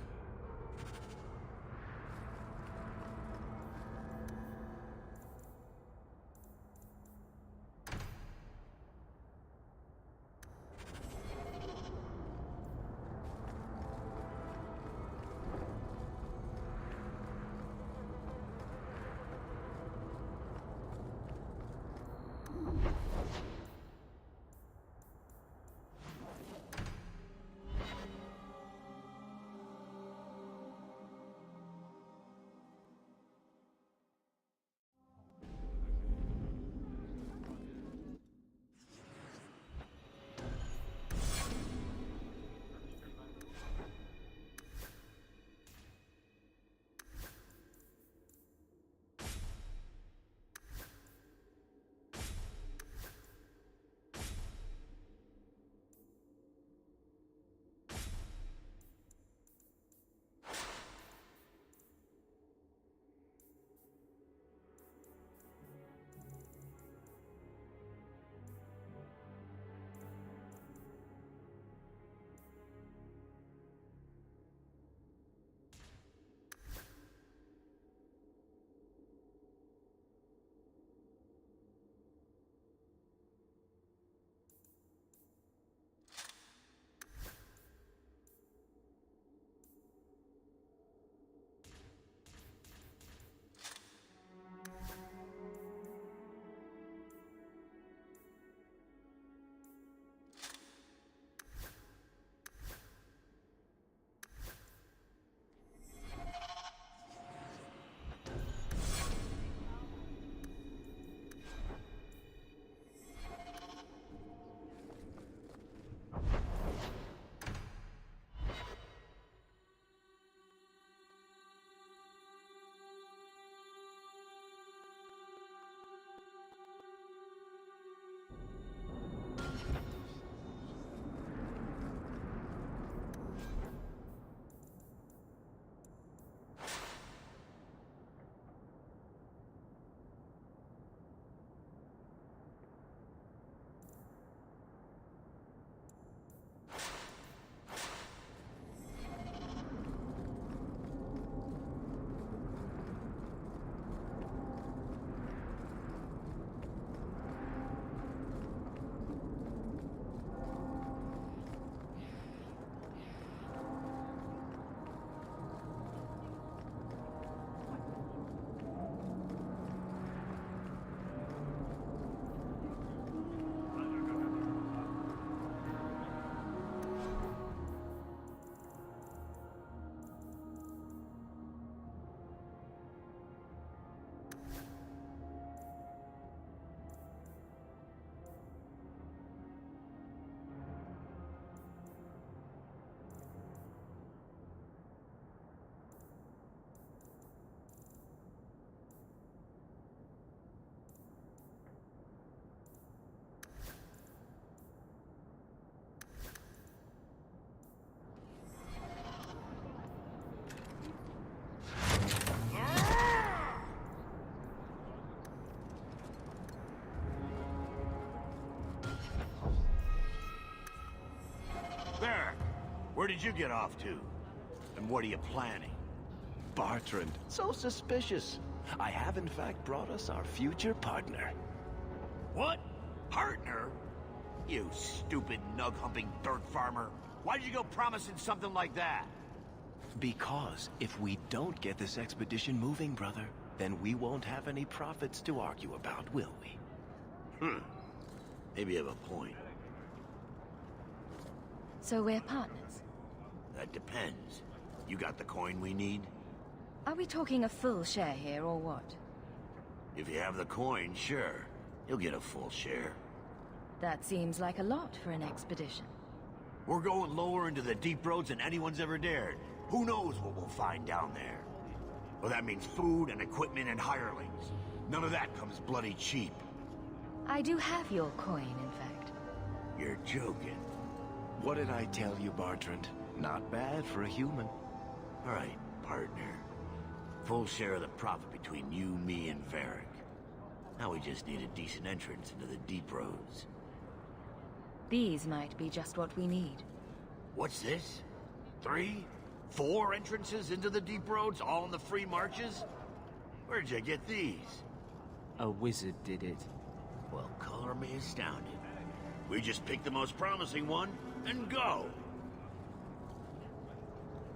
Where did you get off to? And what are you planning? Bartrand, so suspicious. I have in fact brought us our future partner. What? Partner? You stupid nug-humping dirt farmer. Why did you go promising something like that? Because if we don't get this expedition moving, brother, then we won't have any profits to argue about, will we? Maybe you have a point. So we're partners? That depends. You got the coin we need? Are we talking a full share here, or what? If you have the coin, sure. You'll get a full share. That seems like a lot for an expedition. We're going lower into the deep roads than anyone's ever dared. Who knows what we'll find down there? Well, that means food and equipment and hirelings. None of that comes bloody cheap. I do have your coin, in fact. You're joking. What did I tell you, Bartrand? Not bad for a human. All right, partner. Full share of the profit between you, me, and Varric. Now we just need a decent entrance into the deep roads. These might be just what we need. What's this? 3? 4 entrances into the deep roads, all in the free marches? Where'd you get these? A wizard did it. Well, color me astounded. We just pick the most promising one and go.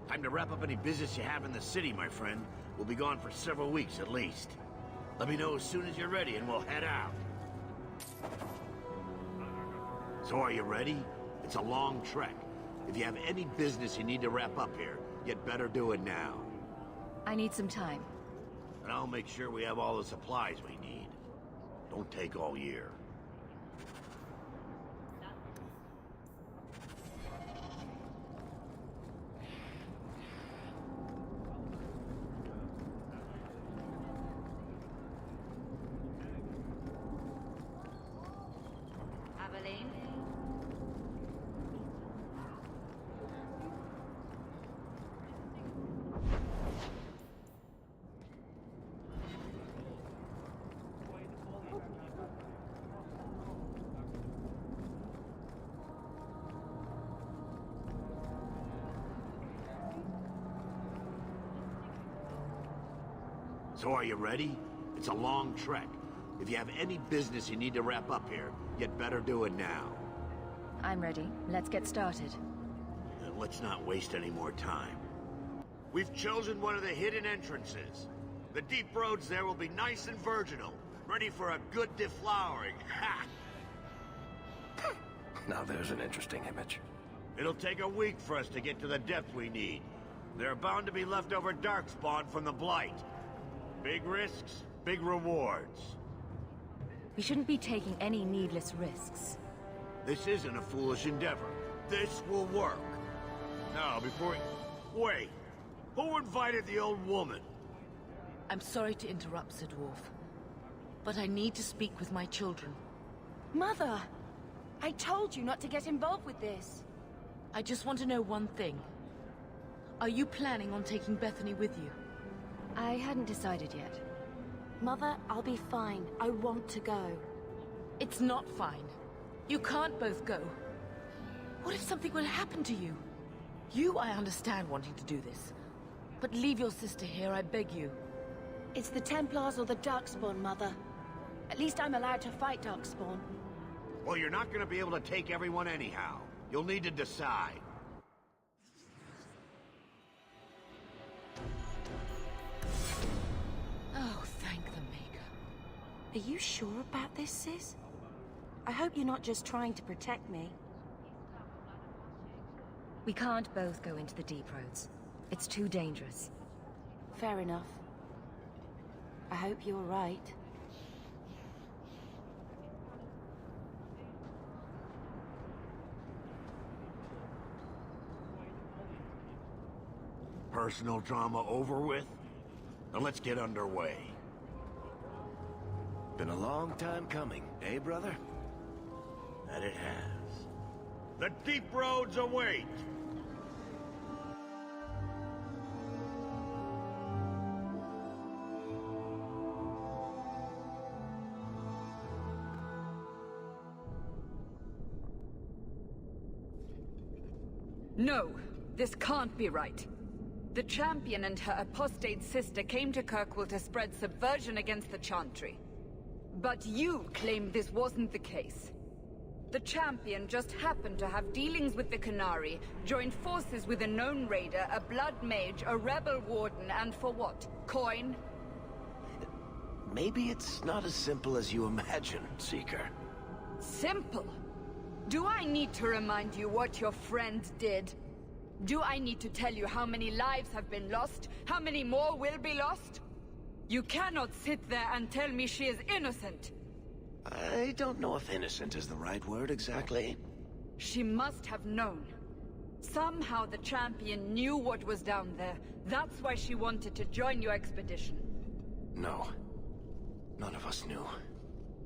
Time to wrap up any business you have in the city, my friend. We'll be gone for several weeks at least. Let me know as soon as you're ready and we'll head out. So are you ready? It's a long trek. If you have any business you need to wrap up here, you'd better do it now. I need some time. And I'll make sure we have all the supplies we need. Don't take all year. So are you ready? It's a long trek. If you have any business you need to wrap up here, you'd better do it now. I'm ready. Let's get started. Then let's not waste any more time. We've chosen one of the hidden entrances. The deep roads there will be nice and virginal, ready for a good deflowering. Ha! Now there's an interesting image. It'll take a week for us to get to the depth we need. There are bound to be leftover darkspawn from the Blight. Big risks, big rewards. We shouldn't be taking any needless risks. This isn't a foolish endeavor. This will work. Now, before we... Wait! Who invited the old woman? I'm sorry to interrupt, Sir Dwarf, but I need to speak with my children. Mother! I told you not to get involved with this. I just want to know one thing. Are you planning on taking Bethany with you? I hadn't decided yet. Mother, I'll be fine. I want to go. It's not fine. You can't both go. What if something will happen to you? You, I understand wanting to do this. But leave your sister here, I beg you. It's the Templars or the Darkspawn, Mother. At least I'm allowed to fight Darkspawn. Well, you're not gonna be able to take everyone anyhow. You'll need to decide. Oh, thank the Maker. Are you sure about this, Sis? I hope you're not just trying to protect me. We can't both go into the deep roads. It's too dangerous. Fair enough. I hope you're right. Personal drama over with? Now let's get underway. Been a long time coming, eh, brother? That it has. The deep roads await! No! This can't be right. The Champion and her apostate sister came to Kirkwall to spread subversion against the Chantry. But you claim this wasn't the case. The Champion just happened to have dealings with the Qunari, joined forces with a known raider, a blood mage, a rebel warden, and for what? Coin? Maybe it's not as simple as you imagine, Seeker. Simple? Do I need to remind you what your friend did? Do I need to tell you how many lives have been lost? How many more will be lost? You cannot sit there and tell me she is innocent. I don't know if innocent is the right word exactly. She must have known. Somehow the Champion knew what was down there. That's why she wanted to join your expedition. No. None of us knew.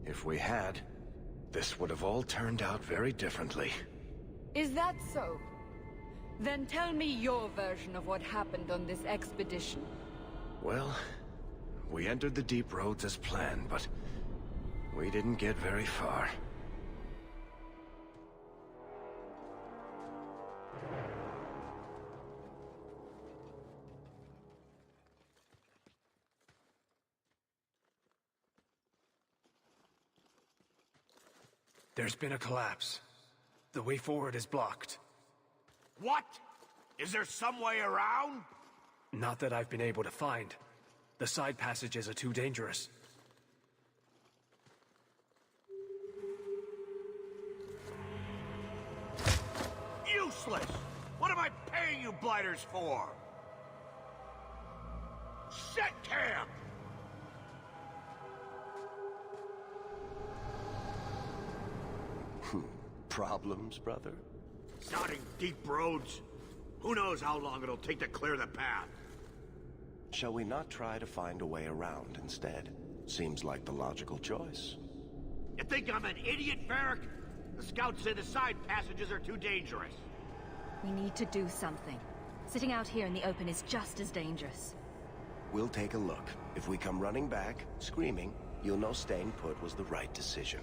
If we had, this would have all turned out very differently. Is that so? Then tell me your version of what happened on this expedition. Well, we entered the deep roads as planned, but we didn't get very far. There's been a collapse. The way forward is blocked. What? Is there some way around? Not that I've been able to find. The side passages are too dangerous. Useless! What am I paying you blighters for? Set camp! Problems, brother? Starting deep roads. Who knows how long it'll take to clear the path? Shall we not try to find a way around instead? Seems like the logical choice. You think I'm an idiot, Varric? The scouts say the side passages are too dangerous. We need to do something. Sitting out here in the open is just as dangerous. We'll take a look. If we come running back, screaming, you'll know staying put was the right decision.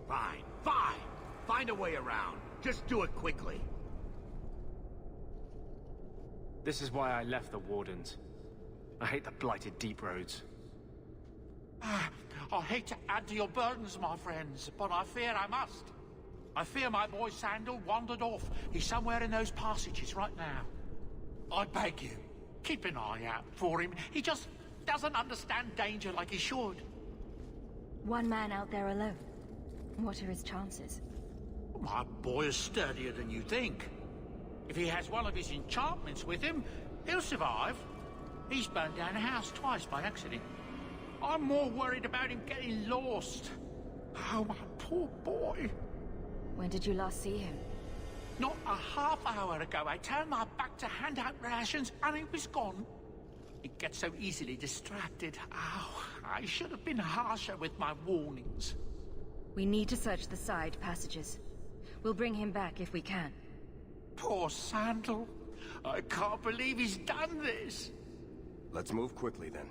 Fine, fine! Find a way around. Just do it quickly. This is why I left the Wardens. I hate the blighted deep roads. I hate to add to your burdens, my friends, but I fear I must. I fear my boy Sandal wandered off. He's somewhere in those passages right now. I beg you, keep an eye out for him. He just doesn't understand danger like he should. One man out there alone. What are his chances? My boy is sturdier than you think. If he has one of his enchantments with him, he'll survive. He's burned down a house twice by accident. I'm more worried about him getting lost. Oh, my poor boy. When did you last see him? Not a half hour ago. I turned my back to hand out rations and he was gone. He gets so easily distracted. Oh, I should have been harsher with my warnings. We need to search the side passages. We'll bring him back if we can. Poor Sandal. I can't believe he's done this. Let's move quickly then.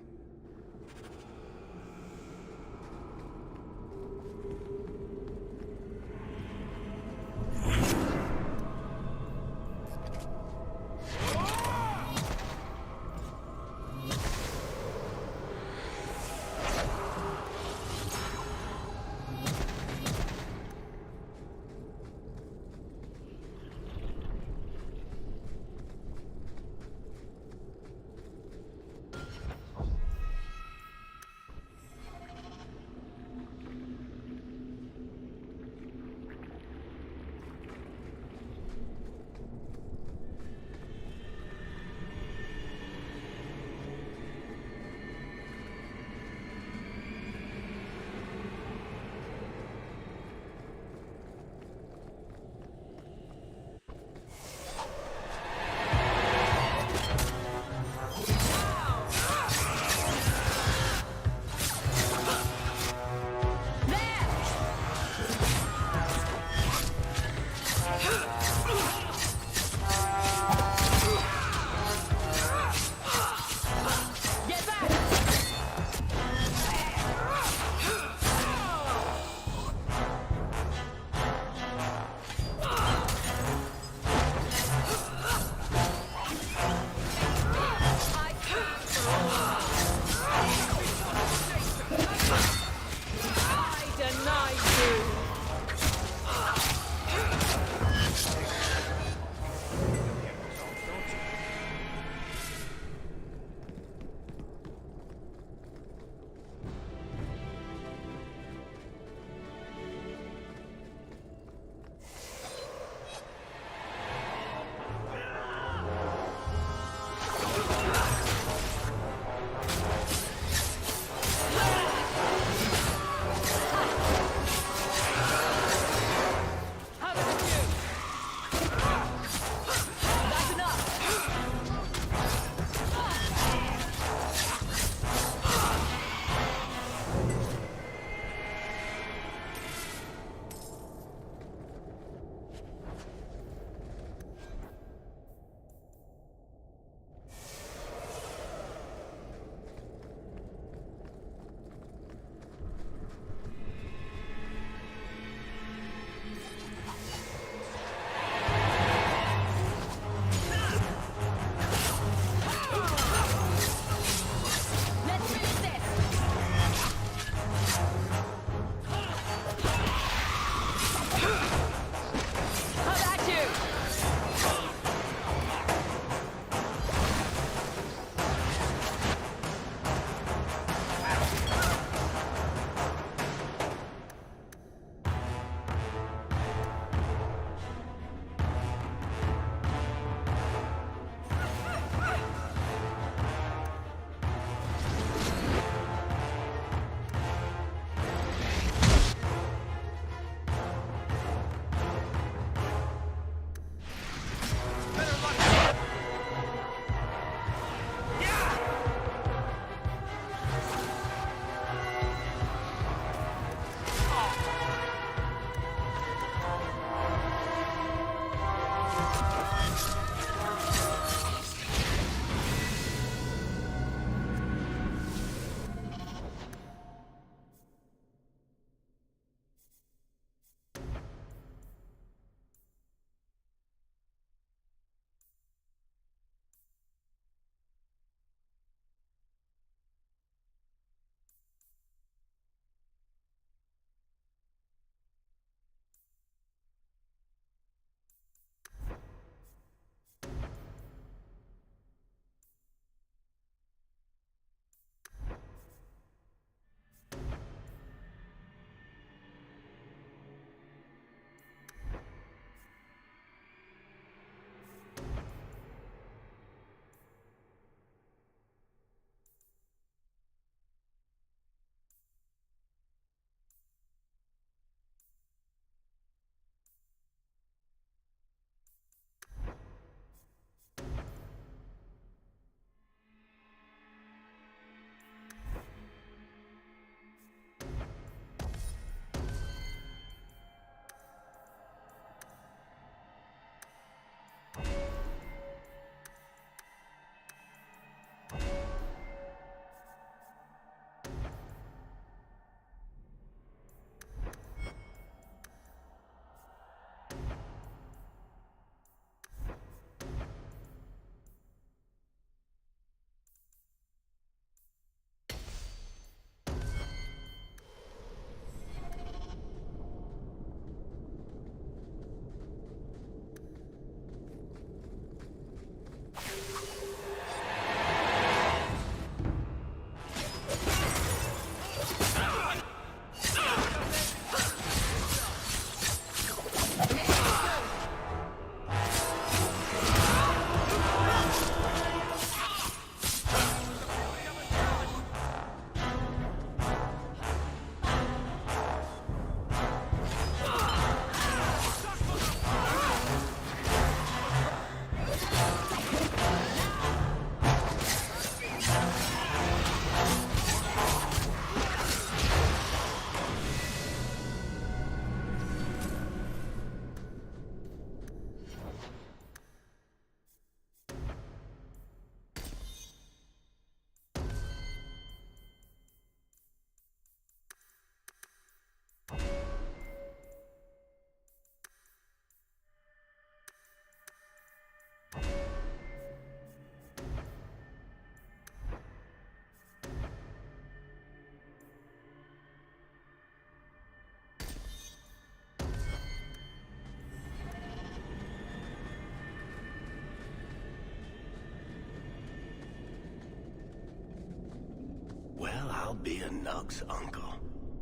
I'll be a Nug's uncle.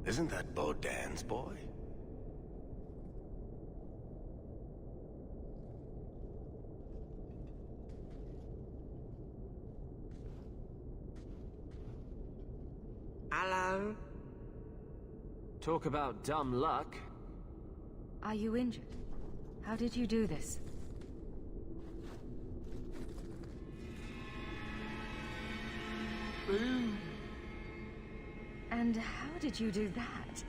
Isn't that Bodan's boy? Hello? Talk about dumb luck. Are you injured? How did you do this? Boom. And how did you do that?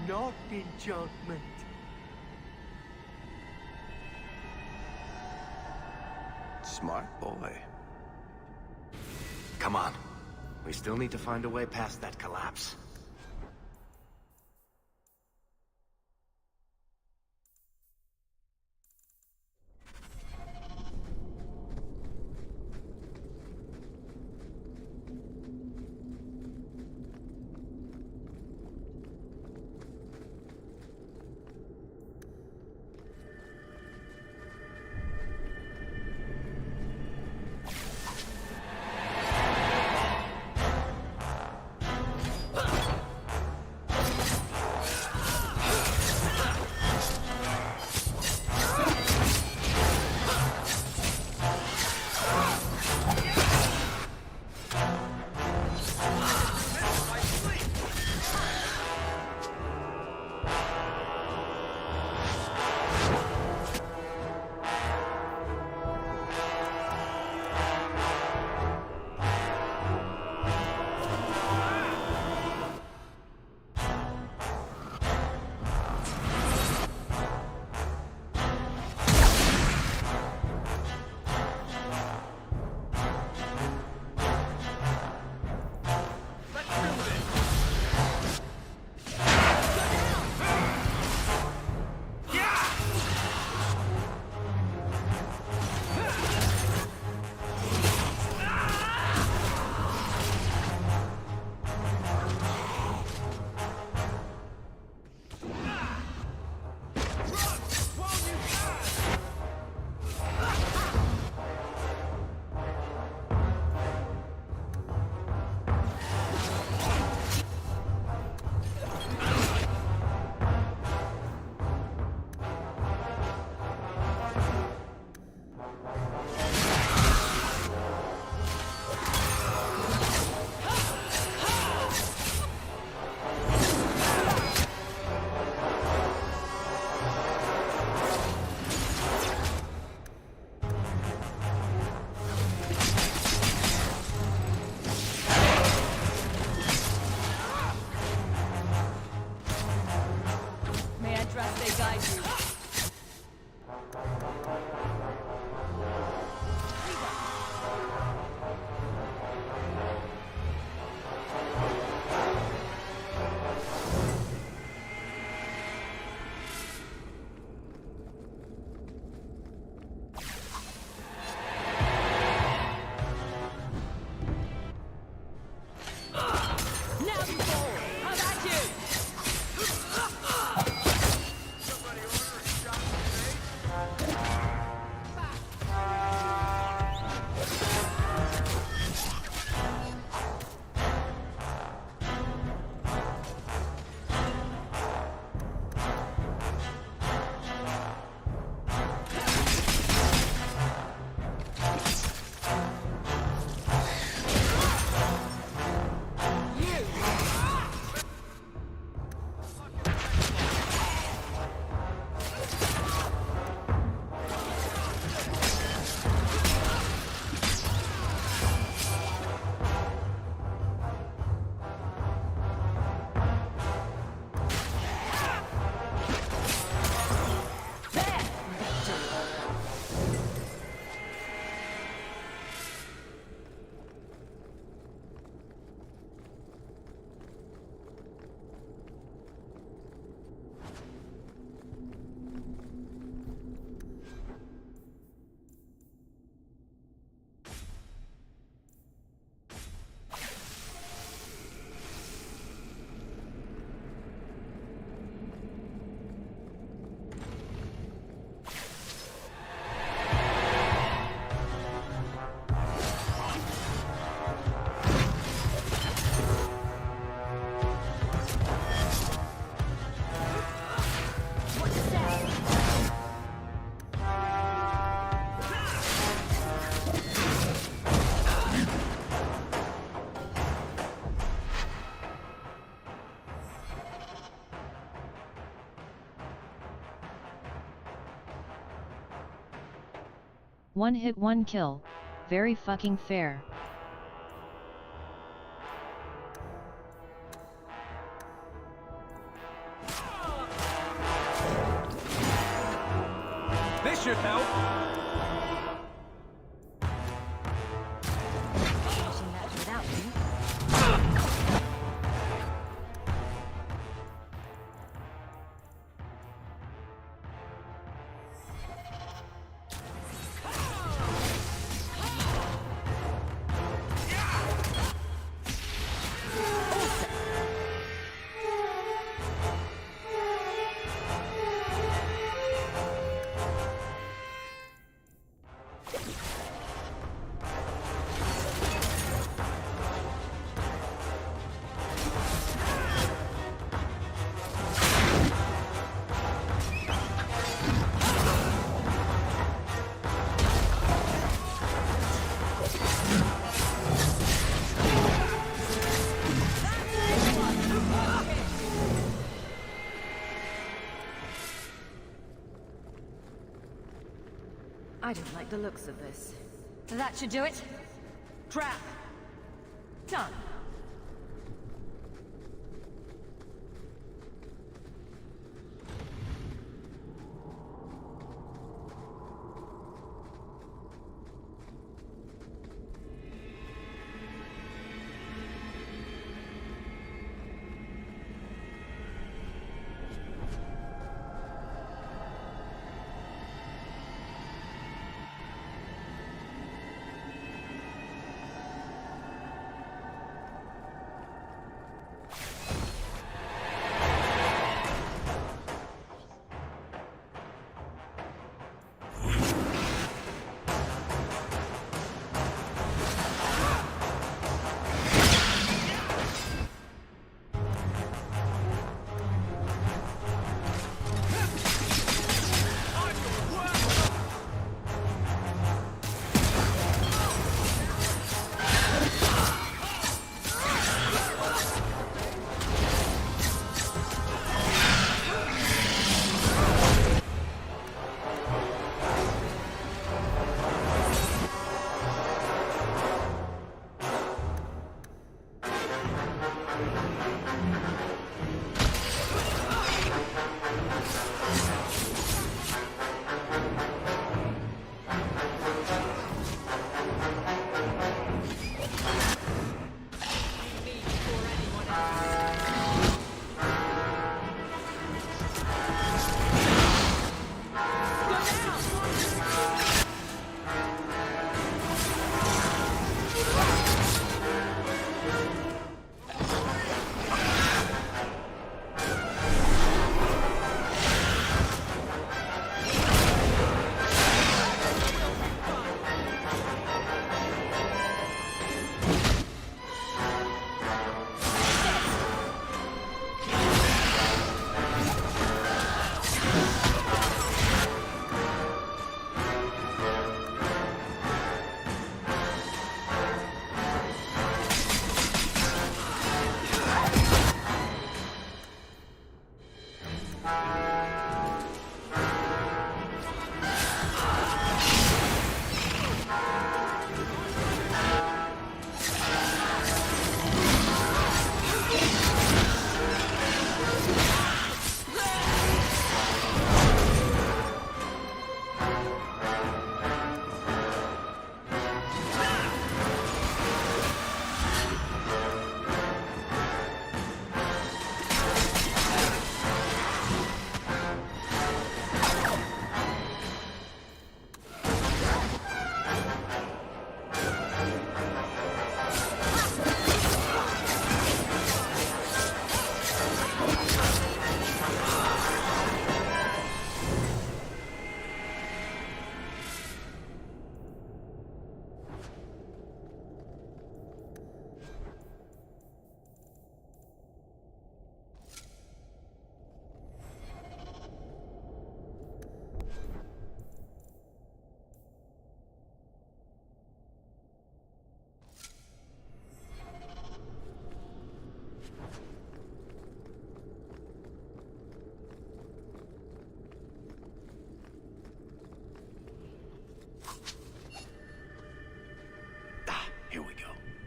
Not enchantment. Smart boy. Come on. We still need to find a way past that collapse. One hit, one kill. Very fucking fair. This should help. Finishing that without me. I don't like the looks of this. That should do it. Trap. Done.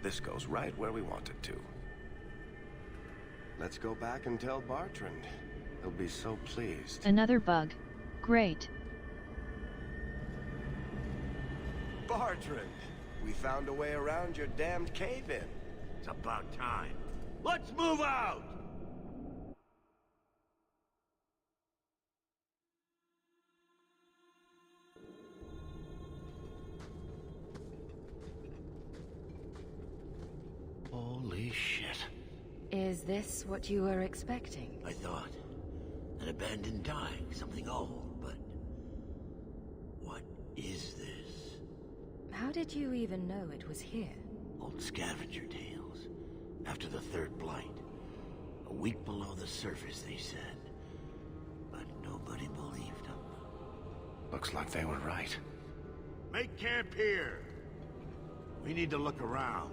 This goes right where we want it to. Let's go back and tell Bartrand. He'll be so pleased. Another bug. Great. Bartrand! We found a way around your damned cave-in. It's about time. Let's move out! Holy shit. Is this what you were expecting? I thought. An abandoned dyke, something old, but... what is this? How did you even know it was here? Old scavenger tales. After the third blight. A week below the surface, they said. But nobody believed them. Looks like they were right. Make camp here. We need to look around.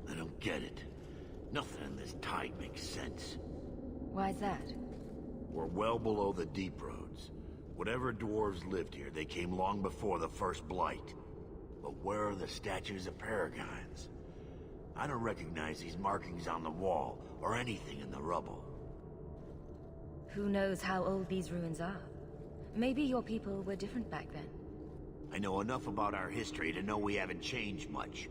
I don't get it. Nothing in this tide makes sense. Why's that? We're well below the deep roads. Whatever dwarves lived here, they came long before the first blight. But where are the statues of paragons? I don't recognize these markings on the wall, or anything in the rubble. Who knows how old these ruins are? Maybe your people were different back then. I know enough about our history to know we haven't changed much.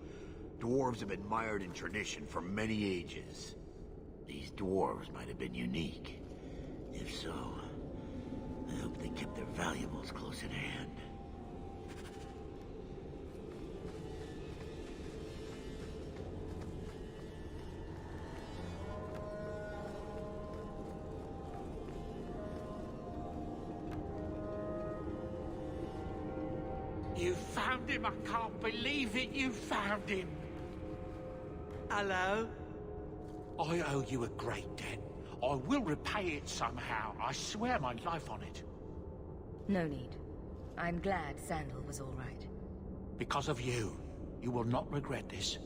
Dwarves have been mired in tradition for many ages. These dwarves might have been unique. If so, I hope they kept their valuables close at hand. You found him! I can't believe it! You found him! Hello? I owe you a great debt. I will repay it somehow. I swear my life on it. No need. I'm glad Sandal was all right. Because of you. You will not regret this.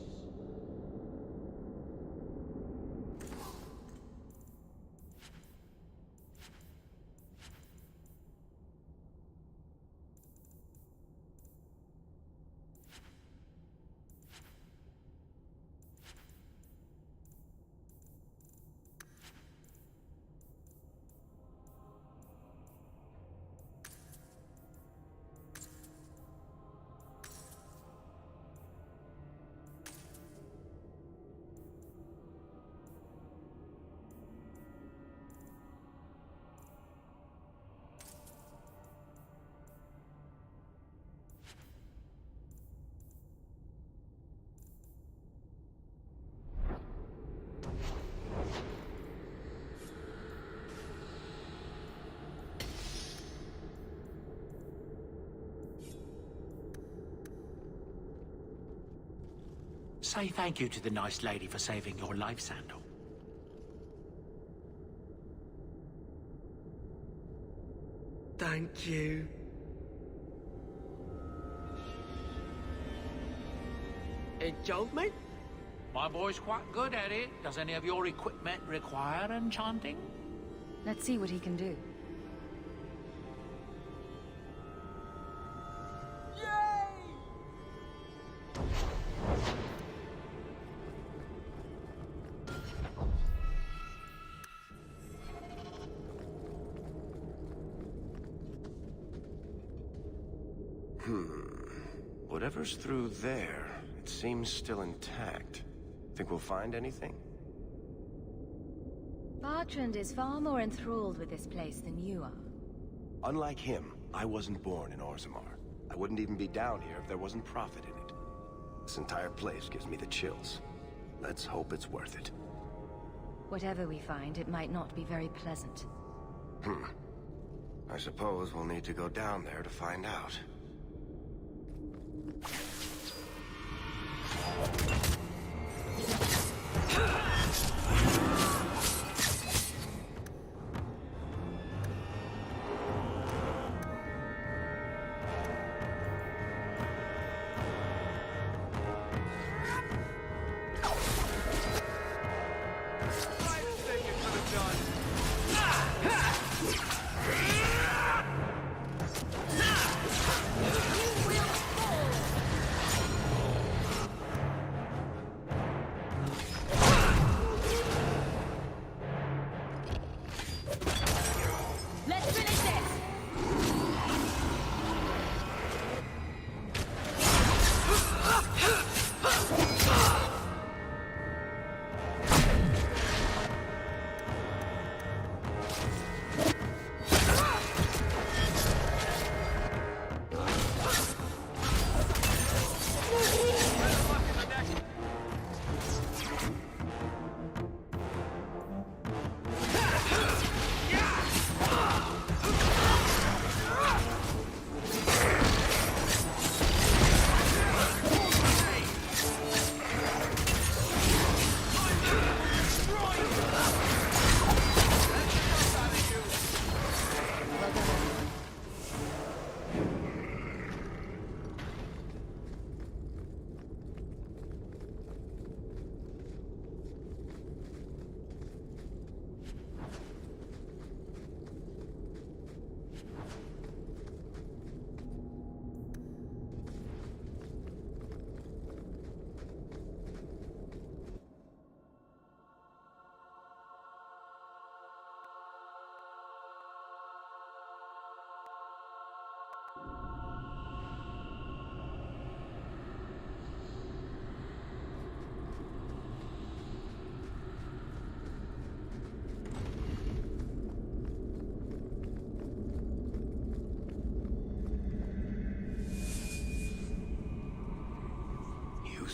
Say thank you to the nice lady for saving your life, Sandal. Thank you. Enchantment? My boy's quite good at it. Does any of your equipment require enchanting? Let's see what he can do. Whatever's through there, it seems still intact. Think we'll find anything? Bartrand is far more enthralled with this place than you are. Unlike him, I wasn't born in Orzammar. I wouldn't even be down here if there wasn't profit in it. This entire place gives me the chills. Let's hope it's worth it. Whatever we find, it might not be very pleasant. I suppose we'll need to go down there to find out.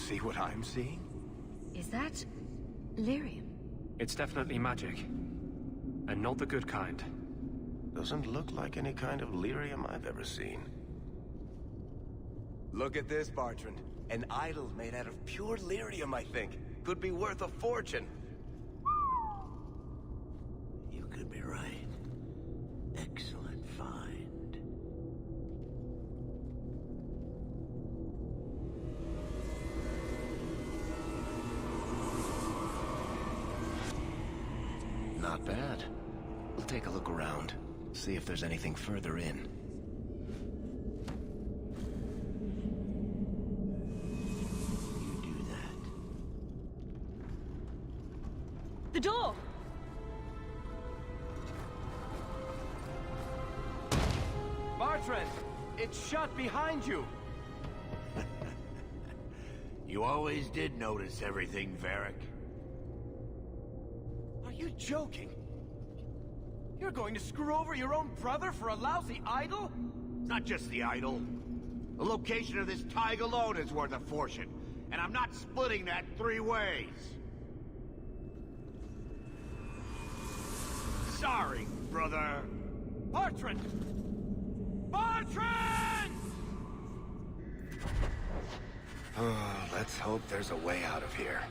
see what I'm seeing? Is that lyrium? It's definitely magic. And not the good kind. Doesn't look like any kind of lyrium I've ever seen. Look at this, Bartrand. An idol made out of pure lyrium, I think. Could be worth a fortune. You could be right. Excellent find. Not bad. We'll take a look around. See if there's anything further in. You do that. The door! Bartrand! It's shut behind you! You always did notice everything, Varric. Are you joking? You're going to screw over your own brother for a lousy idol? It's not just the idol. The location of this tag alone is worth a fortune, and I'm not splitting that 3 ways. Sorry, brother. Bartrand! Bartrand! Let's hope there's a way out of here.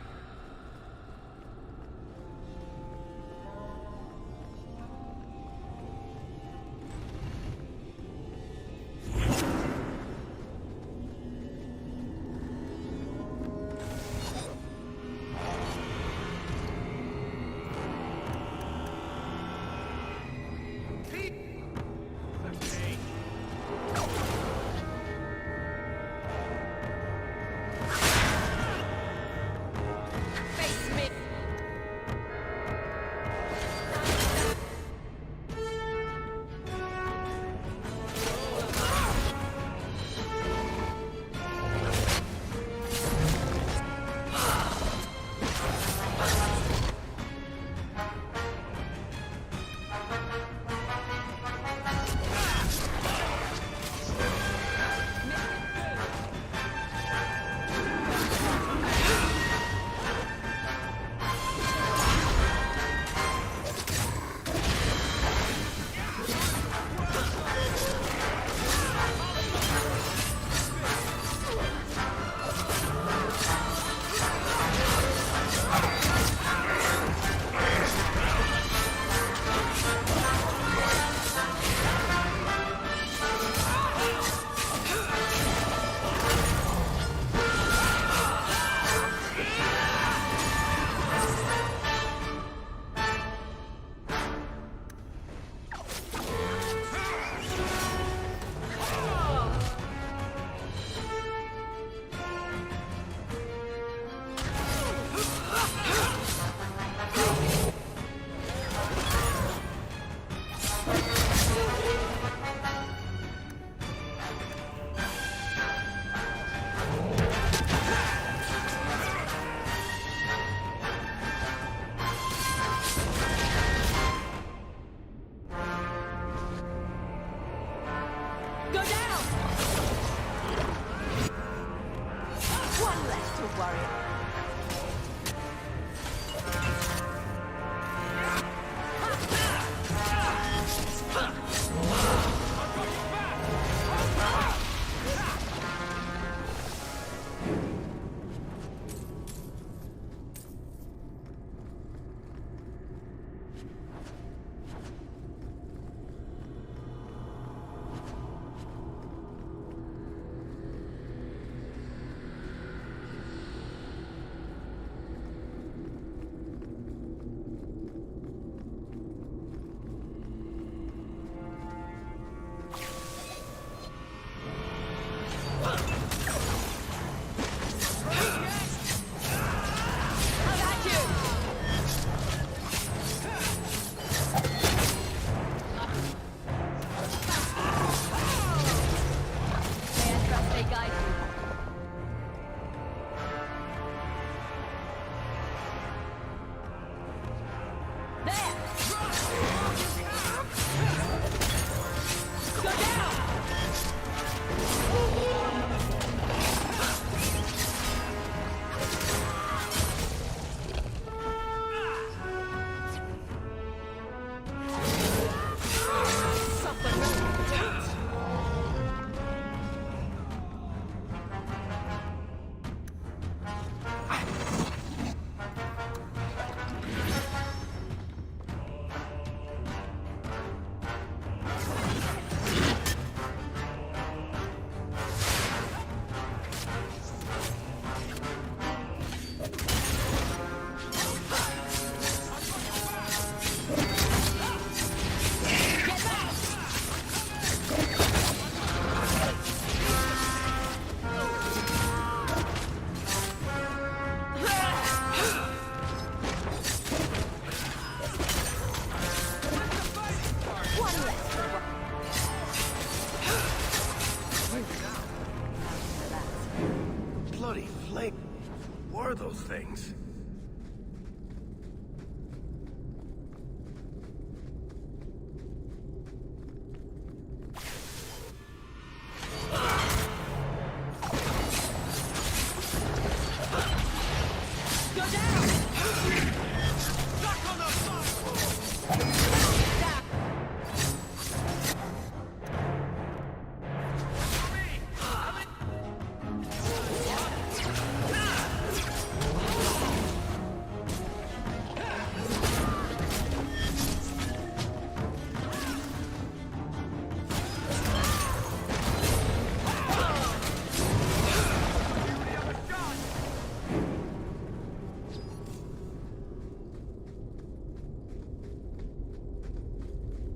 those things.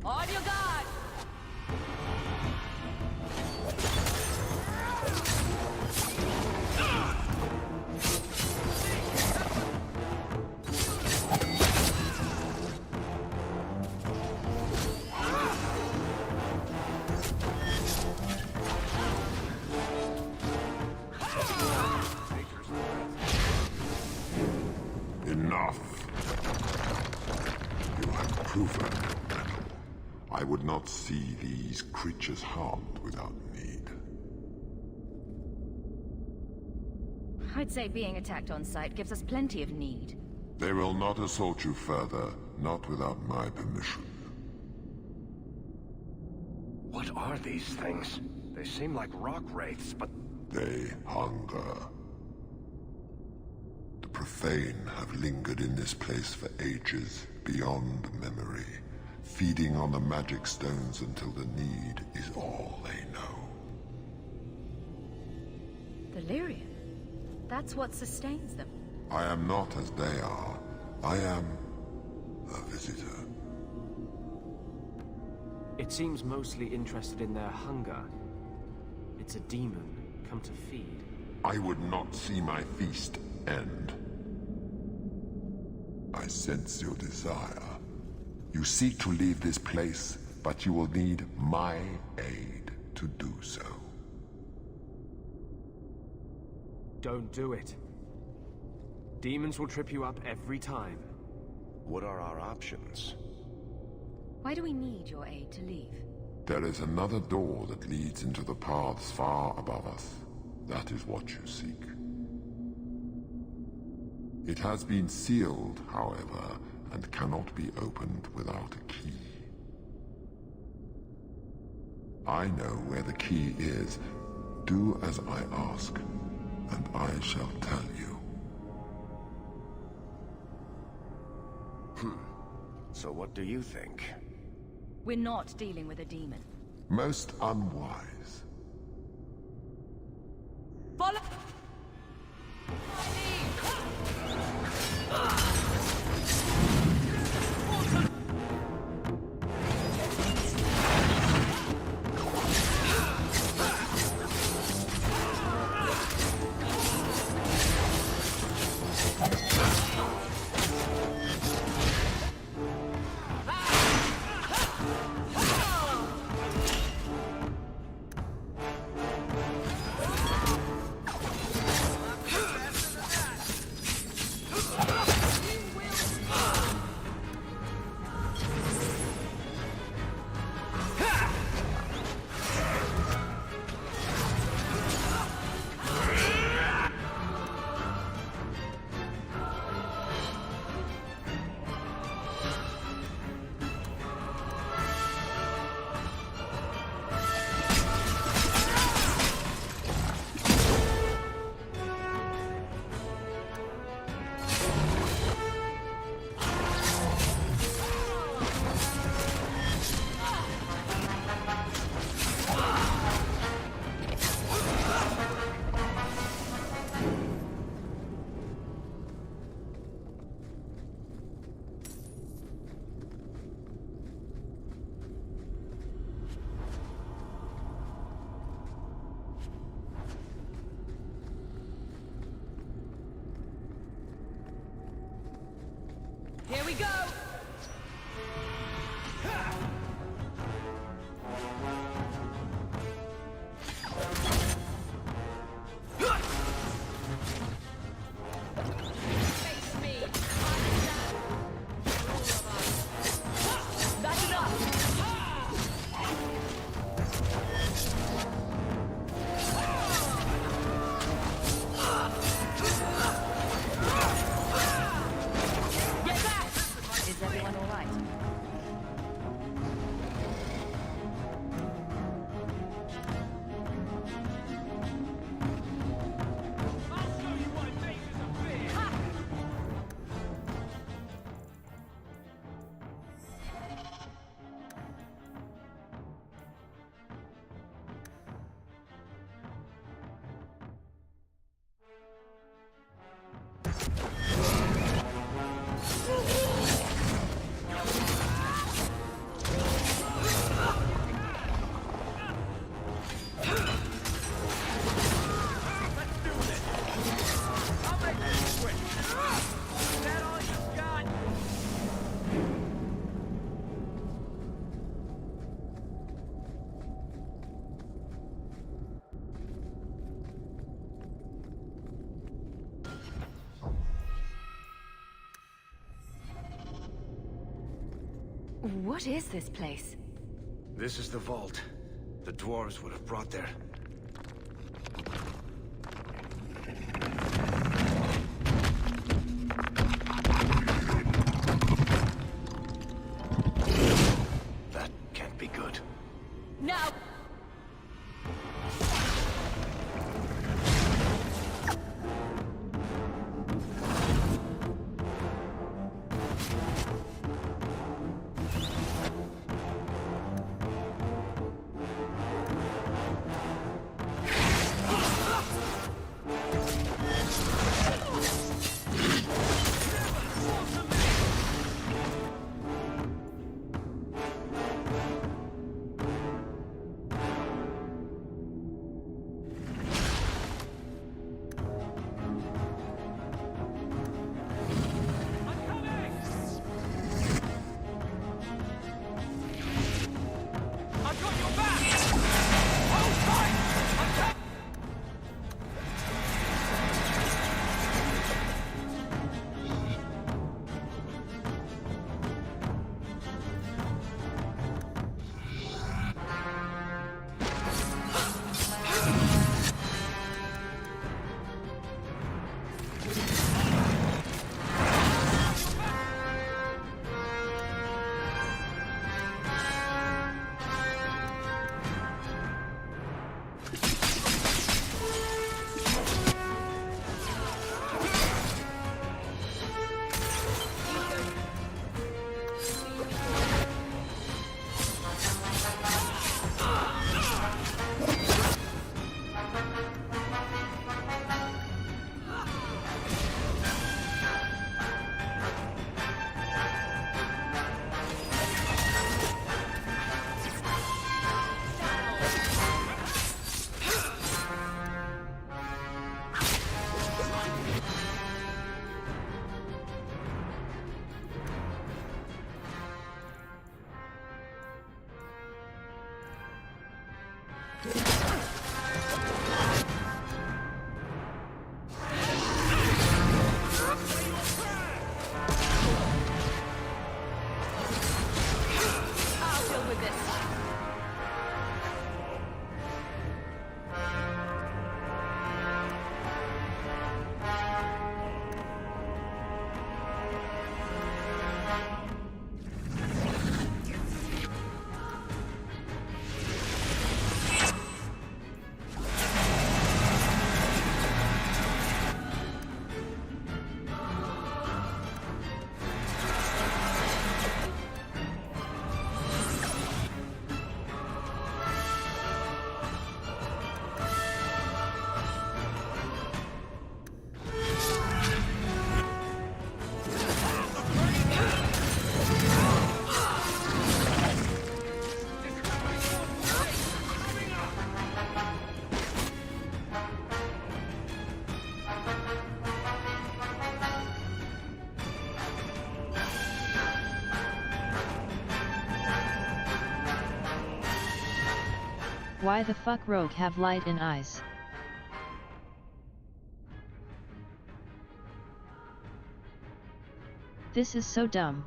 On your guard! Enough. You have proven I would not see these creatures harmed without need. I'd say being attacked on sight gives us plenty of need. They will not assault you further, not without my permission. What are these things? They seem like rock wraiths, but... They hunger. The profane have lingered in this place for ages, beyond memory, feeding on the magic stones until the need is all they know. Delirium? That's what sustains them. I am not as they are. I am a visitor. It seems mostly interested in their hunger. It's a demon, come to feed. I would not see my feast end. I sense your desire. You seek to leave this place, but you will need my aid to do so. Don't do it. Demons will trip you up every time. What are our options? Why do we need your aid to leave? There is another door that leads into the paths far above us. That is what you seek. It has been sealed, however, and cannot be opened without a key. I know where the key is. Do as I ask, and I shall tell you. So what do you think? We're not dealing with a demon. Most unwise. Follow! Here we go! What is this place? This is the vault. The dwarves would have brought their... That can't be good. Now! Why the fuck Rogue have light in eyes? This is so dumb.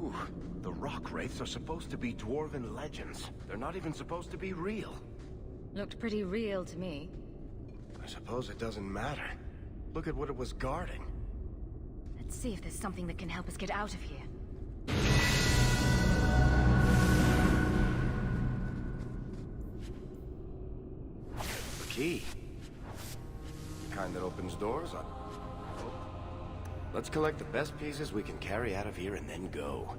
Whew. The rock wraiths are supposed to be dwarven legends. They're not even supposed to be real. Looked pretty real to me. I suppose it doesn't matter. Look at what it was guarding. Let's see if there's something that can help us get out of here. The key. The kind that opens doors. Let's collect the best pieces we can carry out of here and then go.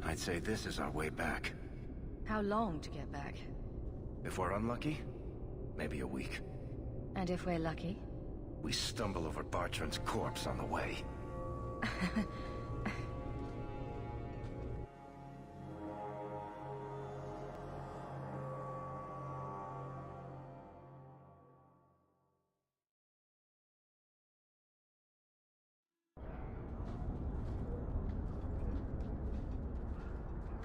I'd say this is our way back. How long to get back? If we're unlucky, maybe a week. And if we're lucky? We stumble over Bartran's corpse on the way.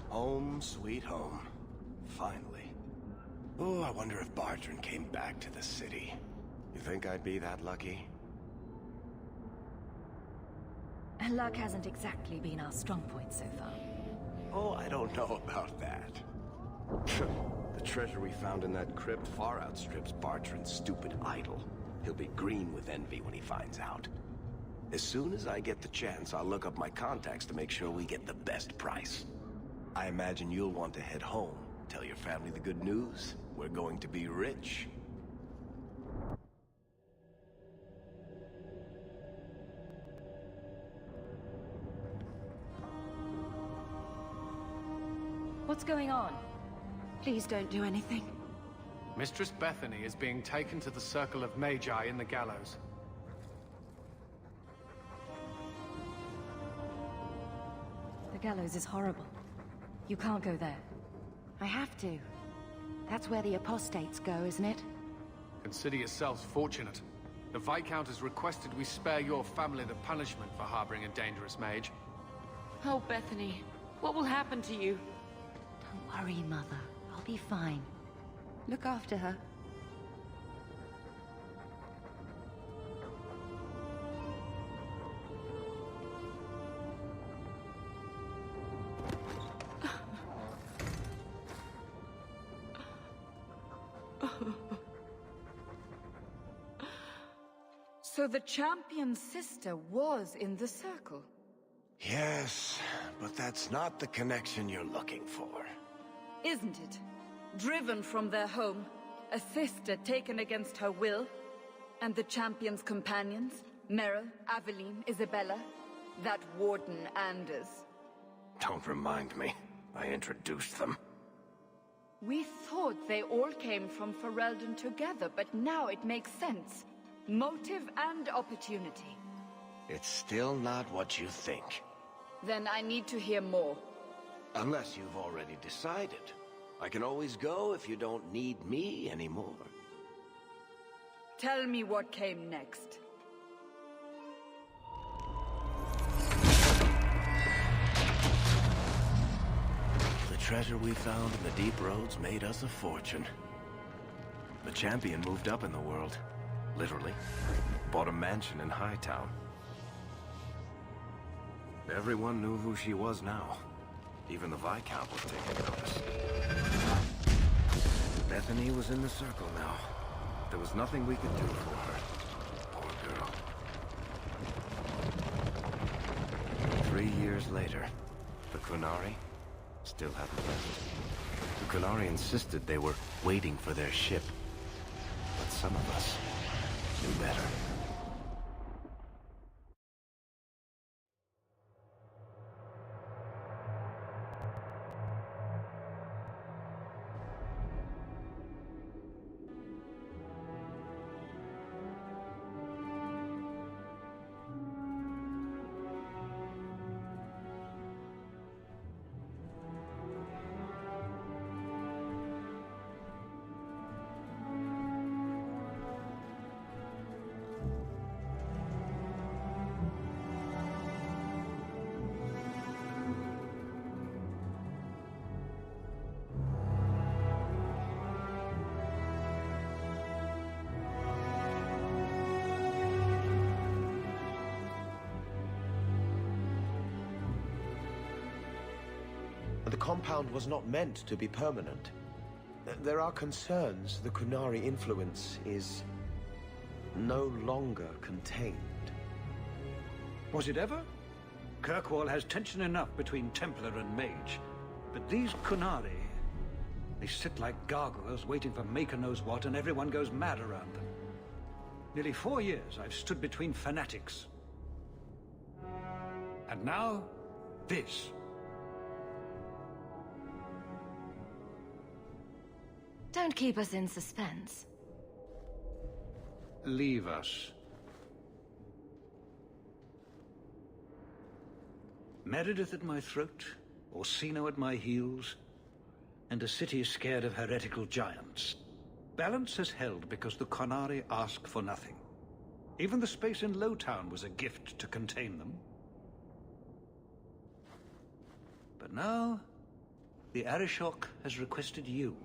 Home, sweet home. Finally. Oh, I wonder if Bartran came back to the city. You think I'd be that lucky? Luck hasn't exactly been our strong point so far. Oh, I don't know about that. The treasure we found in that crypt far outstrips Bartran's stupid idol. He'll be green with envy when he finds out. As soon as I get the chance, I'll look up my contacts to make sure we get the best price. I imagine you'll want to head home. Tell your family the good news. We're going to be rich. What's going on? Please don't do anything. Mistress Bethany is being taken to the Circle of Magi in the gallows. The gallows is horrible. You can't go there. I have to. That's where the apostates go, isn't it? Consider yourselves fortunate. The Viscount has requested we spare your family the punishment for harboring a dangerous mage. Oh, Bethany, what will happen to you? Don't worry, Mother. I'll be fine. Look after her. So the champion's sister was in the circle? Yes, but that's not the connection you're looking for. Isn't it? Driven from their home, a sister taken against her will, and the champion's companions, Merrill, Aveline, Isabella, that warden Anders. Don't remind me. I introduced them. We thought they all came from Ferelden together, but now it makes sense. Motive and opportunity. It's still not what you think. Then I need to hear more. Unless you've already decided. I can always go if you don't need me anymore. Tell me what came next. The treasure we found in the deep roads made us a fortune. The champion moved up in the world. Literally. Bought a mansion in Hightown. Everyone knew who she was now. Even the Viscount was taking notice. Bethany was in the circle now. There was nothing we could do for her. Poor girl. 3 years later, the Qunari still hadn't left. The Qunari insisted they were waiting for their ship. But some of us knew better. The compound was not meant to be permanent. There are concerns the Qunari influence is no longer contained. Was it ever? Kirkwall has tension enough between Templar and Mage. But these Qunari, they sit like gargoyles waiting for Maker knows what, and everyone goes mad around them. Nearly 4 years I've stood between fanatics. And now, this. Don't keep us in suspense. Leave us. Meredith at my throat, Orsino at my heels, and a city scared of heretical giants. Balance has held because the Qunari ask for nothing. Even the space in Lowtown was a gift to contain them. But now, the Arishok has requested you.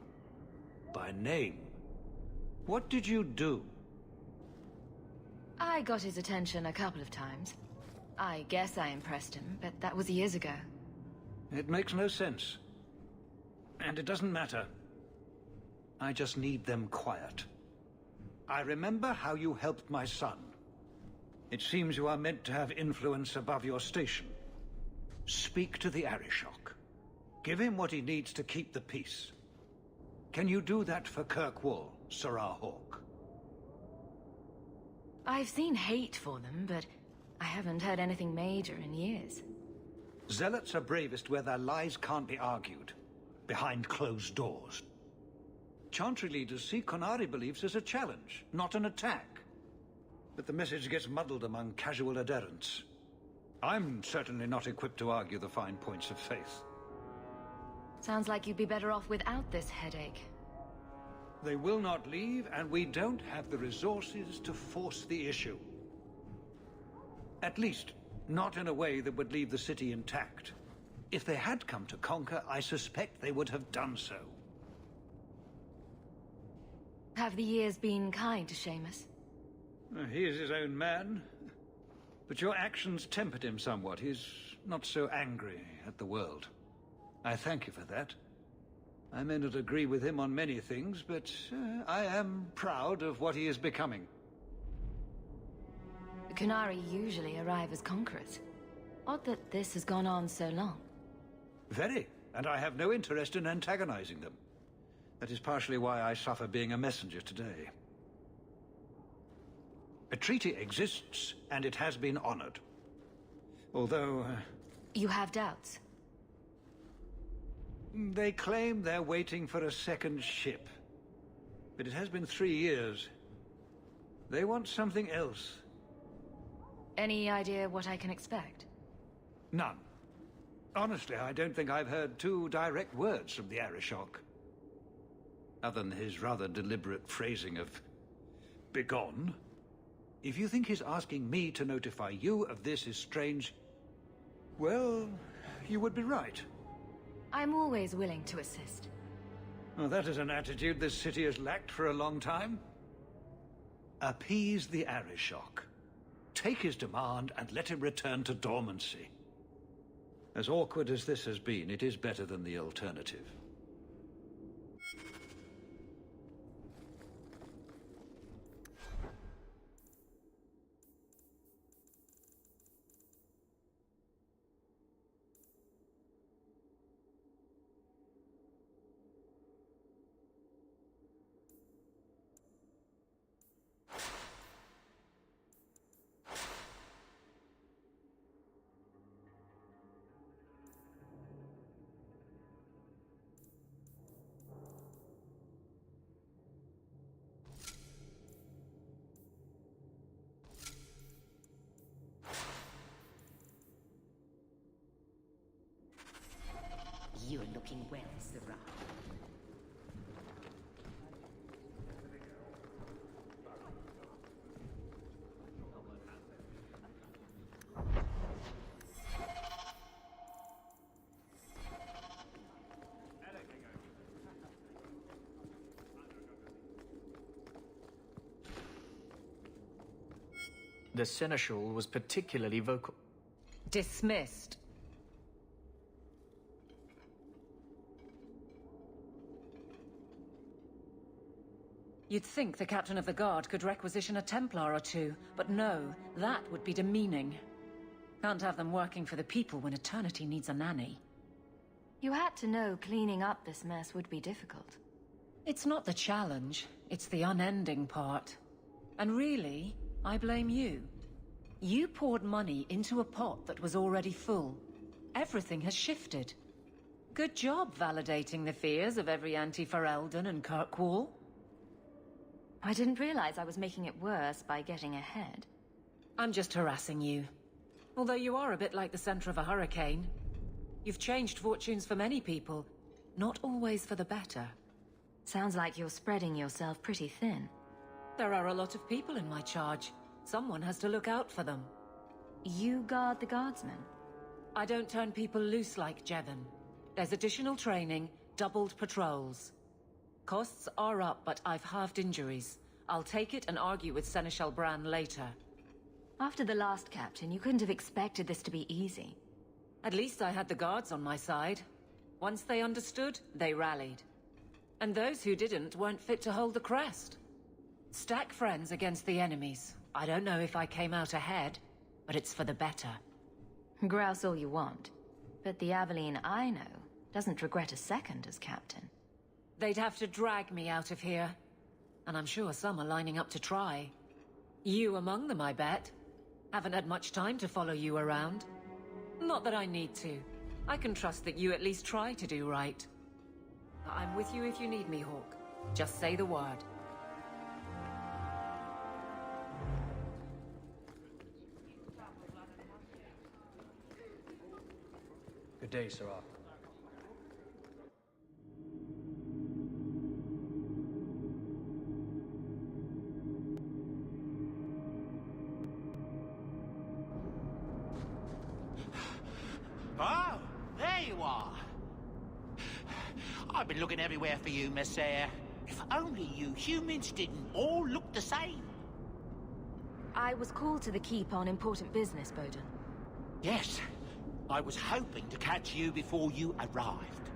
By name. What did you do? I got his attention a couple of times. I guess I impressed him, but that was years ago. It makes no sense. And it doesn't matter. I just need them quiet. I remember how you helped my son. It seems you are meant to have influence above your station. Speak to the Arishok. Give him what he needs to keep the peace. Can you do that for Kirkwall, Sarah Hawke? I've seen hate for them, but I haven't heard anything major in years. Zealots are bravest where their lies can't be argued, behind closed doors. Chantry leaders see Qunari beliefs as a challenge, not an attack. But the message gets muddled among casual adherents. I'm certainly not equipped to argue the fine points of faith. Sounds like you'd be better off without this headache. They will not leave, and we don't have the resources to force the issue. At least, not in a way that would leave the city intact. If they had come to conquer, I suspect they would have done so. Have the years been kind to Seamus? He is his own man. But your actions tempered him somewhat. He's not so angry at the world. I thank you for that. I may not agree with him on many things, but I am proud of what he is becoming. The Qunari usually arrive as conquerors. Odd that this has gone on so long. Very, and I have no interest in antagonizing them. That is partially why I suffer being a messenger today. A treaty exists, and it has been honored. Although... You have doubts? They claim they're waiting for a second ship. But it has been 3 years. They want something else. Any idea what I can expect? None. Honestly, I don't think I've heard 2 direct words from the Arishok. Other than his rather deliberate phrasing of... begone. If you think his asking me to notify you of this is strange, well, you would be right. I'm always willing to assist. Well, that is an attitude this city has lacked for a long time. Appease the Arishok. Take his demand and let him return to dormancy. As awkward as this has been, it is better than the alternative. You're looking well, Sirrah. The Seneschal was particularly vocal. Dismissed. You'd think the captain of the guard could requisition a Templar or two, but no, that would be demeaning. Can't have them working for the people when eternity needs a nanny. You had to know cleaning up this mess would be difficult. It's not the challenge, it's the unending part. And really, I blame you. You poured money into a pot that was already full. Everything has shifted. Good job validating the fears of every anti-Ferelden and Kirkwall. I didn't realize I was making it worse by getting ahead. I'm just harassing you. Although you are a bit like the center of a hurricane. You've changed fortunes for many people, not always for the better. Sounds like you're spreading yourself pretty thin. There are a lot of people in my charge. Someone has to look out for them. You guard the guardsmen? I don't turn people loose like Jevon. There's additional training, doubled patrols. Costs are up, but I've halved injuries. I'll take it and argue with Seneschal Bran later. After the last captain, you couldn't have expected this to be easy. At least I had the guards on my side. Once they understood, they rallied. And those who didn't weren't fit to hold the crest. Stack friends against the enemies. I don't know if I came out ahead, but it's for the better. Grouse all you want. But the Aveline I know doesn't regret a second as captain. They'd have to drag me out of here. And I'm sure some are lining up to try. You among them, I bet. Haven't had much time to follow you around. Not that I need to. I can trust that you at least try to do right. I'm with you if you need me, Hawk. Just say the word. Good day, Sirrah. Oh, there you are. I've been looking everywhere for you, Messiah. If only you humans didn't all look the same. I was called to the keep on important business, Bowden. Yes, I was hoping to catch you before you arrived.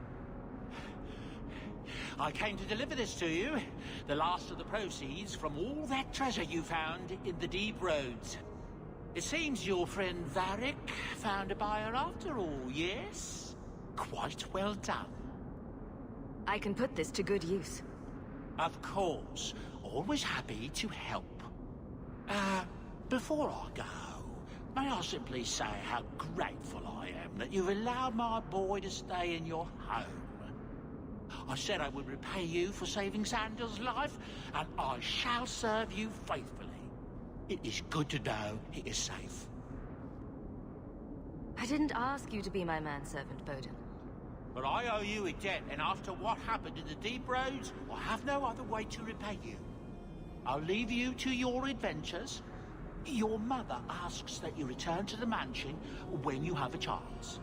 I came to deliver this to you, the last of the proceeds from all that treasure you found in the deep roads. It seems your friend Varric found a buyer after all, yes? Quite well done. I can put this to good use. Of course. Always happy to help. Before I go, may I simply say how grateful I am that you've allowed my boy to stay in your home. I said I would repay you for saving Sandal's life, and I shall serve you faithfully. It is good to know he is safe. I didn't ask you to be my manservant, Bowden. But I owe you a debt, and after what happened in the deep roads, I have no other way to repay you. I'll leave you to your adventures. Your mother asks that you return to the mansion when you have a chance.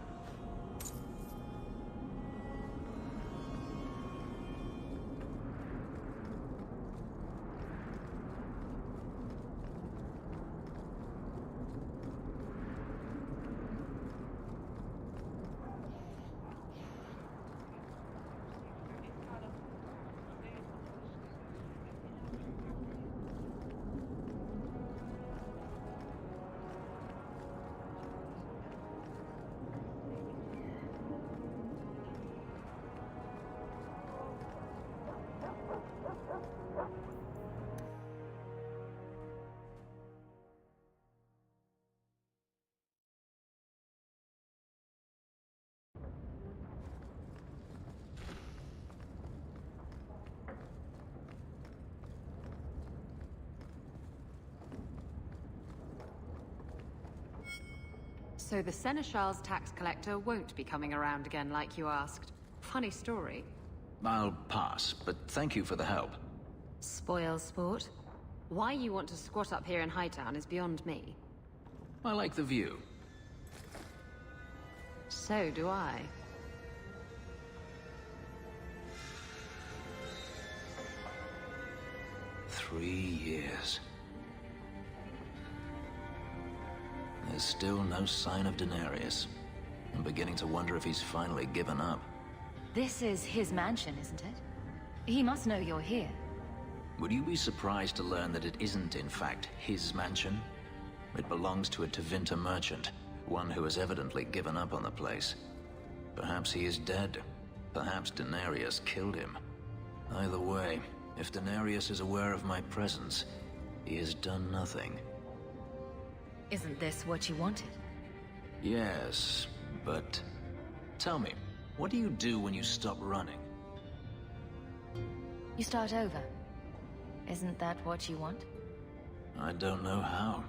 So the Seneschal's tax collector won't be coming around again like you asked. Funny story. I'll pass, but thank you for the help. Spoil sport. Why you want to squat up here in Hightown is beyond me. I like the view. So do I. Three years. There's still no sign of Denarius. I'm beginning to wonder if he's finally given up. This is his mansion, isn't it? He must know you're here. Would you be surprised to learn that it isn't, in fact, his mansion? It belongs to a Tevinter merchant, one who has evidently given up on the place. Perhaps he is dead. Perhaps Denarius killed him. Either way, if Denarius is aware of my presence, he has done nothing. Isn't this what you wanted? Yes, but... Tell me, what do you do when you stop running? You start over. Isn't that what you want? I don't know how.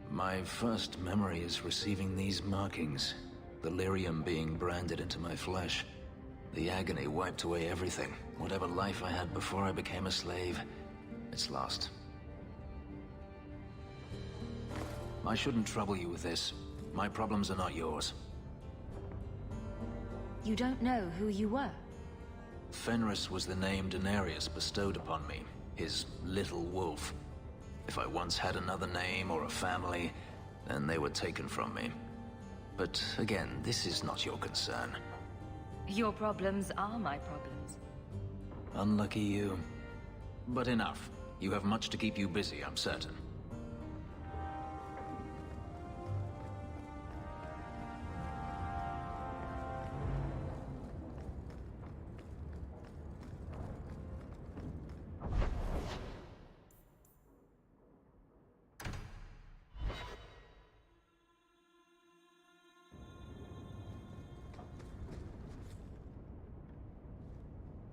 My first memory is receiving these markings. The lyrium being branded into my flesh. The agony wiped away everything. Whatever life I had before I became a slave, it's lost. I shouldn't trouble you with this. My problems are not yours. You don't know who you were? Fenris was the name Denarius bestowed upon me, his little wolf. If I once had another name or a family, then they were taken from me. But again, this is not your concern. Your problems are my problems. Unlucky you. But enough. You have much to keep you busy, I'm certain.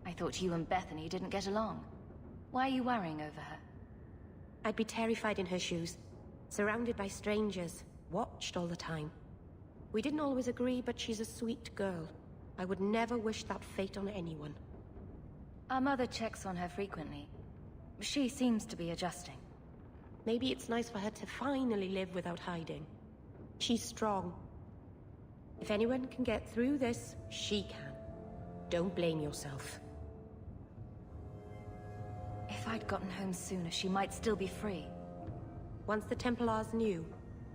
I thought you and Bethany didn't get along. Why are you worrying over her? I'd be terrified in her shoes. Surrounded by strangers. Watched all the time. We didn't always agree, but she's a sweet girl. I would never wish that fate on anyone. Our mother checks on her frequently. She seems to be adjusting. Maybe it's nice for her to finally live without hiding. She's strong. If anyone can get through this, she can. Don't blame yourself. If I'd gotten home sooner, she might still be free. Once the Templars knew,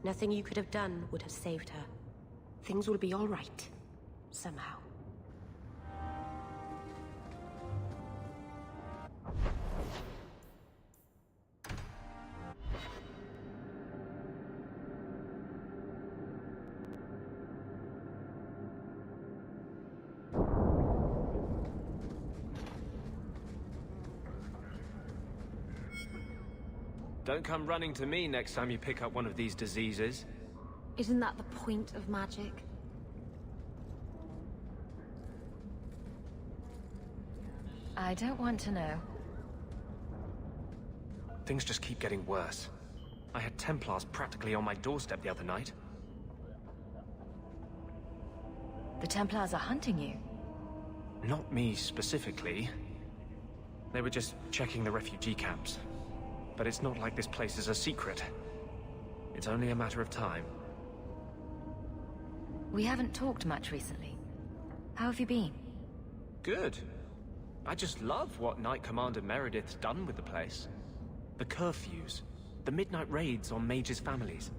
nothing you could have done would have saved her. Things will be all right. Somehow. Don't come running to me next time you pick up one of these diseases. Isn't that the point of magic? I don't want to know. Things just keep getting worse. I had Templars practically on my doorstep the other night. The Templars are hunting you. Not me specifically. They were just checking the refugee camps. But it's not like this place is a secret. It's only a matter of time. We haven't talked much recently. How have you been? Good. I just love what Knight Commander Meredith's done with the place. The curfews, the midnight raids on mages' families.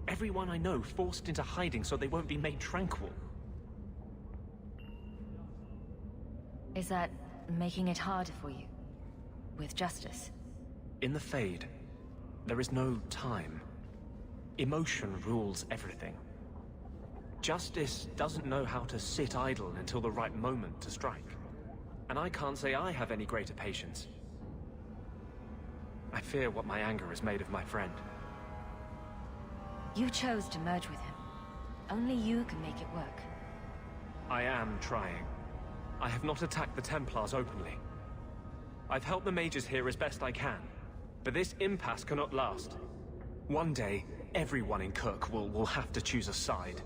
Everyone I know forced into hiding so they won't be made tranquil. Is that making it harder for you? With justice? In the Fade, there is no time. Emotion rules everything. Justice doesn't know how to sit idle until the right moment to strike. And I can't say I have any greater patience. I fear what my anger has made of my friend. You chose to merge with him. Only you can make it work. I am trying. I have not attacked the Templars openly. I've helped the mages here as best I can, but this impasse cannot last. One day, everyone in Kirkwall will have to choose a side.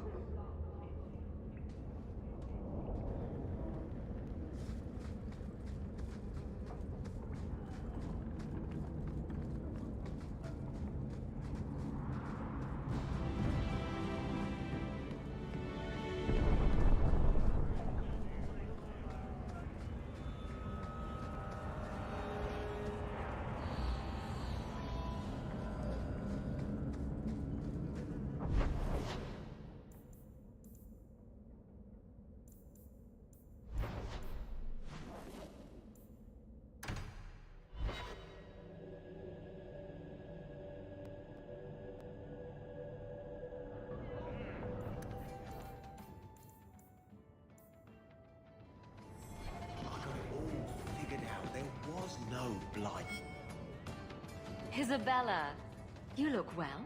No blood. Isabella, you look well.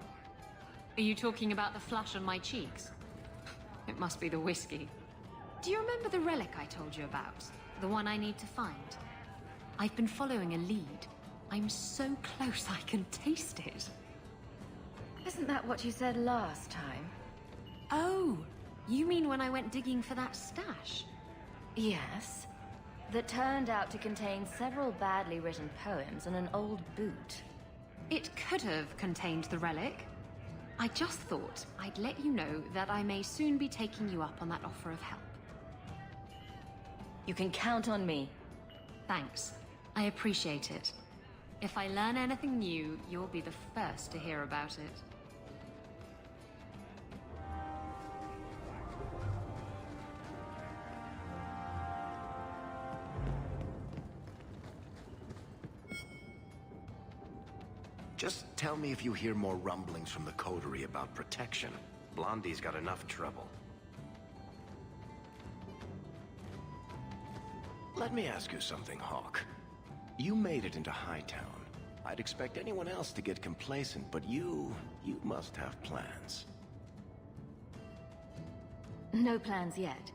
Are you talking about the flush on my cheeks? It must be the whiskey. Do you remember the relic I told you about? The one I need to find? I've been following a lead. I'm so close I can taste it. Isn't that what you said last time? Oh, you mean when I went digging for that stash? Yes. That turned out to contain several badly written poems and an old boot. It could have contained the relic. I just thought I'd let you know that I may soon be taking you up on that offer of help. You can count on me. Thanks. I appreciate it. If I learn anything new, you'll be the first to hear about it. Just tell me if you hear more rumblings from the coterie about protection. Blondie's got enough trouble. Let me ask you something, Hawk. You made it into Hightown. I'd expect anyone else to get complacent, but you must have plans. No plans yet.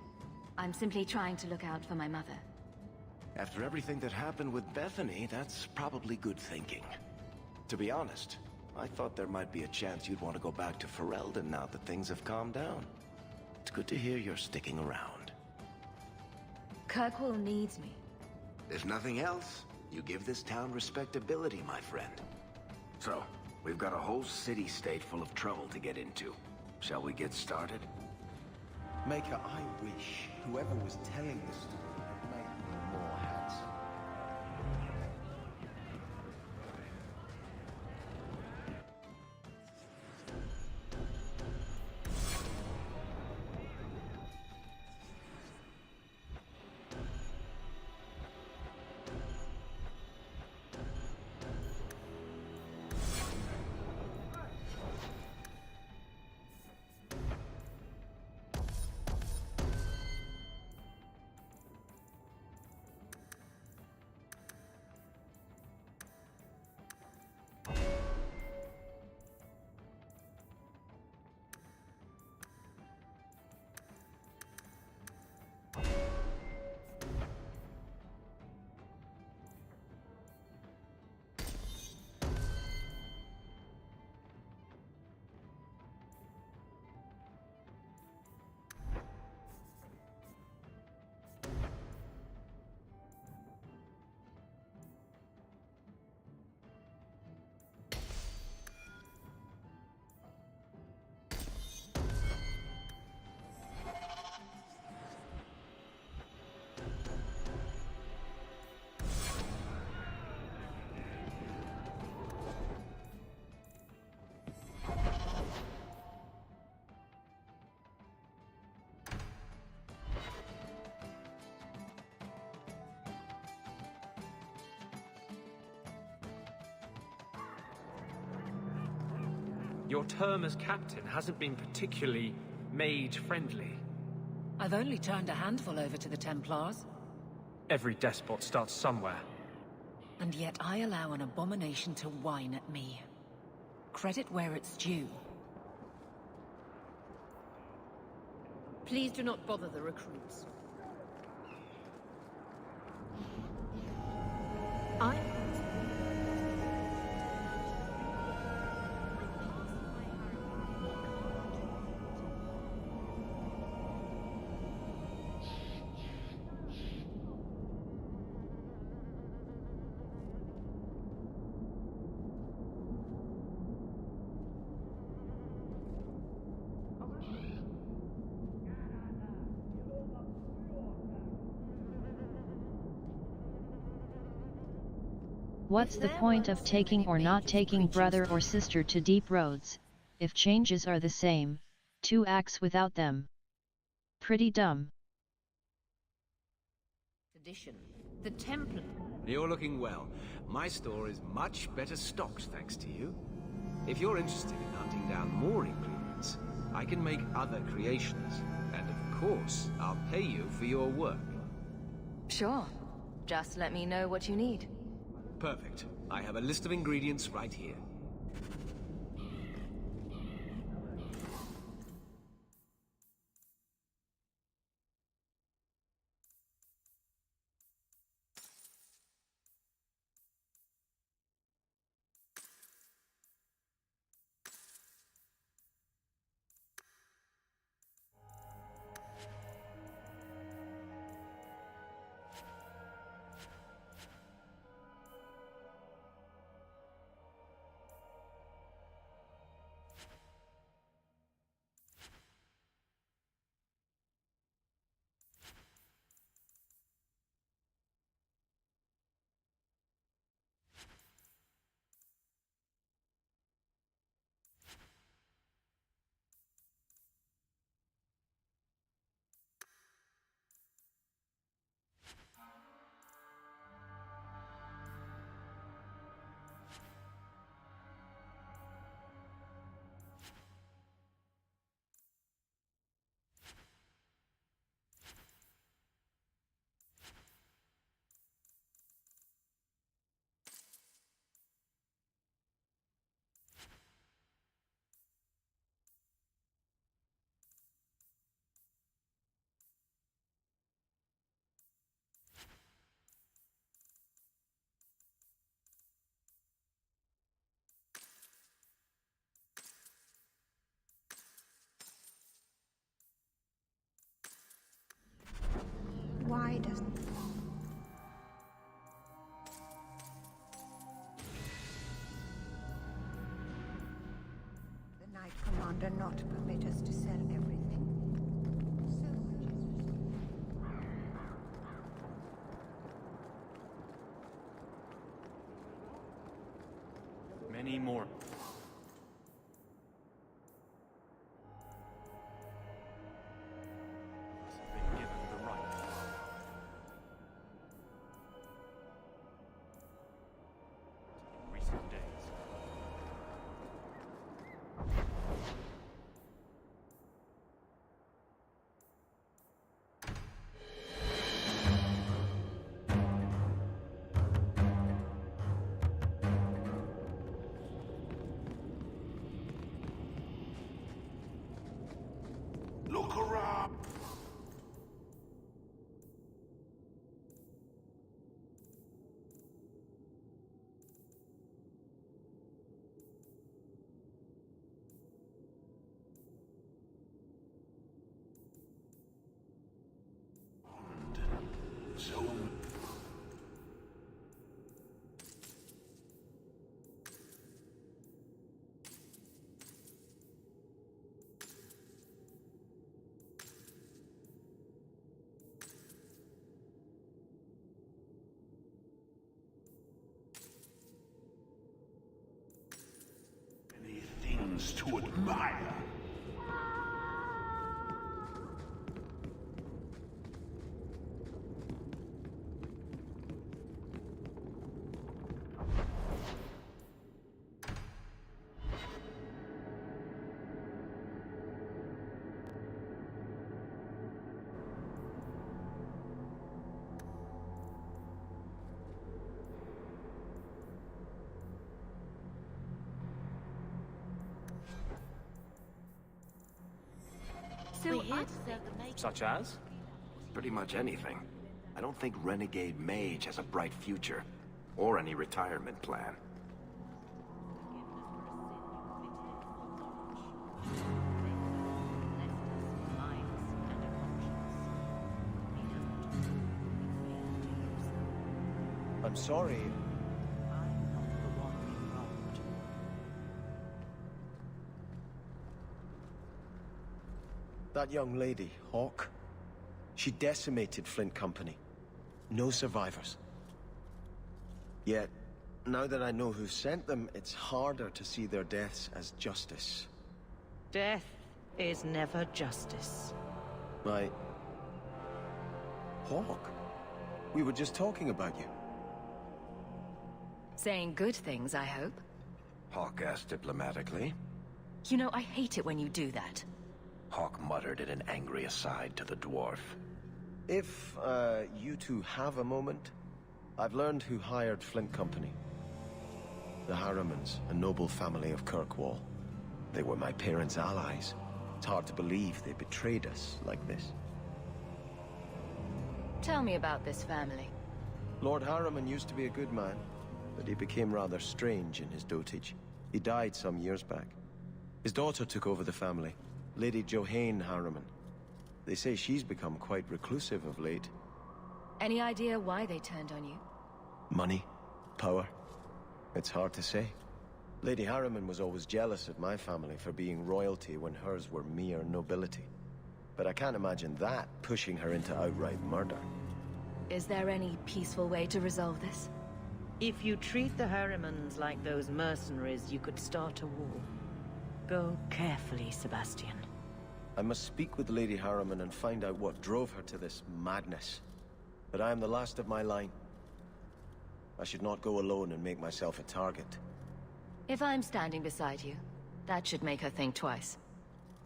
I'm simply trying to look out for my mother. After everything that happened with Bethany, that's probably good thinking. To be honest, I thought there might be a chance you'd want to go back to Ferelden now that things have calmed down. It's good to hear you're sticking around. Kirkwall needs me. If nothing else, you give this town respectability, my friend. So, we've got a whole city-state full of trouble to get into. Shall we get started? Maker, I wish whoever was telling this story had made me more handsome. Your term as captain hasn't been particularly mage-friendly. I've only turned a handful over to the Templars. Every despot starts somewhere. And yet I allow an abomination to whine at me. Credit where it's due. Please do not bother the recruits. What's the point of taking or not taking brother or sister to deep roads, if changes are the same, 2 acts without them? Pretty dumb. Tradition. The Templar. You're looking well. My store is much better stocked thanks to you. If you're interested in hunting down more ingredients, I can make other creations. And of course, I'll pay you for your work. Sure. Just let me know what you need. Perfect. I have a list of ingredients right here. Why doesn't... The Knight Commander not permit us to sell everything? So much is... Many more. Look around! So... many things to admire. here to serve the maiden. Such as? Pretty much anything. I don't think Renegade Mage has a bright future, or any retirement plan. I'm sorry. That young lady, Hawk, she decimated Flint Company. No survivors. Yet, now that I know who sent them, it's harder to see their deaths as justice. Death is never justice. My... Hawk? We were just talking about you. Saying good things, I hope. Hawk asked diplomatically. You know, I hate it when you do that. Hawk muttered in an angry aside to the dwarf. If, you two have a moment, I've learned who hired Flint Company. The Harrimans, a noble family of Kirkwall. They were my parents' allies. It's hard to believe they betrayed us like this. Tell me about this family. Lord Harriman used to be a good man, but he became rather strange in his dotage. He died some years back. His daughter took over the family, Lady Johanne Harriman. They say she's become quite reclusive of late. Any idea why they turned on you? Money? Power? It's hard to say. Lady Harriman was always jealous of my family for being royalty when hers were mere nobility. But I can't imagine that pushing her into outright murder. Is there any peaceful way to resolve this? If you treat the Harrimans like those mercenaries, you could start a war. Go carefully, Sebastian. I must speak with Lady Harriman and find out what drove her to this madness. But I am the last of my line. I should not go alone and make myself a target. If I'm standing beside you, that should make her think twice.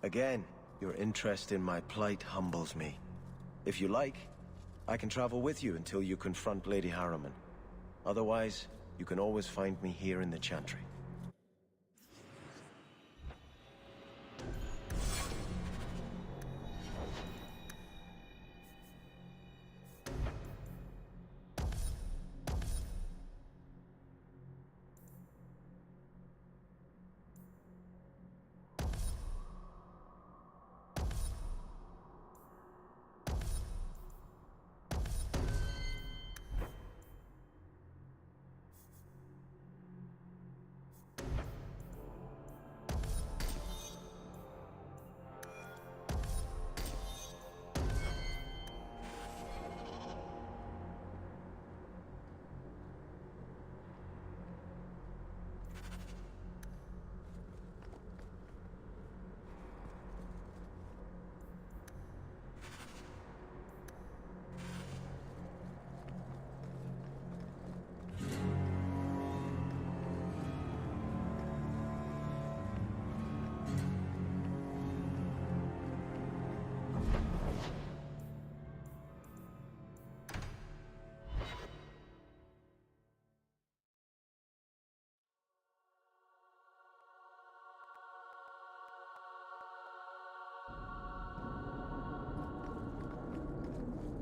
Again, your interest in my plight humbles me. If you like, I can travel with you until you confront Lady Harriman. Otherwise, you can always find me here in the Chantry.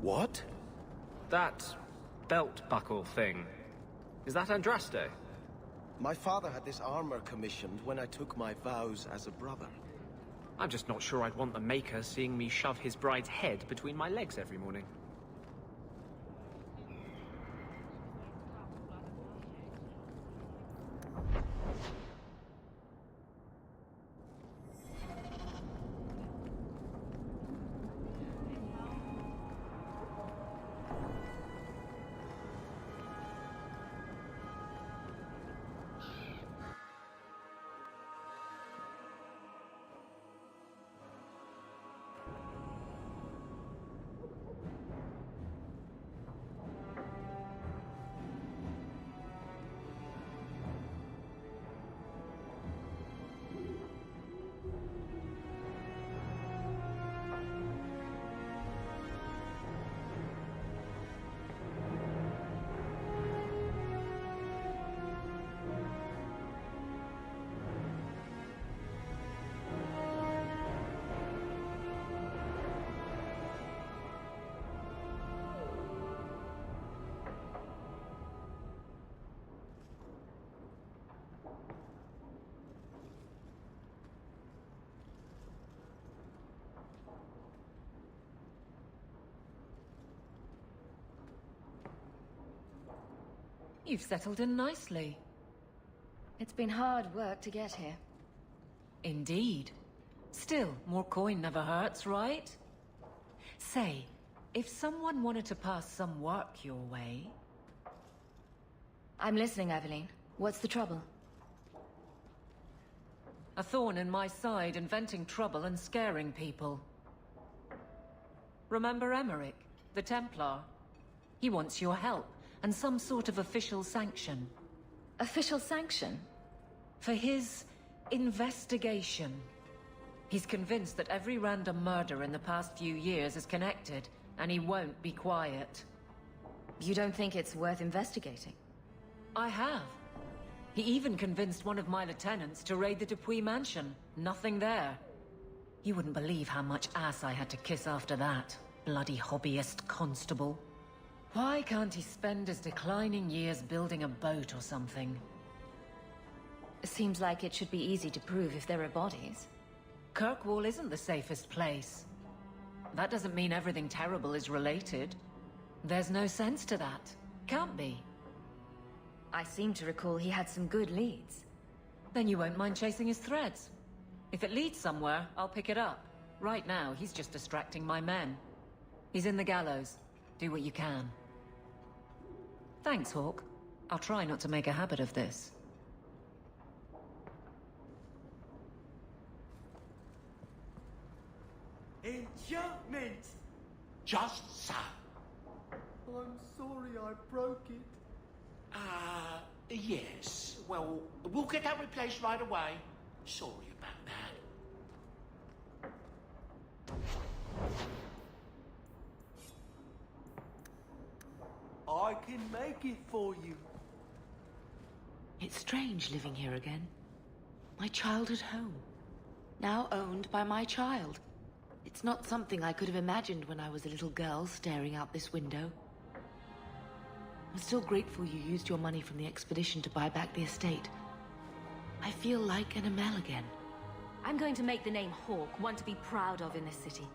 What? That belt buckle thing. Is that Andraste? My father had this armor commissioned when I took my vows as a brother. I'm just not sure I'd want the Maker seeing me shove his bride's head between my legs every morning. You've settled in nicely. It's been hard work to get here. Indeed. Still, more coin never hurts, right? Say, if someone wanted to pass some work your way... I'm listening, Aveline. What's the trouble? A thorn in my side, inventing trouble and scaring people. Remember Emmerich, the Templar? He wants your help, and some sort of official sanction. Official sanction? For his investigation. He's convinced that every random murder in the past few years is connected, and he won't be quiet. You don't think it's worth investigating? I have. He even convinced one of my lieutenants to raid the Dupuis mansion. Nothing there. You wouldn't believe how much ass I had to kiss after that. Bloody hobbyist constable. Why can't he spend his declining years building a boat or something? Seems like it should be easy to prove if there are bodies. Kirkwall isn't the safest place. That doesn't mean everything terrible is related. There's no sense to that. Can't be. I seem to recall he had some good leads. Then you won't mind chasing his threads. If it leads somewhere, I'll pick it up. Right now, he's just distracting my men. He's in the gallows. Do what you can. Thanks, Hawk. I'll try not to make a habit of this. Enchantment! Just so. I'm sorry I broke it. Yes. Well, we'll get that replaced right away. Sorry about that. I can make it for you. It's strange living here again. My childhood home. Now owned by my child. It's not something I could have imagined when I was a little girl staring out this window. I'm still grateful you used your money from the expedition to buy back the estate. I feel like an Amel again. I'm going to make the name Hawk one to be proud of in this city.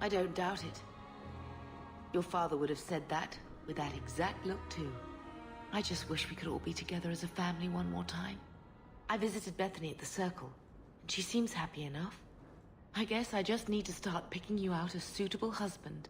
I don't doubt it. Your father would have said that with that exact look too. I just wish we could all be together as a family one more time. I visited Bethany at the Circle, and she seems happy enough. I guess I just need to start picking you out a suitable husband.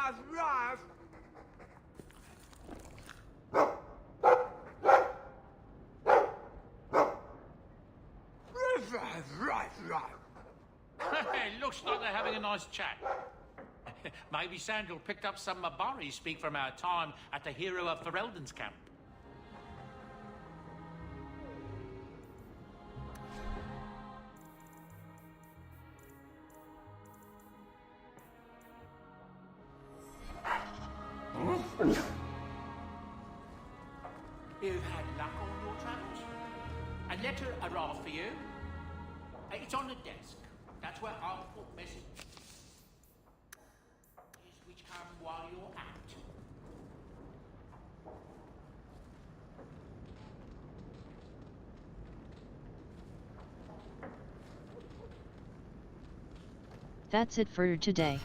Rive! It looks like they're having a nice chat. Maybe Sandal picked up some Mabari speak from our time at the Hero of Ferelden's camp. You've had luck on your travels? A letter arrived for you. It's on the desk. That's where I'll put message. Which come while you're out. That's it for today.